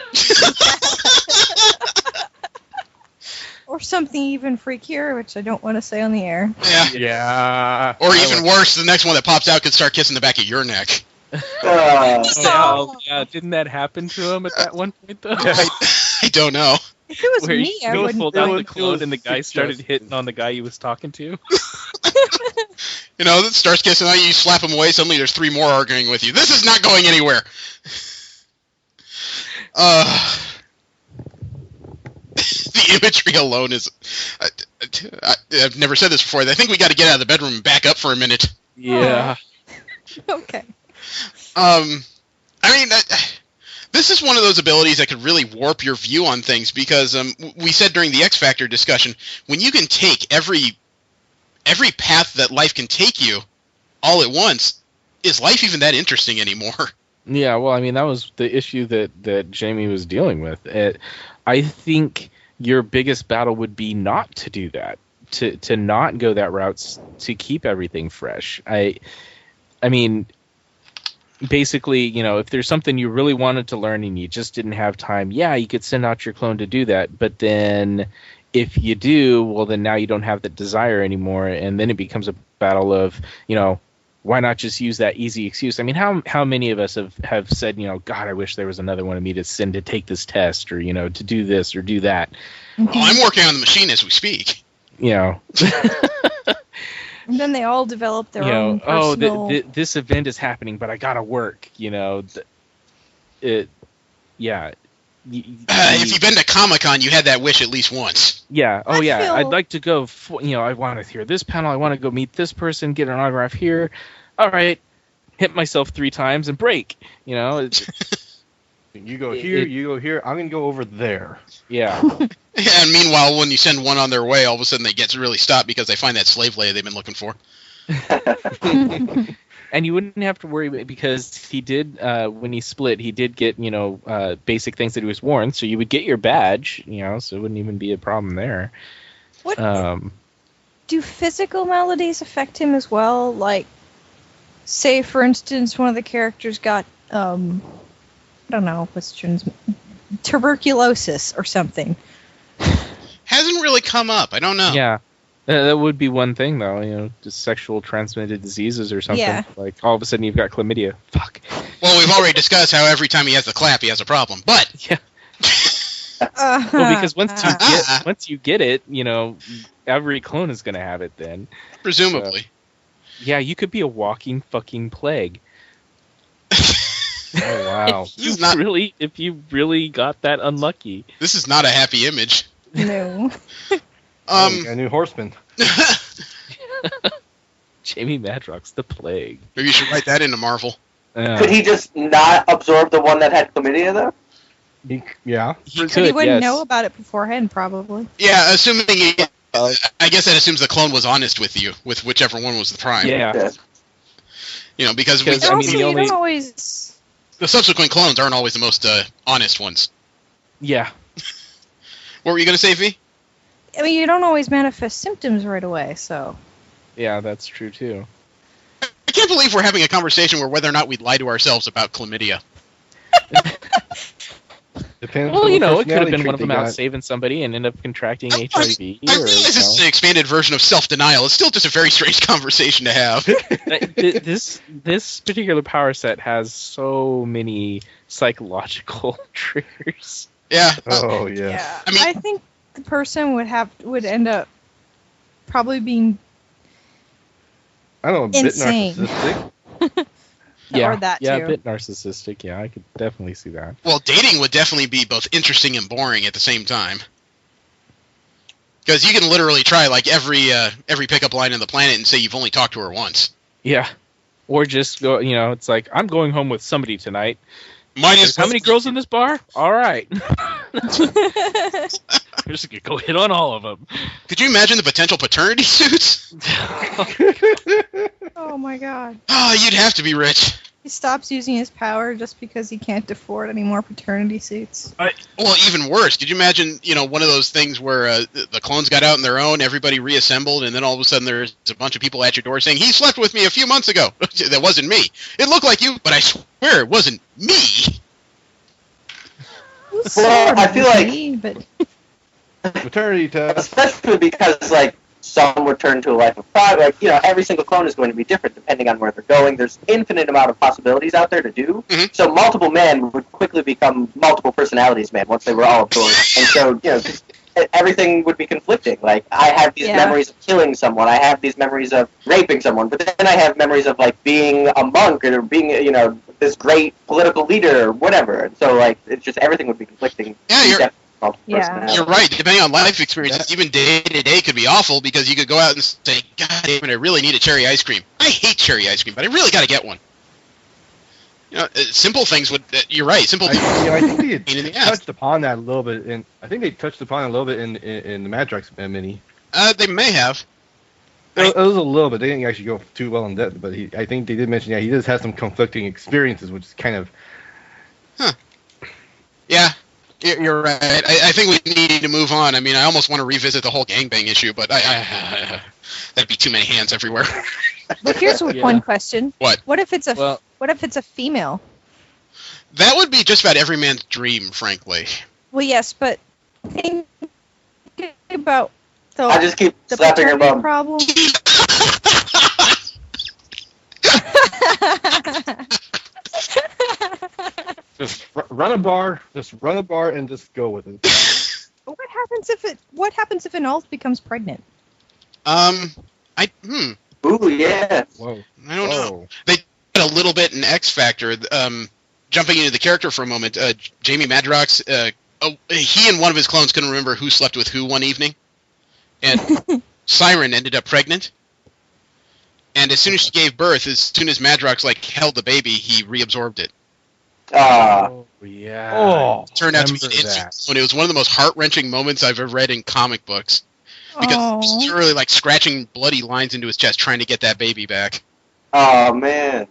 Or something even freakier, which I don't want to say on the air. Yeah. Yeah. Or even worse, the next one that pops out could start kissing the back of your neck. Oh, yeah, didn't that happen to him at that one point, though? I don't know. If it was Where me, I he wouldn't. pulled out the wouldn't clothes and the guy suggest- started hitting on the guy he was talking to. It starts kissing on you, you slap him away, suddenly there's 3 more arguing with you. This is not going anywhere. The imagery alone is... I've never said this before. I think we got to get out of the bedroom and back up for a minute. Yeah. Okay. This is one of those abilities that could really warp your view on things because we said during the X Factor discussion, when you can take every path that life can take you all at once, is life even that interesting anymore? Yeah, well, that was the issue that Jamie was dealing with. I think your biggest battle would be not to do that, to not go that route, to keep everything fresh. Basically, if there's something you really wanted to learn and you just didn't have time, yeah, you could send out your clone to do that. But then if you do, well, then now you don't have that desire anymore. And then it becomes a battle of, why not just use that easy excuse? How many of us have said, God, I wish there was another one of me to send to take this test or, to do this or do that. Oh, I'm working on the machine as we speak. And then they all develop their own personal... this event is happening, but I gotta work. If you've been to Comic-Con, you had that wish at least once. Yeah. Oh, yeah. feel- I'd like to go. I want to hear this panel. I want to go meet this person. Get an autograph here. All right. Hit myself 3 times and break. You go here. You go here. I'm gonna go over there. Yeah. And meanwhile, when you send one on their way, all of a sudden they get really stopped because they find that slave lady they've been looking for. And you wouldn't have to worry because he did when he split, he did get basic things that he was worn. So you would get your badge. So it wouldn't even be a problem there. What do physical maladies affect him as well? Like, say for instance, one of the characters got I don't know what's tuberculosis or something. Hasn't really come up. I don't know. Yeah. That would be one thing, though, just sexual transmitted diseases or something. Yeah. Like, all of a sudden you've got chlamydia. Fuck. Well, we've already discussed how every time he has the clap, he has a problem. But Yeah. Well, because once you get it, every clone is going to have it then. presumably. So, yeah, you could be a walking fucking plague. Oh wow. If you really got that unlucky. This is not a happy image. No. We got a new horseman. Jamie Madrox's the plague. Maybe you should write that into Marvel. Could he just not absorb the one that had chlamydia, though? Yeah. He But could, he wouldn't yes. know about it beforehand, probably. Yeah, assuming I guess that assumes the clone was honest with you, with whichever one was the prime. Yeah. Because Because, And I mean, also, the you only- don't always... the subsequent clones aren't always the most honest ones. Yeah. What were you going to say, V? I mean, you don't always manifest symptoms right away, so... Yeah, that's true, too. I can't believe we're having a conversation where whether or not we'd lie to ourselves about chlamydia. Depends Well, on it the could have personality been trait one of them they out got. saving somebody and end up contracting I HIV. realize this is an expanded version of self-denial. It's still just a very strange conversation to have. This particular power set has so many psychological triggers. Yeah. Oh yeah. Yeah. I mean- I think the person would end up probably I don't know, a bit Insane. narcissistic. Yeah, Or that, yeah, too. a bit narcissistic. Yeah, I could definitely see that. Well, dating would definitely be both interesting and boring at the same time. Because you can literally try like every pickup line on the planet and say you've only talked to her once. Yeah, or just go. It's like I'm going home with somebody tonight. Might as How many girls in this bar? All right. We're just gonna go hit on all of them. Could you imagine the potential paternity suits? Oh my god. Oh, you'd have to be rich. He stops using his power just because he can't afford any more paternity suits. Well, even worse. Could you imagine, one of those things where the clones got out on their own, everybody reassembled, and then all of a sudden there's a bunch of people at your door saying, "He slept with me a few months ago." That wasn't me. It looked like you, but I swear it wasn't me. Well, I feel like... But Maternity test. Especially because, some return to a life of crime. Every single clone is going to be different depending on where they're going. There's infinite amount of possibilities out there to do. Mm-hmm. So multiple men would quickly become multiple personalities men once they were all absorbed. And so, everything would be conflicting. I have these memories of killing someone. I have these memories of raping someone. But then I have memories of, being a monk or being, this great political leader or whatever. And so, it's just everything would be conflicting. Yeah, You're right. Depending on life experiences, even day to day could be awful because you could go out and say, "God damn it, I really need a cherry ice cream. I hate cherry ice cream, but I really got to get one." Simple things would. You're right. Simple things. I think they Pain in the touched upon that a little bit, in the Madrox mini. They may have. It was a little bit. They didn't actually go too well in depth, but I think they did mention, he does have some conflicting experiences, which is kind of. Huh. Yeah. You're right. I think we need to move on. I mean, I almost want to revisit the whole gangbang issue, but that'd be too many hands everywhere. But here's one question. What? What if it's a female? That would be just about every man's dream, frankly. Well, yes, but think about I just keep the slapping her bum. problem. Just run a bar and just go with it. What happens if an alt becomes pregnant? Ooh, yeah. Whoa. I don't know. They did a little bit in X Factor. Jumping into the character for a moment, Jamie Madrox, he and one of his clones couldn't remember who slept with who one evening. And Siren ended up pregnant. And as soon as she gave birth, as soon as Madrox held the baby, he reabsorbed it. Oh, yeah. Oh, Turned out to be an instant clone. It was one of the most heart-wrenching moments I've ever read in comic books. Because he was literally scratching bloody lines into his chest trying to get that baby back. Oh, man.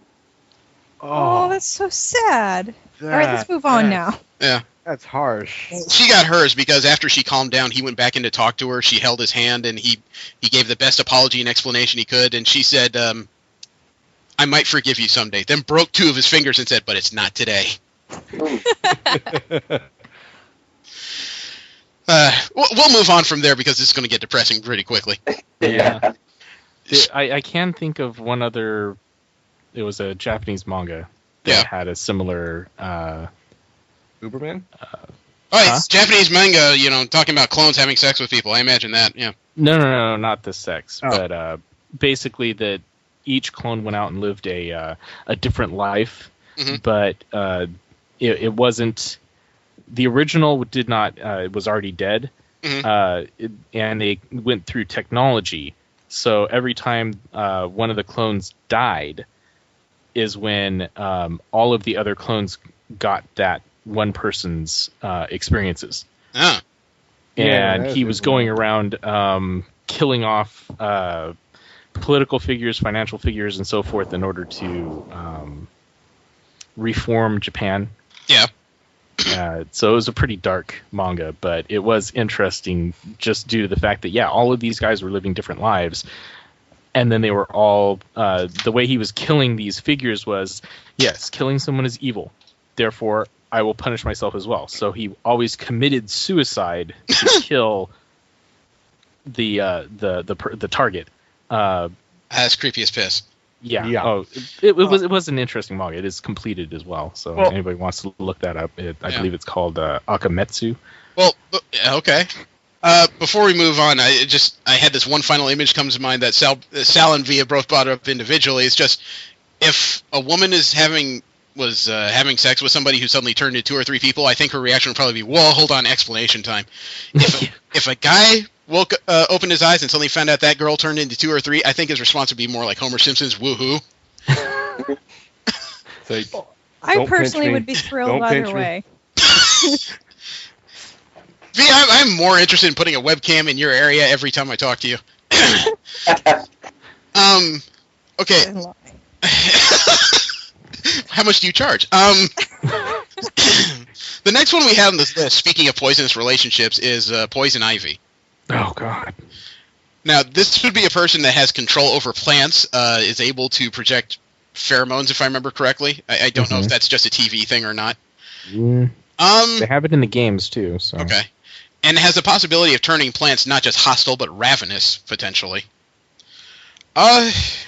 Oh, that's so sad. All right, let's move on now. Yeah. That's harsh. She got hers because after she calmed down, he went back in to talk to her. She held his hand, and he gave the best apology and explanation he could. And she said, "I might forgive you someday." Then broke two of his fingers and said, "But it's not today." We'll move on from there because this is going to get depressing pretty quickly. Yeah. I can think of one other. It was a Japanese manga that had a similar. Uberman? It's Japanese manga, talking about clones having sex with people. I imagine that, yeah. No, not the sex. Oh. But basically that each clone went out and lived a different life. Mm-hmm. But it wasn't... The original did not... it was already dead. Mm-hmm. And they went through technology. So every time one of the clones died is when all of the other clones got that one person's experiences. Ah. And he was going around killing off political figures, financial figures, and so forth in order to reform Japan. Yeah. So it was a pretty dark manga, but it was interesting just due to the fact that, all of these guys were living different lives. And then they were all... the way he was killing these figures was, yes, killing someone is evil. Therefore, I will punish myself as well. So he always committed suicide to kill the target. That's creepy as piss. Yeah. Oh, it was an interesting manga. It is completed as well. So if anybody wants to look that up, I believe it's called Akametsu. Well, okay. Before we move on, I had this one final image comes to mind that Sal and Via both brought up individually. It's just if a woman is having sex with somebody who suddenly turned into 2 or 3 people, I think her reaction would probably be, "Whoa, hold on, explanation time." If a guy opened his eyes and suddenly found out that girl turned into 2 or 3, I think his response would be more like Homer Simpson's "woohoo." I personally would be thrilled either way. V, I'm more interested in putting a webcam in your area every time I talk to you. Okay. How much do you charge? The next one we have on this list, speaking of poisonous relationships, is Poison Ivy. Oh, God. Now, this would be a person that has control over plants, is able to project pheromones, if I remember correctly. I don't know if that's just a TV thing or not. They have it in the games, too. So. Okay. And has the possibility of turning plants not just hostile, but ravenous, potentially. This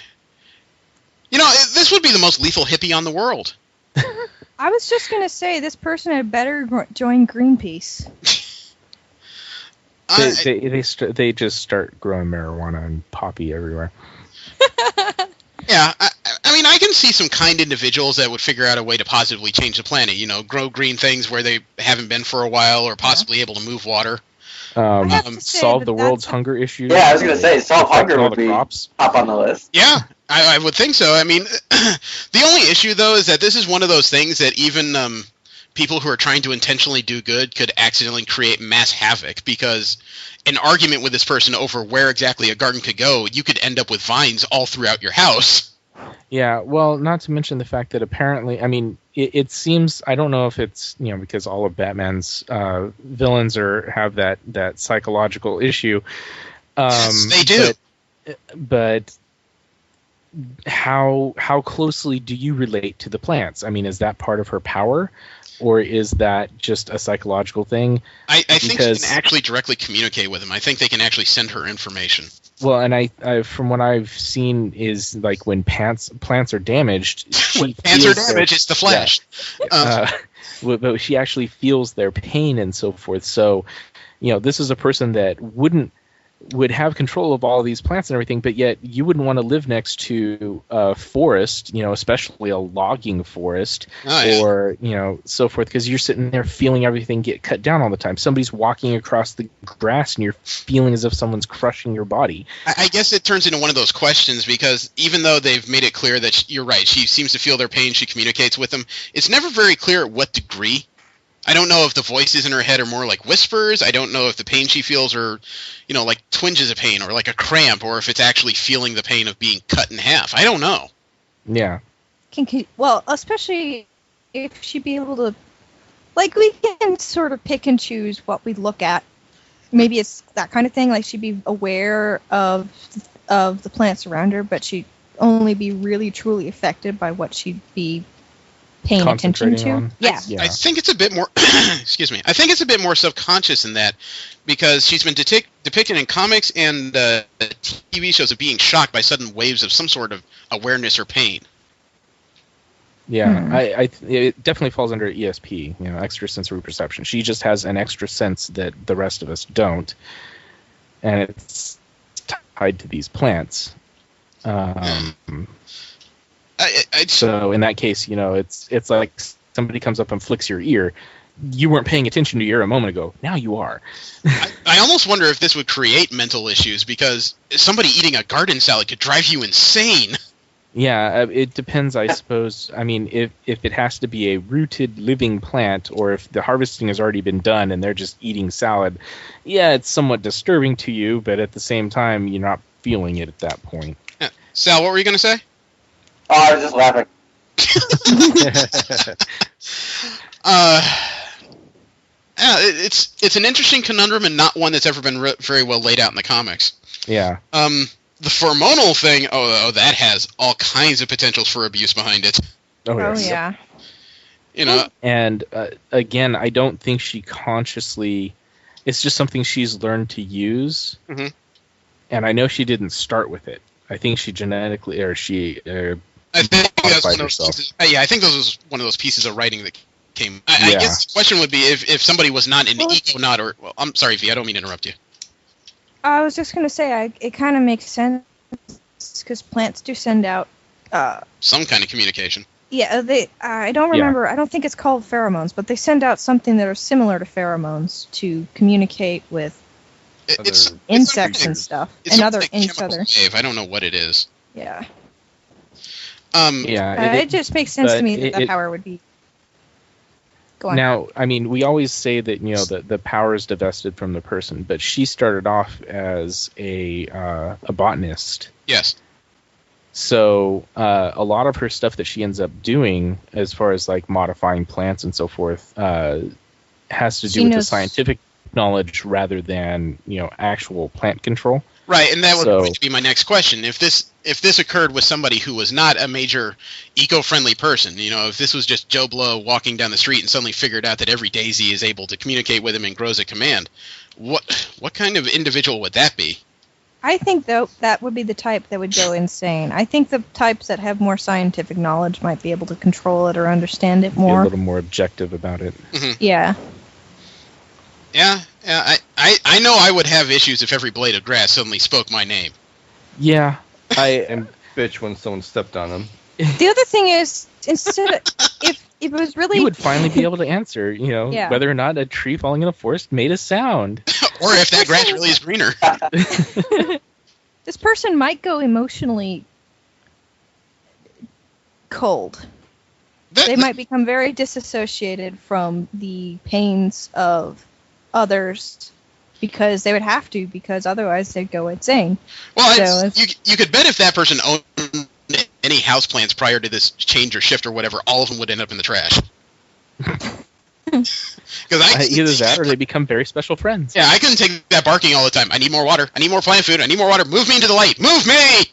would be the most lethal hippie on the world. I was just going to say, this person had better join Greenpeace. They just start growing marijuana and poppy everywhere. Yeah, I mean, I can see some kind individuals that would figure out a way to positively change the planet. Grow green things where they haven't been for a while, or possibly able to move water. Solve the world's hunger issue. Yeah, I was going to say, solve hunger would be crops. top on the list. Yeah, I would think so. I mean, the only issue, though, is that this is one of those things that even people who are trying to intentionally do good could accidentally create mass havoc, because an argument with this person over where exactly a garden could go, you could end up with vines all throughout your house. Yeah, well, not to mention the fact that apparently, I mean, it seems, I don't know if it's, because all of Batman's villains have that psychological issue. Yes, they do. But how closely do you relate to the plants? I mean, is that part of her power, or is that just a psychological thing? I think she can actually directly communicate with them. I think they can actually send her information. Well, and I from what I've seen is like when plants are damaged, it's the Flash. Yeah. But she actually feels their pain and so forth. So, this is a person that would have control of all of these plants and everything, but yet you wouldn't want to live next to a forest, especially a logging forest, or so forth, because you're sitting there feeling everything get cut down all the time. Somebody's walking across the grass and you're feeling as if someone's crushing your body. I guess it turns into one of those questions, because even though they've made it clear that you're right, she seems to feel their pain, she communicates with them, it's never very clear at what degree. I don't know if the voices in her head are more like whispers. I don't know if the pain she feels are, like twinges of pain or like a cramp, or if it's actually feeling the pain of being cut in half. I don't know. Yeah. Well, especially if she'd be able to, like, we can sort of pick and choose what we look at. Maybe it's that kind of thing. Like, she'd be aware of the plants around her, but she'd only be really truly affected by what she'd be paying attention to. Yeah. I think it's a bit more excuse me. I think it's a bit more subconscious than that, because she's been depicted in comics and TV shows of being shocked by sudden waves of some sort of awareness or pain. Yeah, it definitely falls under ESP, extra sensory perception. She just has an extra sense that the rest of us don't, and it's tied to these plants. So in that case, it's like somebody comes up and flicks your ear. You weren't paying attention to your ear a moment ago. Now you are. I almost wonder if this would create mental issues, because somebody eating a garden salad could drive you insane. Yeah, it depends, I suppose. I mean, if it has to be a rooted living plant, or if the harvesting has already been done and they're just eating salad, yeah, it's somewhat disturbing to you, but at the same time, you're not feeling it at that point. Yeah. Sal, what were you going to say? Oh, I was just laughing. It's an interesting conundrum, and not one that's ever been very well laid out in the comics. Yeah. The hormonal thing, that has all kinds of potentials for abuse behind it. Oh yeah. And again, I don't think she consciously. It's just something she's learned to use. Mm-hmm. And I know she didn't start with it. I think she genetically, or she. I think that's one of those pieces, I think this was one of those pieces of writing that came. I guess the question would be if somebody was not into econaut, or I'm sorry, V, I don't mean to interrupt you. I was just going to say, it kind of makes sense, because plants do send out some kind of communication. Yeah, I don't remember. I don't think it's called pheromones, but they send out something that are similar to pheromones to communicate with insects and stuff, and each other. Wave. I don't know what it is. Yeah. It just makes sense to me that the power would be. Go on. Now, I mean, we always say that the power is divested from the person, but she started off as a botanist. Yes. So a lot of her stuff that she ends up doing, as far as like modifying plants and so forth, has to do with the scientific knowledge rather than actual plant control. Right, and that would be my next question. If this occurred with somebody who was not a major eco-friendly person, if this was just Joe Blow walking down the street and suddenly figured out that every daisy is able to communicate with him and grows at command, what kind of individual would that be? I think, though, that would be the type that would go insane. I think the types that have more scientific knowledge might be able to control it or understand it more. Be a little more objective about it. Mm-hmm. Yeah. Yeah, I know I would have issues if every blade of grass suddenly spoke my name. Yeah, and bitch when someone stepped on them. The other thing is, instead of, if it was really... You would finally be able to answer, Yeah. whether or not a tree falling in a forest made a sound. Or if that grass really is greener. This person might go emotionally cold. They might become very disassociated from the pains of others because they would have to, because otherwise they'd go insane. Well, you could bet if that person owned any houseplants prior to this change or shift or whatever, all of them would end up in the trash. Either that or they become very special friends. Yeah, I couldn't take that barking all the time. I need more water. I need more plant food. I need more water. Move me into the light. Move me!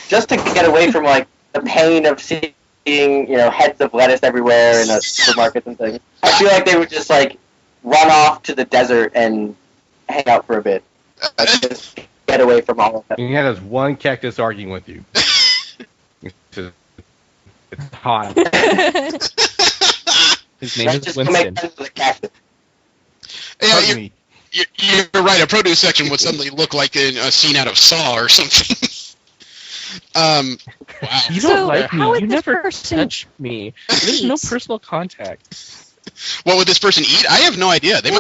Just to get away from like the pain of seeing heads of lettuce everywhere in the supermarkets and things, I feel like they would just like run off to the desert and hang out for a bit. Just get away from all of that. You had this one cactus arguing with you. It's hot. His name is Just Winston. make friends with a cactus. Yeah, you're right. A produce section would suddenly look like a scene out of Saw or something. Wow. You don't like how me. would You this never person touch me. There's no personal contact. What would this person eat? I have no idea. They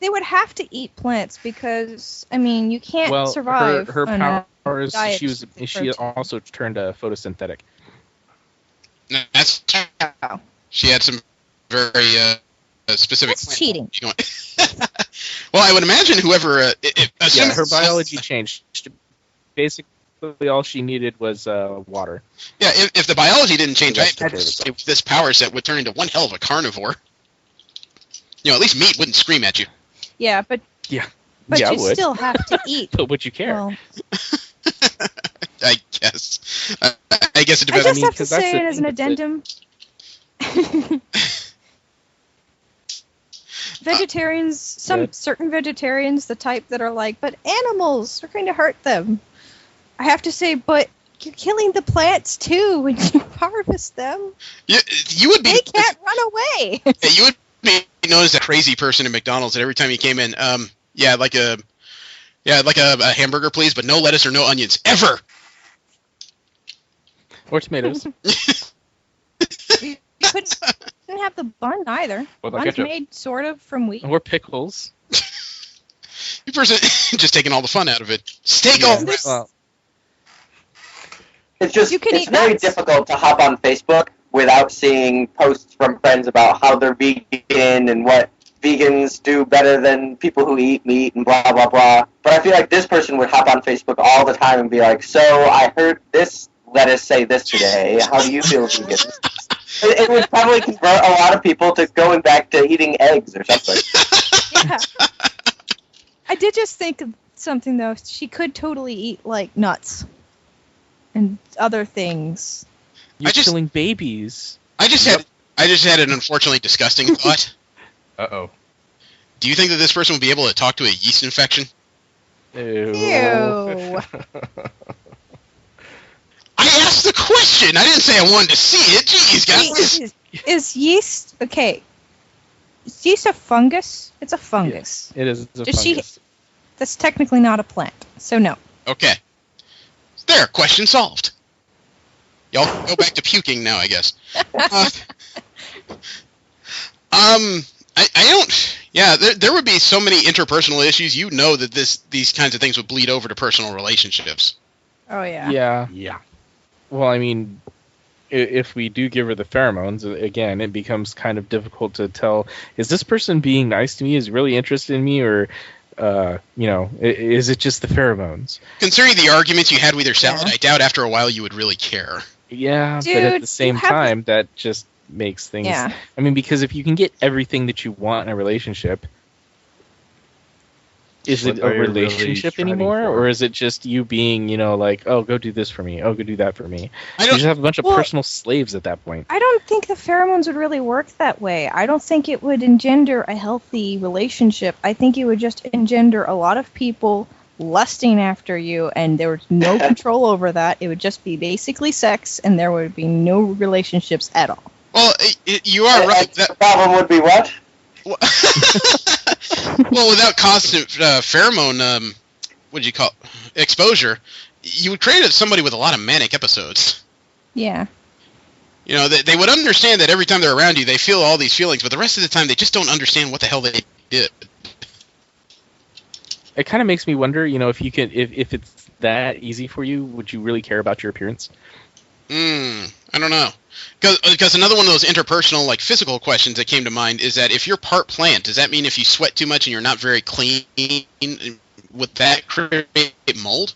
would have to eat plants because, I mean, you can't survive. Her on powers. a diet She also turned photosynthetic. That's she had some very specific. That's cheating. Well, I would imagine whoever. Her biology changed. Basically, all she needed was water. Yeah, if the biology didn't change, That's if this power set would turn into one hell of a carnivore. At least meat wouldn't scream at you. Yeah, but you still have to eat. But would you care? Well, I guess. I guess it I depends. just have to say it as an addendum. Vegetarians, certain vegetarians, the type that are like, but animals are going to hurt them. I have to say, but you're killing the plants too when you harvest them. You would be. They can't run away. You would be known as a crazy person at McDonald's that every time you came in, like a hamburger, please, but no lettuce or no onions ever. Or tomatoes. You couldn't have the bun either. Well, Bun's made sort of from wheat. Or pickles. You person just taking all the fun out of it. Steak all. Well, It's just You can it's eat very nuts. difficult to hop on Facebook without seeing posts from friends about how they're vegan and what vegans do better than people who eat meat and blah blah blah. But I feel like this person would hop on Facebook all the time and be like, "So I heard this lettuce say this today. How do you feel, vegan?" It would probably convert a lot of people to going back to eating eggs or something. Yeah. I did just think of something though. She could totally eat like nuts and other things. you're killing babies. I just had an unfortunately disgusting thought. Uh-oh. Do you think that this person would be able to talk to a yeast infection? Ew. I asked the question. I didn't say I wanted to see it. Jeez, guys. Is yeast okay? Is yeast a fungus? It's a fungus. It is a Does fungus. That's technically not a plant, so no. Okay. There, question solved. Y'all can go back to puking now, I guess. I don't. Yeah, there would be so many interpersonal issues. You know that these kinds of things would bleed over to personal relationships. Oh yeah. Yeah. Yeah. Well, I mean, if we do give her the pheromones, again, it becomes kind of difficult to tell, is this person being nice to me, is really interested in me, or, is it just the pheromones? Considering the arguments you had with your salad, I doubt after a while you would really care. Yeah, Dude, but at the same time, that just makes things... Yeah. I mean, because if you can get everything that you want in a relationship, is it a What are you really relationship striving anymore, for? or is it just you being, like, oh, go do this for me, oh, go do that for me? I You don't. just have a bunch of Well- personal slaves at that point. I don't think the pheromones would really work that way. I don't think it would engender a healthy relationship. I think it would just engender a lot of people lusting after you, and there was no control over that. It would just be basically sex, and there would be no relationships at all. Well, you are right. The problem would be what? Well, without constant pheromone, what do you call exposure, you would create somebody with a lot of manic episodes. Yeah. They would understand that every time they're around you, they feel all these feelings, but the rest of the time, they just don't understand what the hell they did. It kind of makes me wonder, if you could, if it's that easy for you, would you really care about your appearance? I don't know. Because another one of those interpersonal, like, physical questions that came to mind is that if you're part plant, does that mean if you sweat too much and you're not very clean, would that create mold?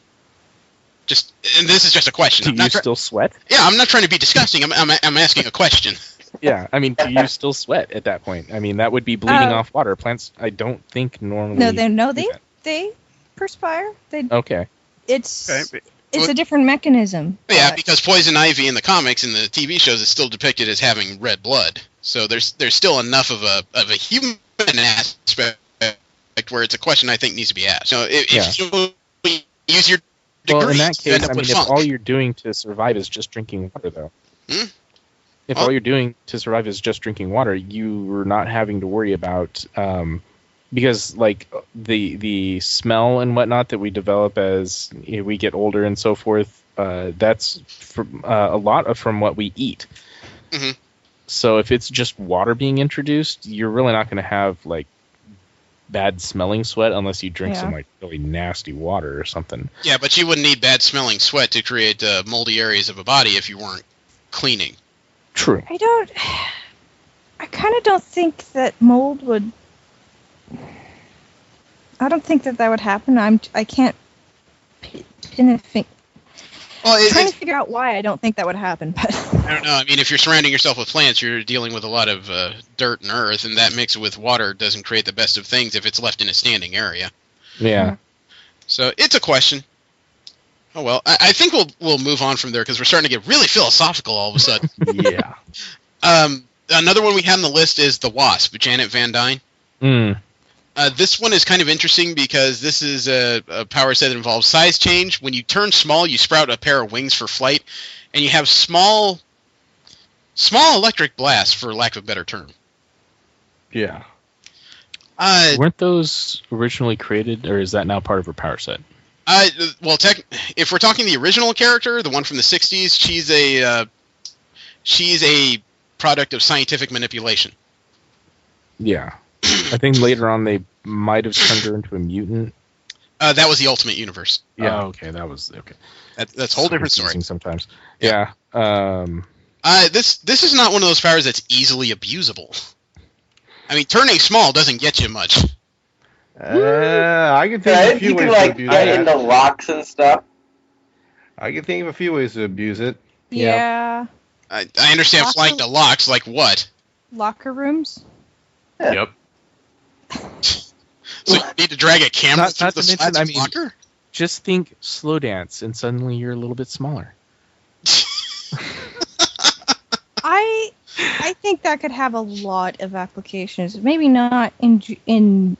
And this is just a question. Do you still sweat? Yeah, I'm not trying to be disgusting. I'm asking a question. Yeah, I mean, do you still sweat at that point? I mean, that would be bleeding off water. Plants, I don't think normally. They perspire. Okay. It's Okay. it's a different mechanism. Yeah, but- because Poison Ivy in the comics and the TV shows is still depicted as having red blood. So there's still enough of a human aspect where it's a question I think needs to be asked. If you use your Well, in degrees, that you end case, up I with mean, if funk. all you're doing to survive is just drinking water, though. If Oh. all you're doing to survive is just drinking water, you are not having to worry about because like the smell and whatnot that we develop as we get older and so forth. That's a lot from what we eat. Mhm. So if it's just water being introduced, you're really not going to have like bad smelling sweat unless you drink some like really nasty water or something. Yeah, but you wouldn't need bad smelling sweat to create moldy areas of a body if you weren't cleaning. True. I kind of don't think that mold would. I don't think that would happen. I can't pin a finger. Well, I'm trying to figure out why I don't think that would happen. But I don't know. I mean, if you're surrounding yourself with plants, you're dealing with a lot of dirt and earth, and that mixed with water doesn't create the best of things if it's left in a standing area. Yeah. So it's a question. Oh well, I think we'll move on from there because we're starting to get really philosophical all of a sudden. Yeah. Another one we had on the list is the Wasp, Janet Van Dyne. This one is kind of interesting because this is a power set that involves size change. When you turn small, you sprout a pair of wings for flight, and you have small electric blasts, for lack of a better term. Yeah. Weren't those originally created, or is that now part of her power set? Well, if we're talking the original character, the one from the 60s, she's a product of scientific manipulation. Yeah. I think later on they might have turned her into a mutant. That was the Ultimate Universe. Yeah. Oh, okay, that was okay. That's a whole different story. Sometimes. Yeah. This is not one of those powers that's easily abusable. I mean, turning small doesn't get you much. I can think of a few you ways can to like abuse get it. into locks and stuff. I can think of a few ways to abuse it. yeah, I understand Locker- flying to locks, like what? locker rooms. Yep. So you need to drag a camera Not through to the mention, sides I of mean- locker? Just think slow dance, and suddenly you're a little bit smaller. I think that could have a lot of applications. Maybe not in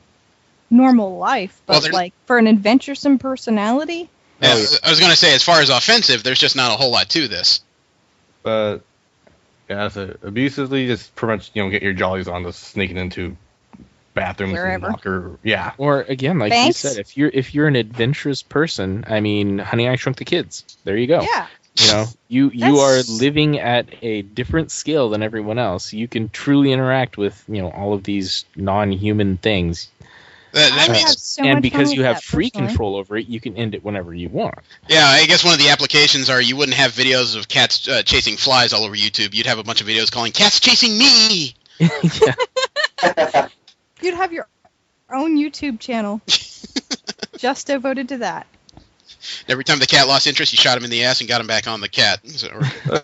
normal life, Well, but like for an adventuresome personality. Yeah, I was going to say, as far as offensive, there's just not a whole lot to this. But yeah, so abusively, just pretty much get your jollies on, just sneaking into bathrooms Wherever. and locker. Yeah. Or again, like Thanks. you said, if you're an adventurous person, I mean, Honey, I Shrunk the Kids. There you go. Yeah. You are That's- living at a different scale than everyone else. You can truly interact with all of these non-human things. That I means have so and much because fun you with have that, free personally. control over it, you can end it whenever you want. Yeah, I guess one of the applications are you wouldn't have videos of cats chasing flies all over YouTube. You'd have a bunch of videos calling "Cats chasing me." Yeah. You'd have your own YouTube channel just devoted to that. Every time the cat lost interest, you shot him in the ass and got him back on the cat.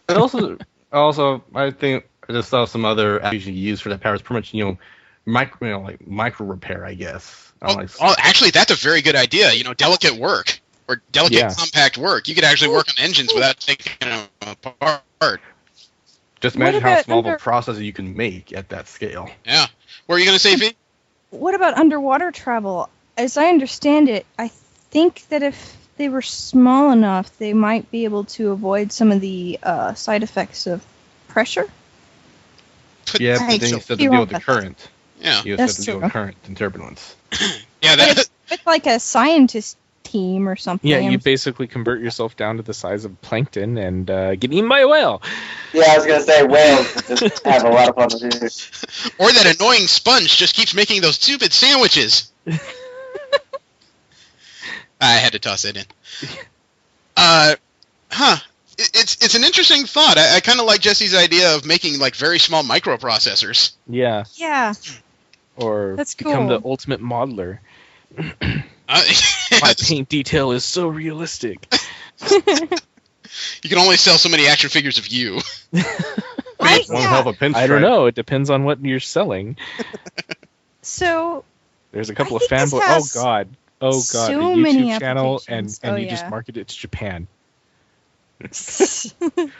And also, I think I just saw some other applications you use for that power. It's pretty much, micro repair, I guess. Actually, that's a very good idea. Delicate work or delicate compact work. You could actually work on engines without taking them apart. Just What imagine how about small of a process you can make at that scale. Yeah. What are you going to say, V? What about underwater travel? As I understand it, I think that if they were small enough, they might be able to avoid some of the side effects of pressure. Yeah, but then you still have to deal with the current. Yeah. You That's still have to deal true. with current and turbulence. Yeah, But if with like a scientist team or something. Yeah, you basically convert yourself down to the size of plankton and get eaten by a whale. Yeah, I was gonna say whales just have a lot of fun with it. Or that annoying sponge just keeps making those stupid sandwiches. I had to toss that in. It's an interesting thought. I kind of like Jesse's idea of making like very small microprocessors. Yeah. Yeah. Or That's become the cool. ultimate modeler. My paint detail is so realistic. You can only sell so many action figures of you. I, One hell of a pinstripe. I don't know. It depends on what you're selling. So There's a couple I of think this fanboys. has Oh god. so a many YouTube channel and applications. Oh, you just yeah. market it to Japan.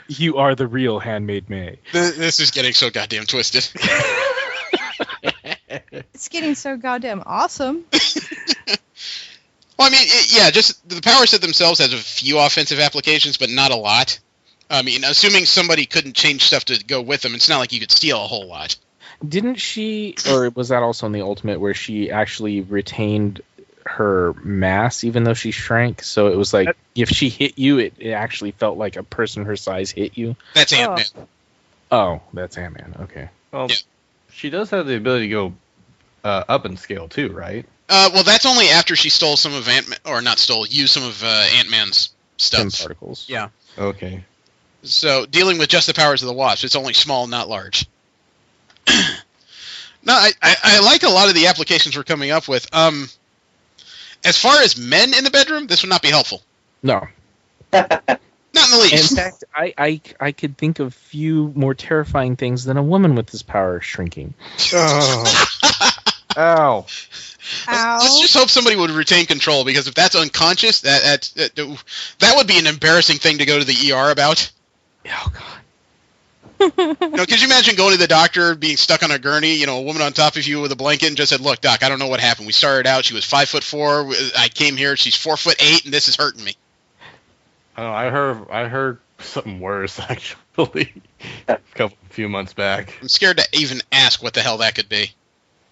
You are the real handmade May. This is getting so goddamn twisted. it's getting so goddamn awesome. Well, I mean, just the power set themselves has a few offensive applications, but not a lot. I mean, assuming somebody couldn't change stuff to go with them, it's not like you could steal a whole lot. Didn't she, or was that also in the Ultimate, where she actually retained her mass even though she shrank? So it was like, if she hit you, it actually felt like a person her size hit you? That's Ant-Man. Oh, that's Ant-Man. Okay. Well, Yeah. she does have the ability to go up in scale too, right? Well, that's only after she stole some of used some of Ant-Man's Stem stuff. particles. Yeah. Okay. So, dealing with just the powers of the Wasp, it's only small, not large. No, I like a lot of the applications we're coming up with. As far as men in the bedroom, this would not be helpful. No. Not in the In least. fact, I could think of few more terrifying things than a woman with this power shrinking. Oh. Ow. Let's just hope somebody would retain control, because if that's unconscious, that would be an embarrassing thing to go to the ER about. Oh god. Could you imagine going to the doctor, being stuck on a gurney, a woman on top of you with a blanket, and just said, "Look, doc, I don't know what happened. We started out, she was 5'4". I came here, she's 4'8", and this is hurting me." I heard something worse actually. A few months back. I'm scared to even ask what the hell that could be.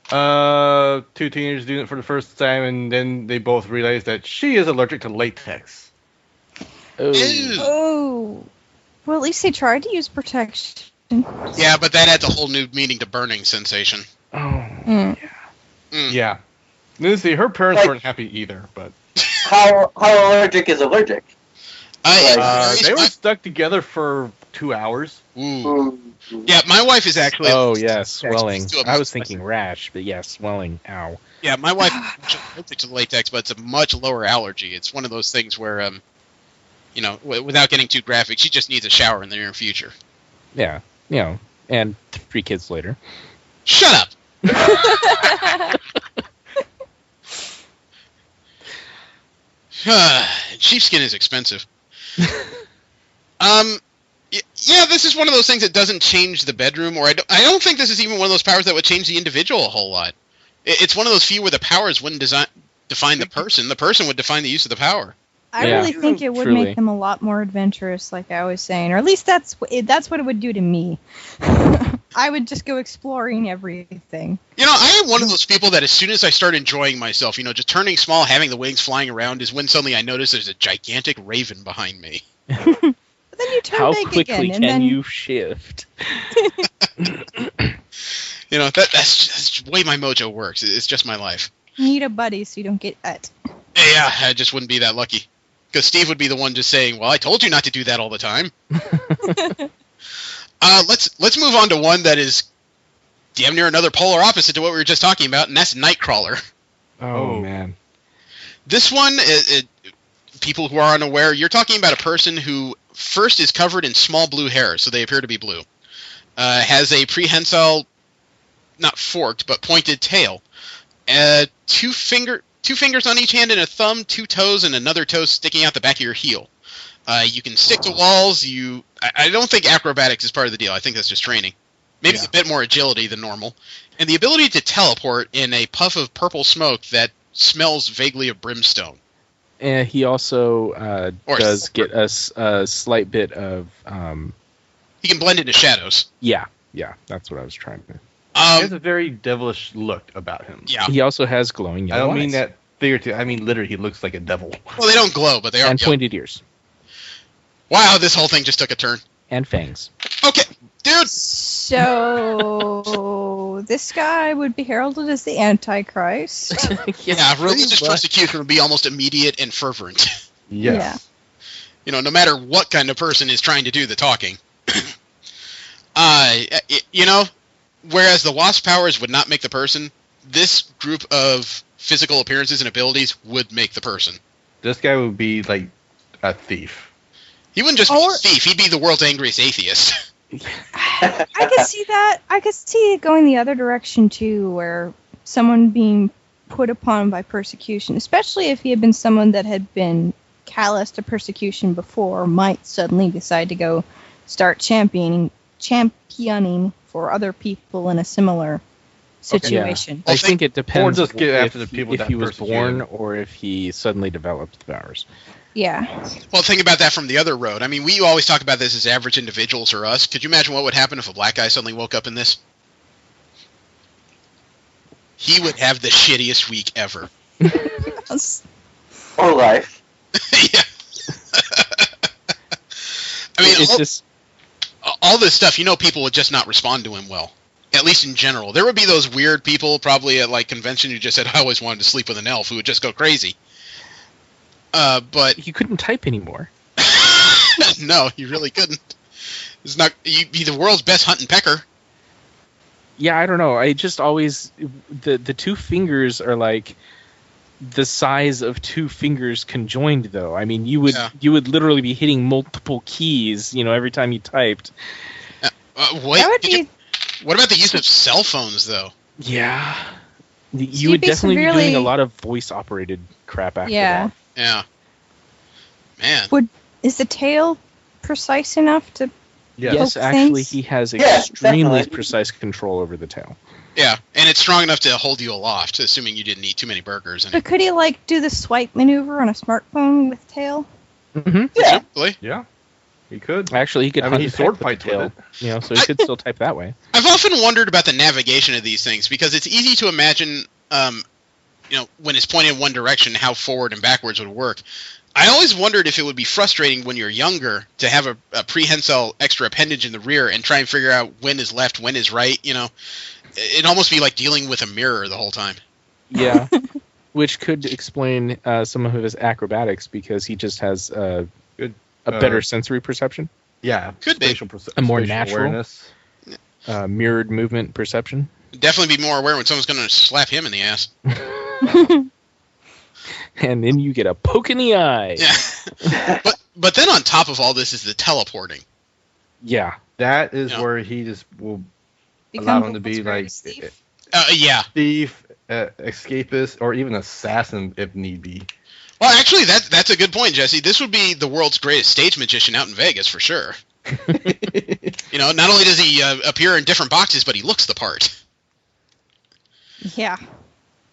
Two teenagers doing it for the first time, and then they both realized that she is allergic to latex. Oh. Ew. Oh. Well, at least they tried to use protection. Yeah, but that adds a whole new meaning to burning sensation. Oh. Mm. Yeah. Lucy, her parents weren't happy either, but How allergic is allergic? they were stuck together for 2 hours. Ooh. Yeah, my wife is actually... Oh, yeah, swelling. She's I was thinking rash, but yeah, swelling. Ow. Yeah, my wife is allergic to latex, but it's a much lower allergy. It's one of those things where, without getting too graphic, she just needs a shower in the near future. Yeah, and 3 kids later. Shut up! Sheepskin is expensive. Yeah, this is one of those things that doesn't change the bedroom, or I don't think this is even one of those powers that would change the individual a whole lot. It's one of those few where the powers wouldn't define the person. The person would define the use of the power. I really think it would truly make them a lot more adventurous, like I was saying, or at least that's what it would do to me. I would just go exploring everything. I am one of those people that as soon as I start enjoying myself, just turning small, having the wings flying around, is when suddenly I notice there's a gigantic raven behind me. But then you turn How big quickly again, and can then you shift? That's just the way my mojo works. It's just my life. You need a buddy so you don't get it. Yeah, I just wouldn't be that lucky. Because Steve would be the one just saying, well, I told you not to do that all the time. Let's move on to one that is damn near another polar opposite to what we were just talking about, and that's Nightcrawler. Oh, man. This one, people who are unaware, you're talking about a person who first is covered in small blue hairs, so they appear to be blue. Has a prehensile, not forked, but pointed tail. Two fingers on each hand and a thumb, 2 toes, and another toe sticking out the back of your heel. You can stick to walls. I don't think acrobatics is part of the deal. I think that's just training. Maybe a bit more agility than normal. And the ability to teleport in a puff of purple smoke that smells vaguely of brimstone. And he also does get a slight bit of... he can blend into shadows. Yeah, that's what I was trying to... he has a very devilish look about him. Yeah. He also has glowing yellow eyes. I don't mean that figuratively. I mean literally, he looks like a devil. Well, they don't glow, but they are. And pointed ears. Wow, this whole thing just took a turn. And fangs. Okay, dude. So this guy would be heralded as the Antichrist. Yeah, religious persecution would be almost immediate and fervent. Yes. Yeah. No matter what kind of person is trying to do the talking. Whereas the wasp powers would not make the person, this group of physical appearances and abilities would make the person. This guy would be like a thief. He wouldn't just be a thief, he'd be the world's angriest atheist. I could see that. I could see it going the other direction too, where someone being put upon by persecution, especially if he had been someone that had been callous to persecution before, might suddenly decide to go start championing for other people in a similar situation. Yeah. I think it depends or just get after the people if that he was persecuted born him. or if he suddenly developed the powers. Yeah. Well, think about that from the other road. I mean, we always talk about this as average individuals or us. Could you imagine what would happen if a black guy suddenly woke up in this? He would have the shittiest week ever. Or life. Yeah. I mean, it's just all this stuff, people would just not respond to him well. At least in general. There would be those weird people probably at like convention who just said, I always wanted to sleep with an elf, who would just go crazy. But he couldn't type anymore. No, he really couldn't. It's not. You'd be the world's best hunt and pecker. Yeah, I don't know. I just always the 2 fingers are like the size of 2 fingers conjoined, though. I mean, you would literally be hitting multiple keys, every time you typed. What about the use of cell phones, though? Yeah, you would definitely be doing a lot of voice operated crap after that. Yeah. Man. Is the tail precise enough to? Yes, actually, he has extremely precise control over the tail. Yeah, and it's strong enough to hold you aloft, assuming you didn't eat too many burgers. But could he do the swipe maneuver on a smartphone with tail? Mm-hmm. Yeah. Yeah, he could. Actually, he could. he sword fights with it. So he could still type that way. I've often wondered about the navigation of these things because it's easy to imagine, when it's pointed in one direction, how forward and backwards would work. I always wondered if it would be frustrating when you're younger to have a prehensile extra appendage in the rear and try and figure out when is left, when is right. It'd almost be like dealing with a mirror the whole time. Yeah, which could explain some of his acrobatics because he just has a better sensory perception. Yeah, could be a more natural mirrored movement perception. Definitely be more aware when someone's going to slap him in the ass. And then you get a poke in the eye. Yeah. But then on top of all this is the teleporting. Yeah. That is where he just will allow him to be like thief, escapist, or even assassin if need be. Well, actually, that's a good point, Jesse. This would be the world's greatest stage magician out in Vegas for sure. Not only does he appear in different boxes, but he looks the part. Yeah.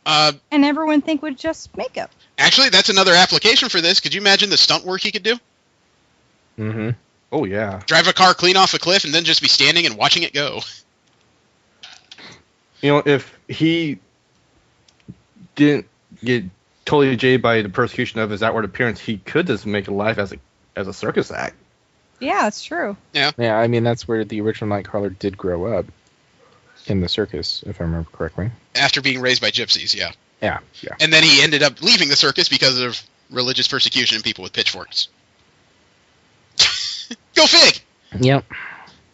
And everyone think with just makeup. Actually, that's another application for this. Could you imagine the stunt work he could do? Mm-hmm. Oh, yeah. Drive a car clean off a cliff and then just be standing and watching it go. If he didn't get totally jaded by the persecution of his outward appearance, he could just make a life as a circus act. Yeah, that's true. Yeah. Yeah, I mean, that's where the original Nightcrawler did grow up. In the circus, if I remember correctly. After being raised by gypsies, yeah. Yeah. And then he ended up leaving the circus because of religious persecution and people with pitchforks. Go fig! Yep.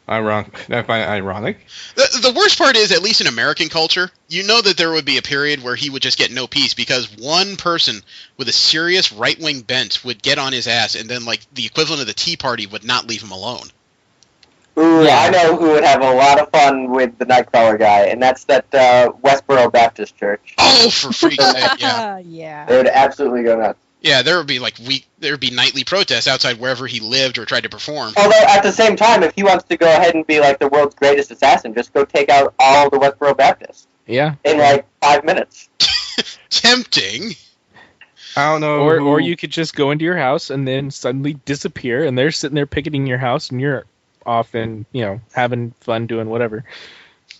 Ironic. I find it ironic. The worst part is, at least in American culture, you know that there would be a period where he would just get no peace because one person with a serious right-wing bent would get on his ass, and then, like, the equivalent of the Tea Party would not leave him alone. Ooh, I know who would have a lot of fun with the Nightcrawler guy, and that's that Westboro Baptist Church. Oh, for freak's sake, yeah. Yeah. They would absolutely go nuts. Yeah, there would be nightly protests outside wherever he lived or tried to perform. Although, at the same time, if he wants to go ahead and be, like, the world's greatest assassin, just go take out all the Westboro Baptists. Yeah. In, like, 5 minutes. Tempting. I don't know. Or you could just go into your house and then suddenly disappear, and they're sitting there picketing your house, and you're off and, having fun doing whatever.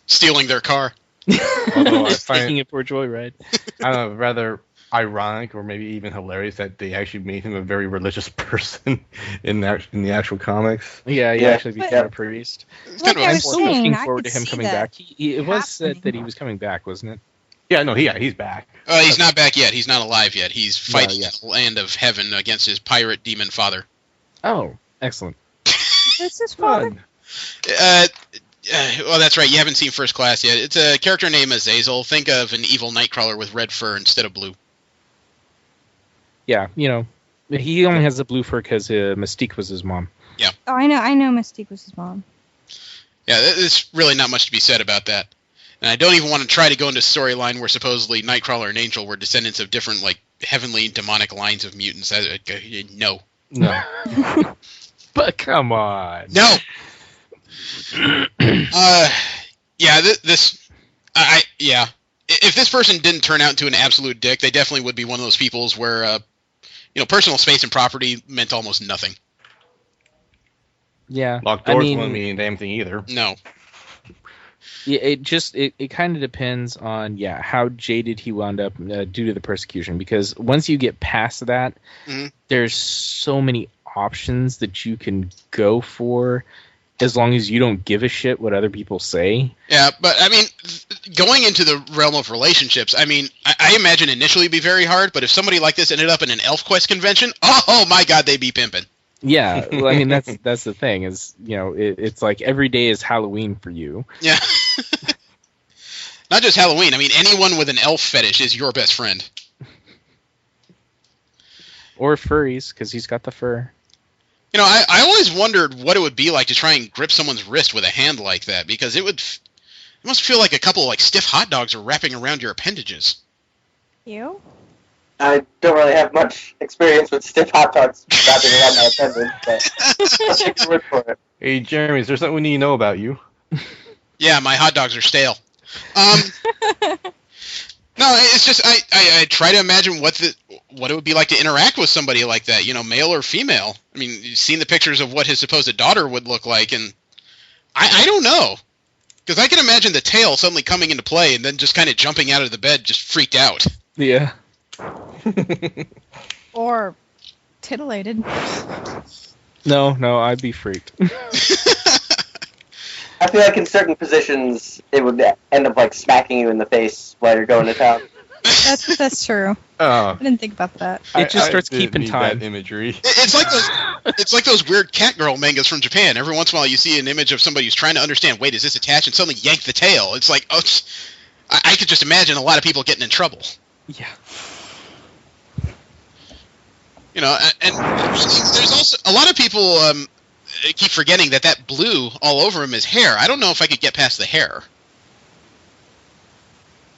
Stealing their car. Although I find Taking it for a joyride. I don't know, rather ironic or maybe even hilarious that they actually made him a very religious person in the actual comics. Yeah, he actually became a priest. Like I was saying, Looking I forward to could him see coming that back. It was said happening. that he was coming back, wasn't it? Yeah, no, he's back. He's not back yet. He's not alive yet. He's fighting yeah. in the land of heaven against his pirate demon father. Oh, excellent. This is fun. Well, that's right. You haven't seen First Class yet. It's a character named Azazel. Think of an evil Nightcrawler with red fur instead of blue. Yeah, he only has the blue fur because Mystique was his mom. Yeah. Oh, I know Mystique was his mom. Yeah, there's really not much to be said about that. And I don't even want to try to go into a storyline where supposedly Nightcrawler and Angel were descendants of different, like, heavenly demonic lines of mutants. No. No. But come on. No! Yeah, yeah. If this person didn't turn out into an absolute dick, they definitely would be one of those peoples where, personal space and property meant almost nothing. Yeah. Locked doors wouldn't mean a damn thing either. No. Yeah, it kind of depends on how jaded he wound up due to the persecution, because once you get past that, there's so many options that you can go for as long as you don't give a shit what other people say. Yeah, but I mean, going into the realm of relationships, I mean, I imagine initially it'd be very hard, but if somebody like this ended up in an ElfQuest convention, oh my god, they'd be pimping. Yeah, well, I mean, that's the thing is, it's like every day is Halloween for you. Yeah. Not just Halloween. I mean, anyone with an elf fetish is your best friend. Or furries, because he's got the fur. I always wondered what it would be like to try and grip someone's wrist with a hand like that, because it must feel like a couple of, like, stiff hot dogs are wrapping around your appendages. You? I don't really have much experience with stiff hot dogs wrapping around my appendage, but I'll take your word for it. Hey, Jeremy, is there something we need to know about you? Yeah, my hot dogs are stale. No, it's just I try to imagine what it would be like to interact with somebody like that, male or female. I mean, you've seen the pictures of what his supposed daughter would look like, and I don't know. Because I can imagine the tail suddenly coming into play and then just kind of jumping out of the bed just freaked out. Yeah. Or titillated. No, I'd be freaked. I feel like in certain positions, it would end up, like, smacking you in the face while you're going to town. That's true. Oh. I didn't think about that. It just starts did keeping need time. That imagery. It's like those weird Catgirl mangas from Japan. Every once in a while you see an image of somebody who's trying to understand, wait, is this attached? And suddenly yank the tail. It's like, I could just imagine a lot of people getting in trouble. Yeah. And there's also a lot of people keep forgetting that blue all over him is hair. I don't know if I could get past the hair.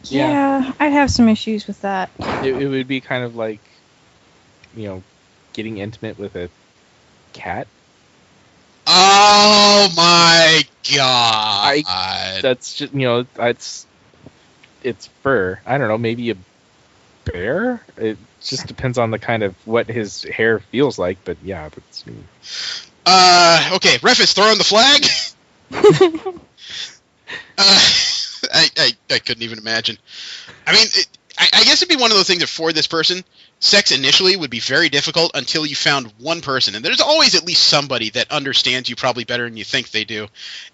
Yeah, I'd have some issues with that. It would be kind of like, getting intimate with a cat. Oh my god! That's just it's fur. I don't know, maybe a bear. It just depends on the kind of what his hair feels like. But yeah, that's. Okay, ref is throwing the flag. I couldn't even imagine. I mean, I guess it'd be one of those things that for this person, sex initially would be very difficult until you found one person, and there's always at least somebody that understands you probably better than you think they do,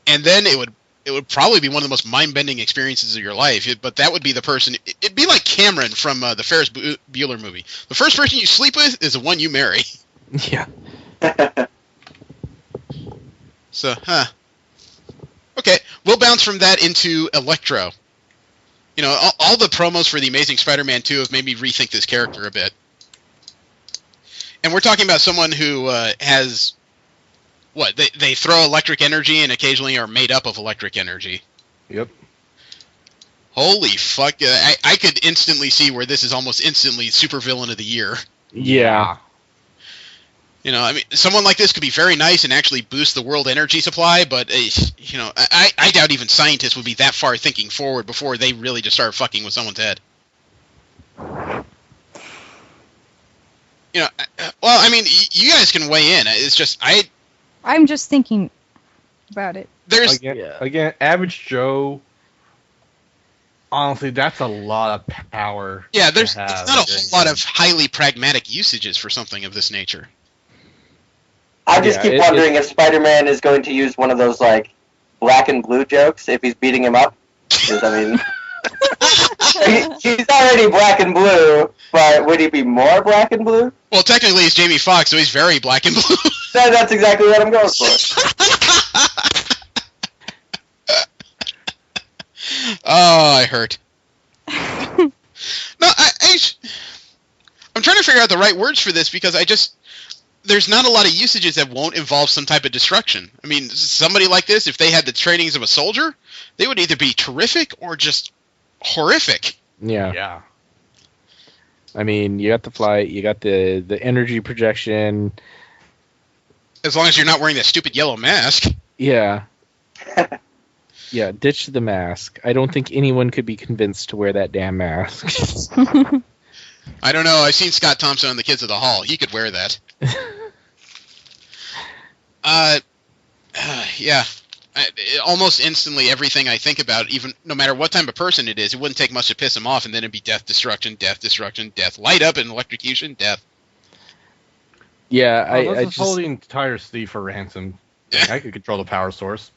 and then it would it would probably be one of the most mind-bending experiences of your life. But that would be the person. It'd be like Cameron from the Ferris Bueller movie. The first person you sleep with is the one you marry. Yeah. So, okay, we'll bounce from that into Electro. You know, all the promos for The Amazing Spider-Man 2 have made me rethink this character a bit. And we're talking about someone who has... What, they throw electric energy and occasionally are made up of electric energy. Yep. Holy fuck. I could instantly see where this is almost instantly supervillain of the year. Yeah. You know, I mean, someone like this could be very nice and actually boost the world energy supply, but, you know, I doubt even scientists would be that far thinking forward before they really just start fucking with someone's head. You know, well, I mean, you guys can weigh in. It's just, I'm just thinking about it. There's again, average Joe. Honestly, that's a lot of power. Yeah, there's not a whole lot of highly pragmatic usages for something of this nature. I just keep wondering if Spider-Man is going to use one of those like black and blue jokes if he's beating him up. Because I mean, he's already black and blue, but would he be more black and blue? Well, technically, he's Jamie Foxx, so he's very black and blue. That's exactly what I'm going for. Oh, I hurt. No, I'm trying to figure out the right words for this because there's not a lot of usages that won't involve some type of destruction. I mean, somebody like this, if they had the trainings of a soldier, they would either be terrific or just horrific. Yeah. Yeah. I mean, you got the flight, you got the energy projection. As long as you're not wearing that stupid yellow mask. Yeah. Yeah, ditch the mask. I don't think anyone could be convinced to wear that damn mask. I don't know. I've seen Scott Thompson on The Kids of the Hall. He could wear that. Yeah. Almost instantly, everything I think about, even no matter what type of person it is, it wouldn't take much to piss him off, and then it'd be death, destruction, light up and electrocution, death. Yeah, I just hold the entire city for ransom. I could control the power source.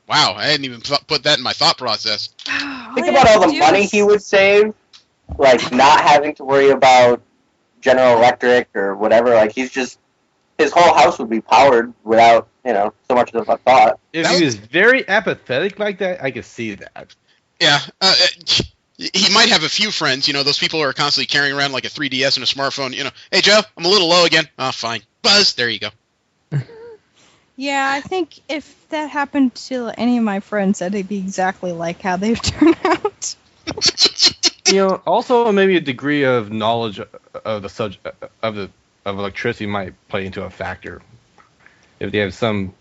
Wow, I hadn't even put that in my thought process. Think about all the money he would save, like not having to worry about General Electric or whatever. Like his whole house would be powered without, so much of a thought. If he was very apathetic like that, I could see that. Yeah, he might have a few friends, those people who are constantly carrying around like a 3DS and a smartphone, hey Joe, I'm a little low again. Oh, fine. Buzz, there you go. Yeah, I think if that happened to any of my friends, that'd be exactly like how they've turned out. Also maybe a degree of knowledge of the subject of electricity might play into a factor. If they have some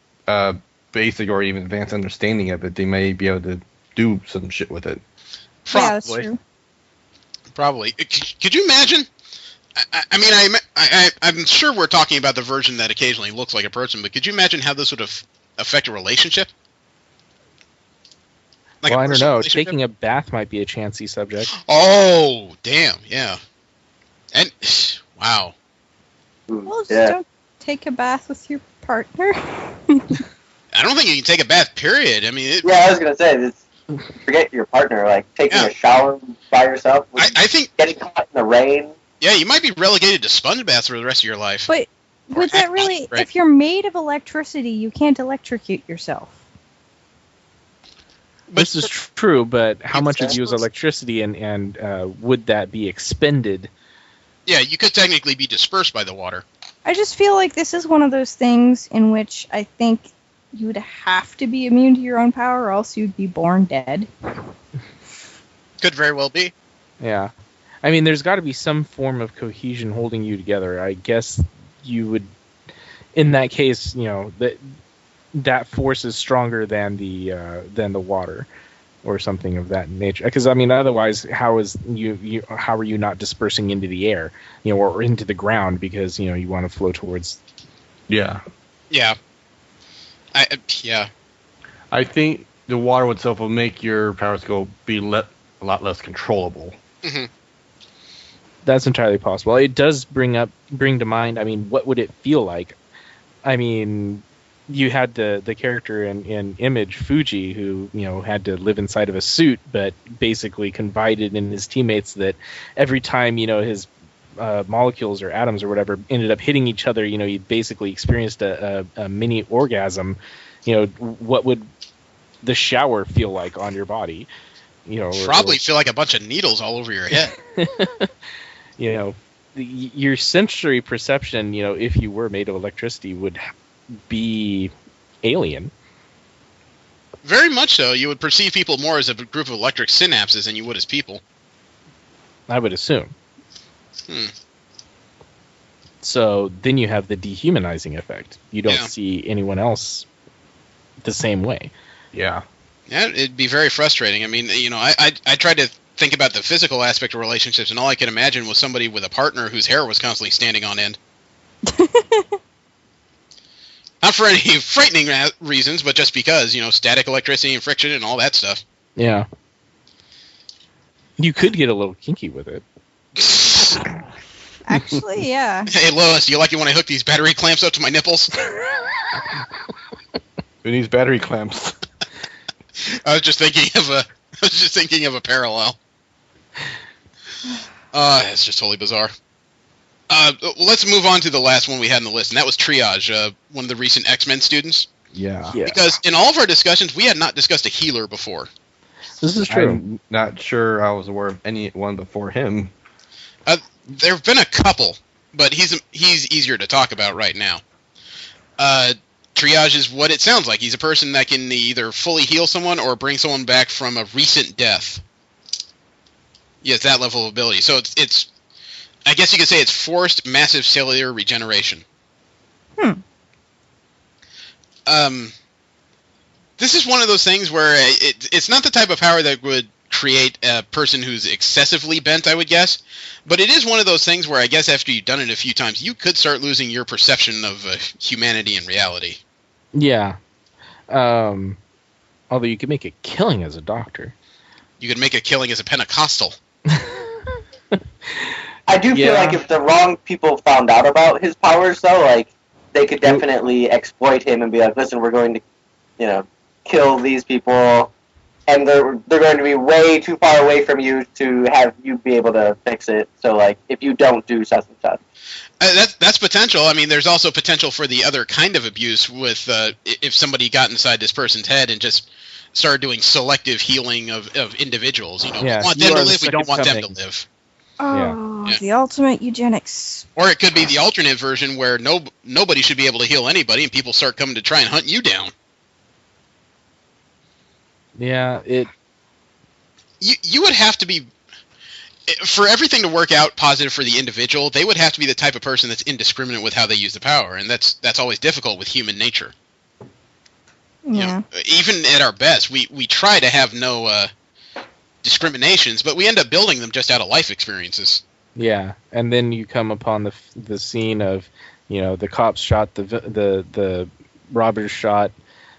basic or even advanced understanding of it, they may be able to do some shit with it. Probably. Yeah, that's true. Probably. Could you imagine? I'm sure we're talking about the version that occasionally looks like a person, but could you imagine how this would affect a relationship? Like I don't know. Taking a bath might be a chancy subject. Oh, damn, yeah. And, wow. Well, just don't take a bath with your partner. I don't think you can take a bath, period. I mean... I was going to say, forget your partner, like taking a shower by yourself. I think... Getting caught in the rain. Yeah, you might be relegated to sponge baths for the rest of your life. But would that really... Right. If you're made of electricity, you can't electrocute yourself. This is true, but how much of you is electricity, and would that be expended? Yeah, you could technically be dispersed by the water. I just feel like this is one of those things in which I think you would have to be immune to your own power, or else you'd be born dead. Could very well be. Yeah. I mean, there's got to be some form of cohesion holding you together. I guess you would, in that case, that force is stronger than the water, or something of that nature. Because I mean, otherwise, how are you not dispersing into the air, or into the ground because you want to flow towards? Yeah. Yeah. I think the water itself will make your power skill be a lot less controllable. Mm-hmm. That's entirely possible. It does bring to mind, I mean, what would it feel like? I mean, you had the character in Image, Fuji, who had to live inside of a suit, but basically confided in his teammates that every time his molecules or atoms or whatever ended up hitting each other, he basically experienced a mini orgasm. What would the shower feel like on your body? Probably feel like a bunch of needles all over your head. Your sensory perception, if you were made of electricity, would be alien. Very much so. You would perceive people more as a group of electric synapses than you would as people. I would assume. Hmm. So then you have the dehumanizing effect. You don't see anyone else the same way. Yeah. Yeah, it'd be very frustrating. I mean, I tried to think about the physical aspect of relationships, and all I could imagine was somebody with a partner whose hair was constantly standing on end. Not for any frightening reasons, but just because, static electricity and friction and all that stuff. Yeah. You could get a little kinky with it. Actually, yeah. Hey, Lois, do you like it when I hook these battery clamps up to my nipples? Who needs battery clamps? I was just thinking of a parallel. It's just totally bizarre. Let's move on to the last one we had on the list, and that was Triage, one of the recent X-Men students. Yeah. Because in all of our discussions, we had not discussed a healer before. This is true. I'm not sure I was aware of anyone before him. There have been a couple, but he's easier to talk about right now. Triage is what it sounds like. He's a person that can either fully heal someone or bring someone back from a recent death. He has that level of ability. So it's I guess you could say it's forced massive cellular regeneration. This is one of those things where it's not the type of power that would create a person who's excessively bent, I would guess. But it is one of those things where I guess after you've done it a few times, you could start losing your perception of humanity and reality. Yeah. Although you could make a killing as a doctor. You could make a killing as a Pentecostal. I do feel like if the wrong people found out about his powers, though, like, they could definitely exploit him and be like, listen, we're going to, kill these people, and they're going to be way too far away from you to have you be able to fix it. So, like, if you don't do such and such. That's potential. I mean, there's also potential for the other kind of abuse with if somebody got inside this person's head and just started doing selective healing of individuals. We want them to live, we don't want them to live. Oh, the ultimate eugenics. Or it could be the alternate version where nobody should be able to heal anybody, and people start coming to try and hunt you down. Yeah, You would have to be, for everything to work out positive for the individual, they would have to be the type of person that's indiscriminate with how they use the power, and that's always difficult with human nature. Yeah. Even at our best, we try to have no discriminations, but we end up building them just out of life experiences. Yeah, and then you come upon the scene of, the cops shot, the robbers shot.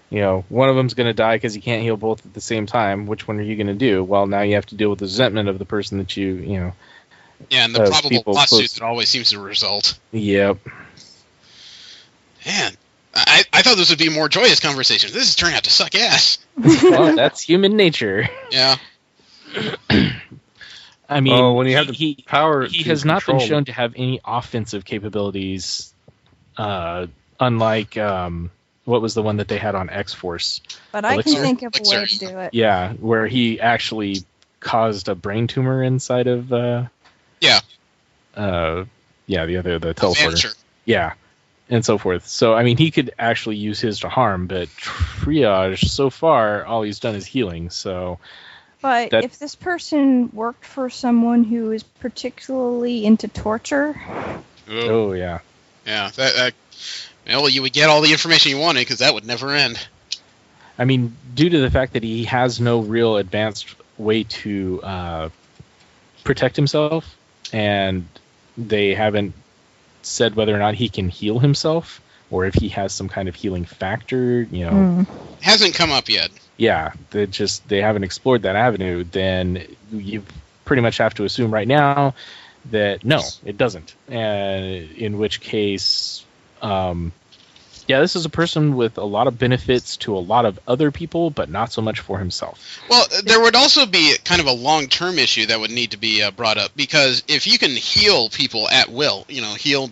One of them's going to die because you can't heal both at the same time. Which one are you going to do? Well, now you have to deal with the resentment of the person that you. Yeah, and the probable lawsuit that always seems to result. Yep. Man, I thought this would be a more joyous conversation. This has turned out to suck ass. Well, that's human nature. Yeah. I mean, when you have the power, he has not been shown to have any offensive capabilities, unlike what was the one that they had on X-Force? But I can think of a way to do it. Yeah, where he actually caused a brain tumor inside of the teleporter. Yeah, and so forth. So I mean, he could actually use his to harm, but Triage, so far, all he's done is healing. So. But if this person worked for someone who is particularly into torture... Oh, yeah. Yeah, well, you would get all the information you wanted, because that would never end. I mean, due to the fact that he has no real advanced way to protect himself, and they haven't said whether or not he can heal himself, or if he has some kind of healing factor, Hasn't come up yet. Yeah, they haven't explored that avenue, then you pretty much have to assume right now that no, it doesn't. And in which case, Yeah, this is a person with a lot of benefits to a lot of other people, but not so much for himself. Well, there would also be kind of a long-term issue that would need to be brought up, because if you can heal people at will, heal,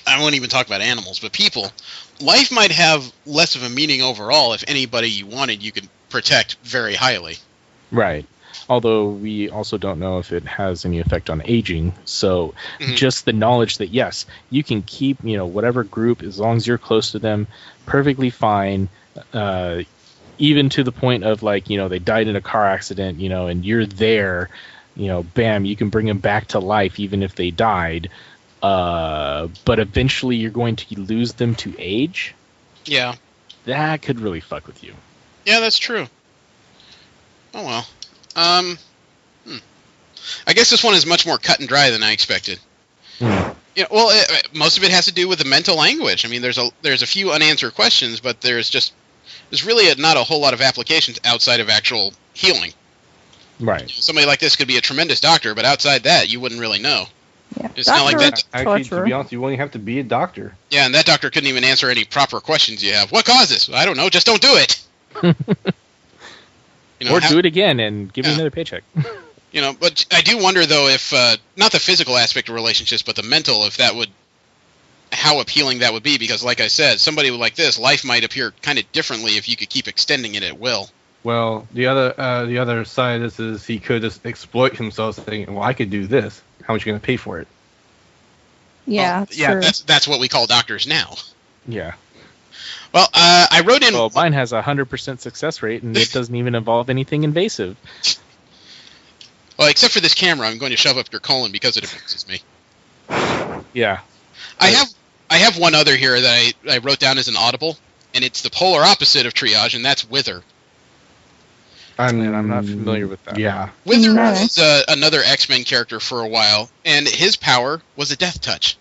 I won't even talk about animals, but people, life might have less of a meaning overall if anybody you wanted you could protect very highly. Right. Although we also don't know if it has any effect on aging. So just the knowledge that, yes, you can keep, whatever group, as long as you're close to them, perfectly fine, even to the point of, like, they died in a car accident, and you're there, bam, you can bring them back to life even if they died. But eventually you're going to lose them to age. Yeah. That could really fuck with you. Yeah, that's true. Oh, well. I guess this one is much more cut and dry than I expected. Most of it has to do with the mental anguish. I mean, there's a few unanswered questions, but there's really not a whole lot of applications outside of actual healing. Right. Somebody like this could be a tremendous doctor, but outside that, you wouldn't really know. Yeah. It's not like that. Actually, to be honest, you won't even have to be a doctor. Yeah, and that doctor couldn't even answer any proper questions you have. What caused this? I don't know. Just don't do it. Or do it again and give me another paycheck. But I do wonder, though, if not the physical aspect of relationships, but the mental, how appealing that would be. Because, like I said, somebody like this, life might appear kind of differently if you could keep extending it at will. Well, the other side of this is he could just exploit himself, saying, "Well, I could do this. How much are you going to pay for it?" Yeah, true. That's what we call doctors now. Yeah. Well, I wrote in. Well, mine has a 100% success rate, and it doesn't even involve anything invasive. Well, except for this camera, I'm going to shove up your colon because it abuses me. Yeah. I have one other here that I wrote down as an audible, and it's the polar opposite of triage, and that's wither. I'm not familiar with that. Yeah. Wither was another X-Men character for a while, and his power was a death touch.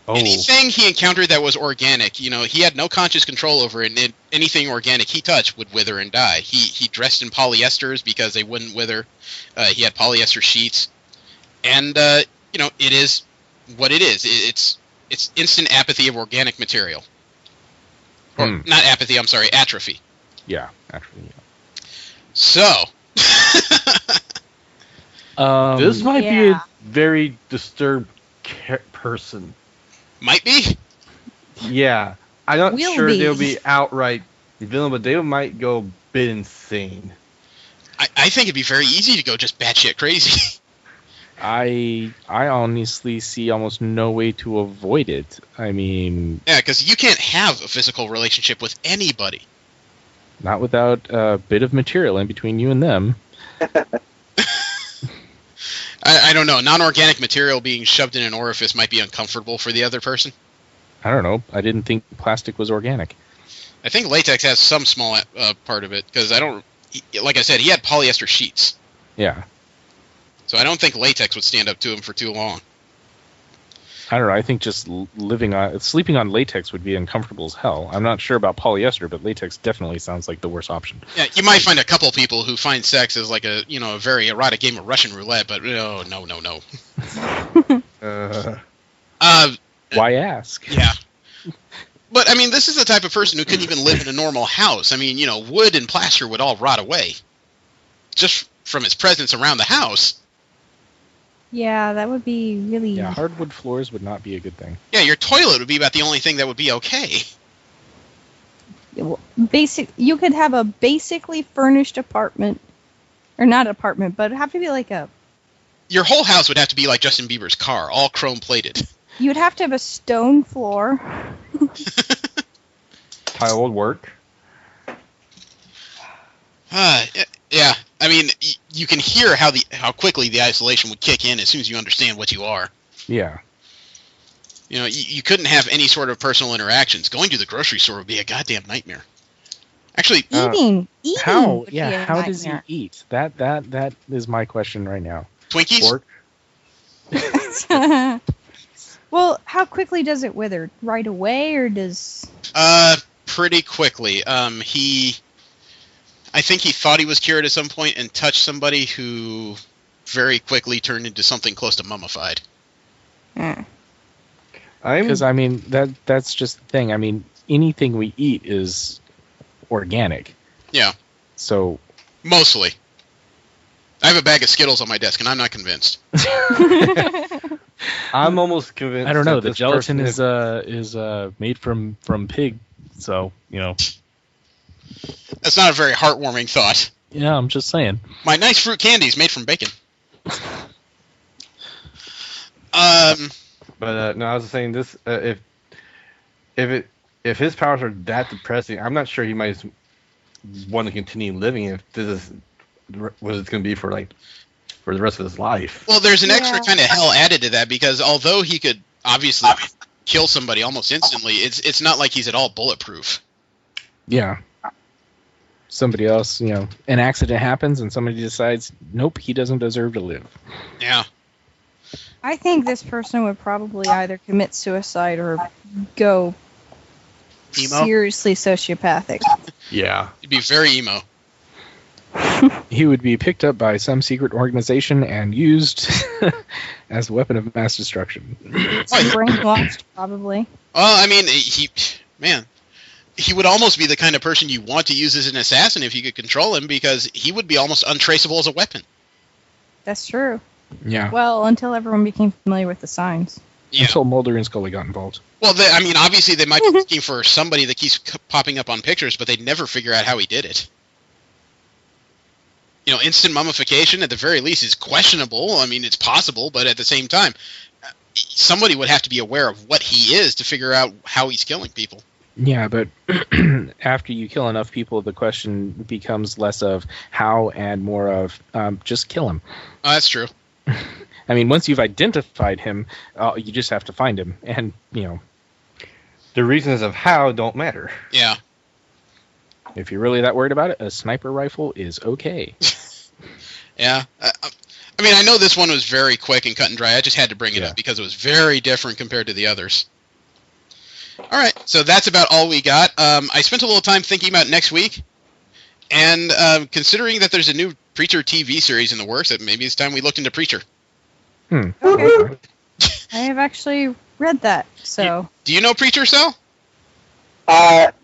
Oh. Anything he encountered that was organic, he had no conscious control over it, and anything organic he touched would wither and die. He dressed in polyesters because they wouldn't wither. He had polyester sheets. And, it is what it is. It's instant apathy of organic material. Or, not apathy, I'm sorry, atrophy. Yeah, atrophy, yeah. So. This might be a very disturbed person. Might be. Yeah, I'm not sure they'll be outright villain, but they might go a bit insane. I think it'd be very easy to go just batshit crazy. I honestly see almost no way to avoid it. I mean... Yeah, because you can't have a physical relationship with anybody. Not without a bit of material in between you and them. I don't know. Non-organic material being shoved in an orifice might be uncomfortable for the other person. I don't know. I didn't think plastic was organic. I think latex has some small part of it, because like I said, he had polyester sheets. Yeah. So I don't think latex would stand up to him for too long. I don't know. I think just sleeping on latex would be uncomfortable as hell. I'm not sure about polyester, but latex definitely sounds like the worst option. Yeah, you might find a couple people who find sex as like a very erotic game of Russian roulette, but no. Why ask? Yeah. But I mean, this is the type of person who couldn't even live in a normal house. I mean, wood and plaster would all rot away just from its presence around the house. Yeah, that would be really... Yeah, hardwood floors would not be a good thing. Yeah, your toilet would be about the only thing that would be okay. You could have a basically furnished apartment. Or not apartment, but it'd have to be like a... Your whole house would have to be like Justin Bieber's car, all chrome-plated. You'd have to have a stone floor. Tile would work. Yeah, I mean, you can hear how quickly the isolation would kick in as soon as you understand what you are. Yeah. You couldn't have any sort of personal interactions. Going to the grocery store would be a goddamn nightmare. Actually, eating. How? Yeah, how does he eat? That is my question right now. Twinkies? Pork? Well, how quickly does it wither? Right away, or does... Pretty quickly. I think he thought he was cured at some point and touched somebody who very quickly turned into something close to mummified. Because, I mean, that's just the thing. I mean, anything we eat is organic. Yeah. So Mostly. I have a bag of Skittles on my desk, and I'm not convinced. I'm almost convinced. I don't know. that The this gelatin person is made from pig, so That's not a very heartwarming thought. Yeah, I'm just saying. My nice fruit candy is made from bacon. But no, I was saying this. If his powers are that depressing, I'm not sure he might want to continue living if this is what it's going to be for the rest of his life. Well, there's an extra kind of hell added to that, because although he could obviously kill somebody almost instantly, it's not like he's at all bulletproof. Yeah. Somebody else, an accident happens and somebody decides, nope, he doesn't deserve to live. Yeah. I think this person would probably either commit suicide or go Emo? seriously sociopathic. Yeah. He'd be very emo. He would be picked up by some secret organization and used as a weapon of mass destruction. Brainwashed, probably. Well, I mean, he would almost be the kind of person you want to use as an assassin if you could control him, because he would be almost untraceable as a weapon. That's true. Yeah. Well, until everyone became familiar with the signs. Yeah. Until Mulder and Scully got involved. Well, obviously they might be looking for somebody that keeps popping up on pictures, but they'd never figure out how he did it. Instant mummification, at the very least, is questionable. I mean, it's possible, but at the same time, somebody would have to be aware of what he is to figure out how he's killing people. Yeah, but after you kill enough people, the question becomes less of how and more of just kill him. Oh, that's true. I mean, once you've identified him, you just have to find him. And, The reasons of how don't matter. Yeah. If you're really that worried about it, a sniper rifle is okay. Yeah. I know this one was very quick and cut and dry. I just had to bring it up because it was very different compared to the others. All right, so that's about all we got. I spent a little time thinking about next week, and considering that there's a new Preacher TV series in the works, that maybe it's time we looked into Preacher. Okay. I have actually read that, so... Do you know Preacher, Sal?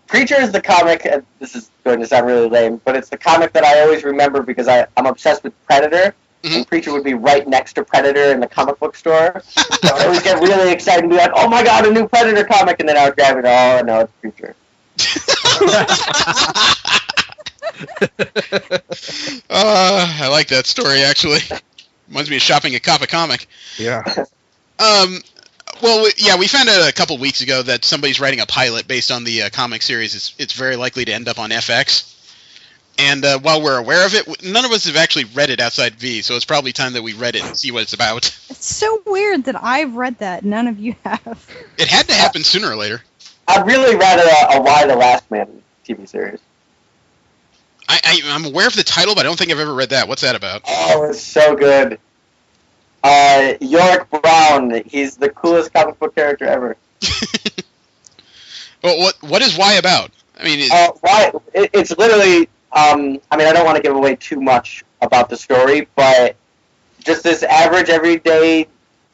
Preacher is the comic, this is going to sound really lame, but it's the comic that I always remember because I'm obsessed with Predator, and Preacher would be right next to Predator in the comic book store. So I always get really excited and be like, oh my god, a new Predator comic, and then I would grab it, oh no, it's Preacher. I like that story, actually. Reminds me of shopping a cop a comic. Yeah. Well, yeah, we found out a couple weeks ago that somebody's writing a pilot based on the comic series. It's very likely to end up on FX. And while we're aware of it, none of us have actually read it outside V, so it's probably time that we read it and see what it's about. It's so weird that I've read that. None of you have. It had to happen sooner or later. I'd really rather a Why the Last Man TV series. I'm aware of the title, but I don't think I've ever read that. What's that about? Oh, it's so good. Yorick Brown, he's the coolest comic book character ever. Well, what is Why about? I mean, Why? It's literally. I don't want to give away too much about the story, but just this average, everyday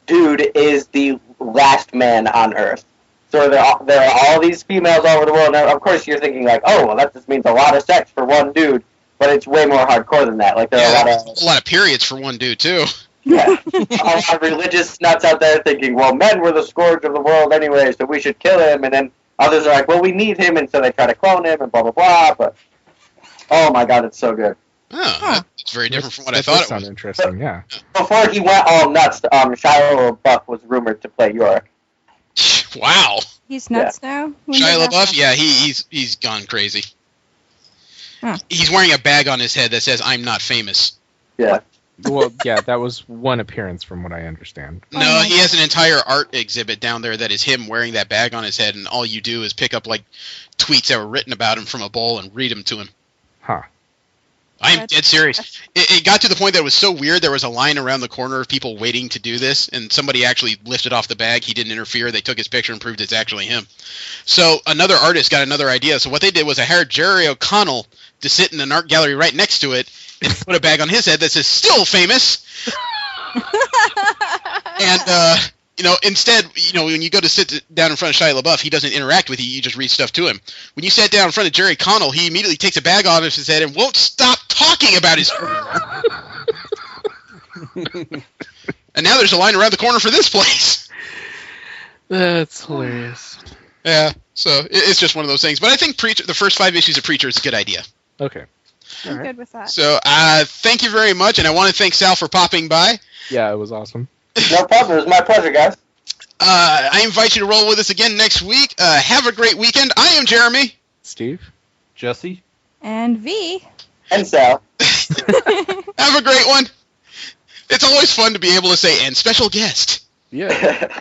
dude is the last man on Earth. So there are all these females all over the world. Now, of course, you're thinking like, oh, well, that just means a lot of sex for one dude, but it's way more hardcore than that. Like there are a lot of periods for one dude too. Yeah, a lot of religious nuts out there thinking, well, men were the scourge of the world anyway, so we should kill him. And then others are like, well, we need him, and so they try to clone him and blah blah blah. But oh my god, it's so good. Oh, it's very different from what I thought it was. Sounds interesting, yeah. Before he went all nuts, Shia LaBeouf was rumored to play Yorick. Wow. He's nuts now? When did Shia that LaBeouf, happen? yeah, he's gone crazy. Huh. He's wearing a bag on his head that says "I'm not famous." Yeah. Well, yeah, that was one appearance from what I understand. No, he has an entire art exhibit down there that is him wearing that bag on his head, and all you do is pick up like tweets that were written about him from a bowl and read them to him. Huh. I'm dead serious. It got to the point that it was so weird, there was a line around the corner of people waiting to do this, and somebody actually lifted off the bag. He didn't interfere. They took his picture and proved it's actually him. So another artist got another idea. So what they did was they hired Jerry O'Connell to sit in an art gallery right next to it and put a bag on his head that says "Still Famous." And instead, when you go to sit down in front of Shia LaBeouf, he doesn't interact with you. You just read stuff to him. When you sat down in front of Jerry Connell, he immediately takes a bag off his head and won't stop talking about his And now there's a line around the corner for this place. That's hilarious. Yeah, so it's just one of those things. But I think the first 5 issues of Preacher is a good idea. Okay. I'm good with that. So thank you very much, and I want to thank Sal for popping by. Yeah, it was awesome. No problem. It was my pleasure, guys. I invite you to roll with us again next week. Have a great weekend. I am Jeremy. Steve? Jesse? And V. And Sal. Have a great one. It's always fun to be able to say, and special guest. Yeah.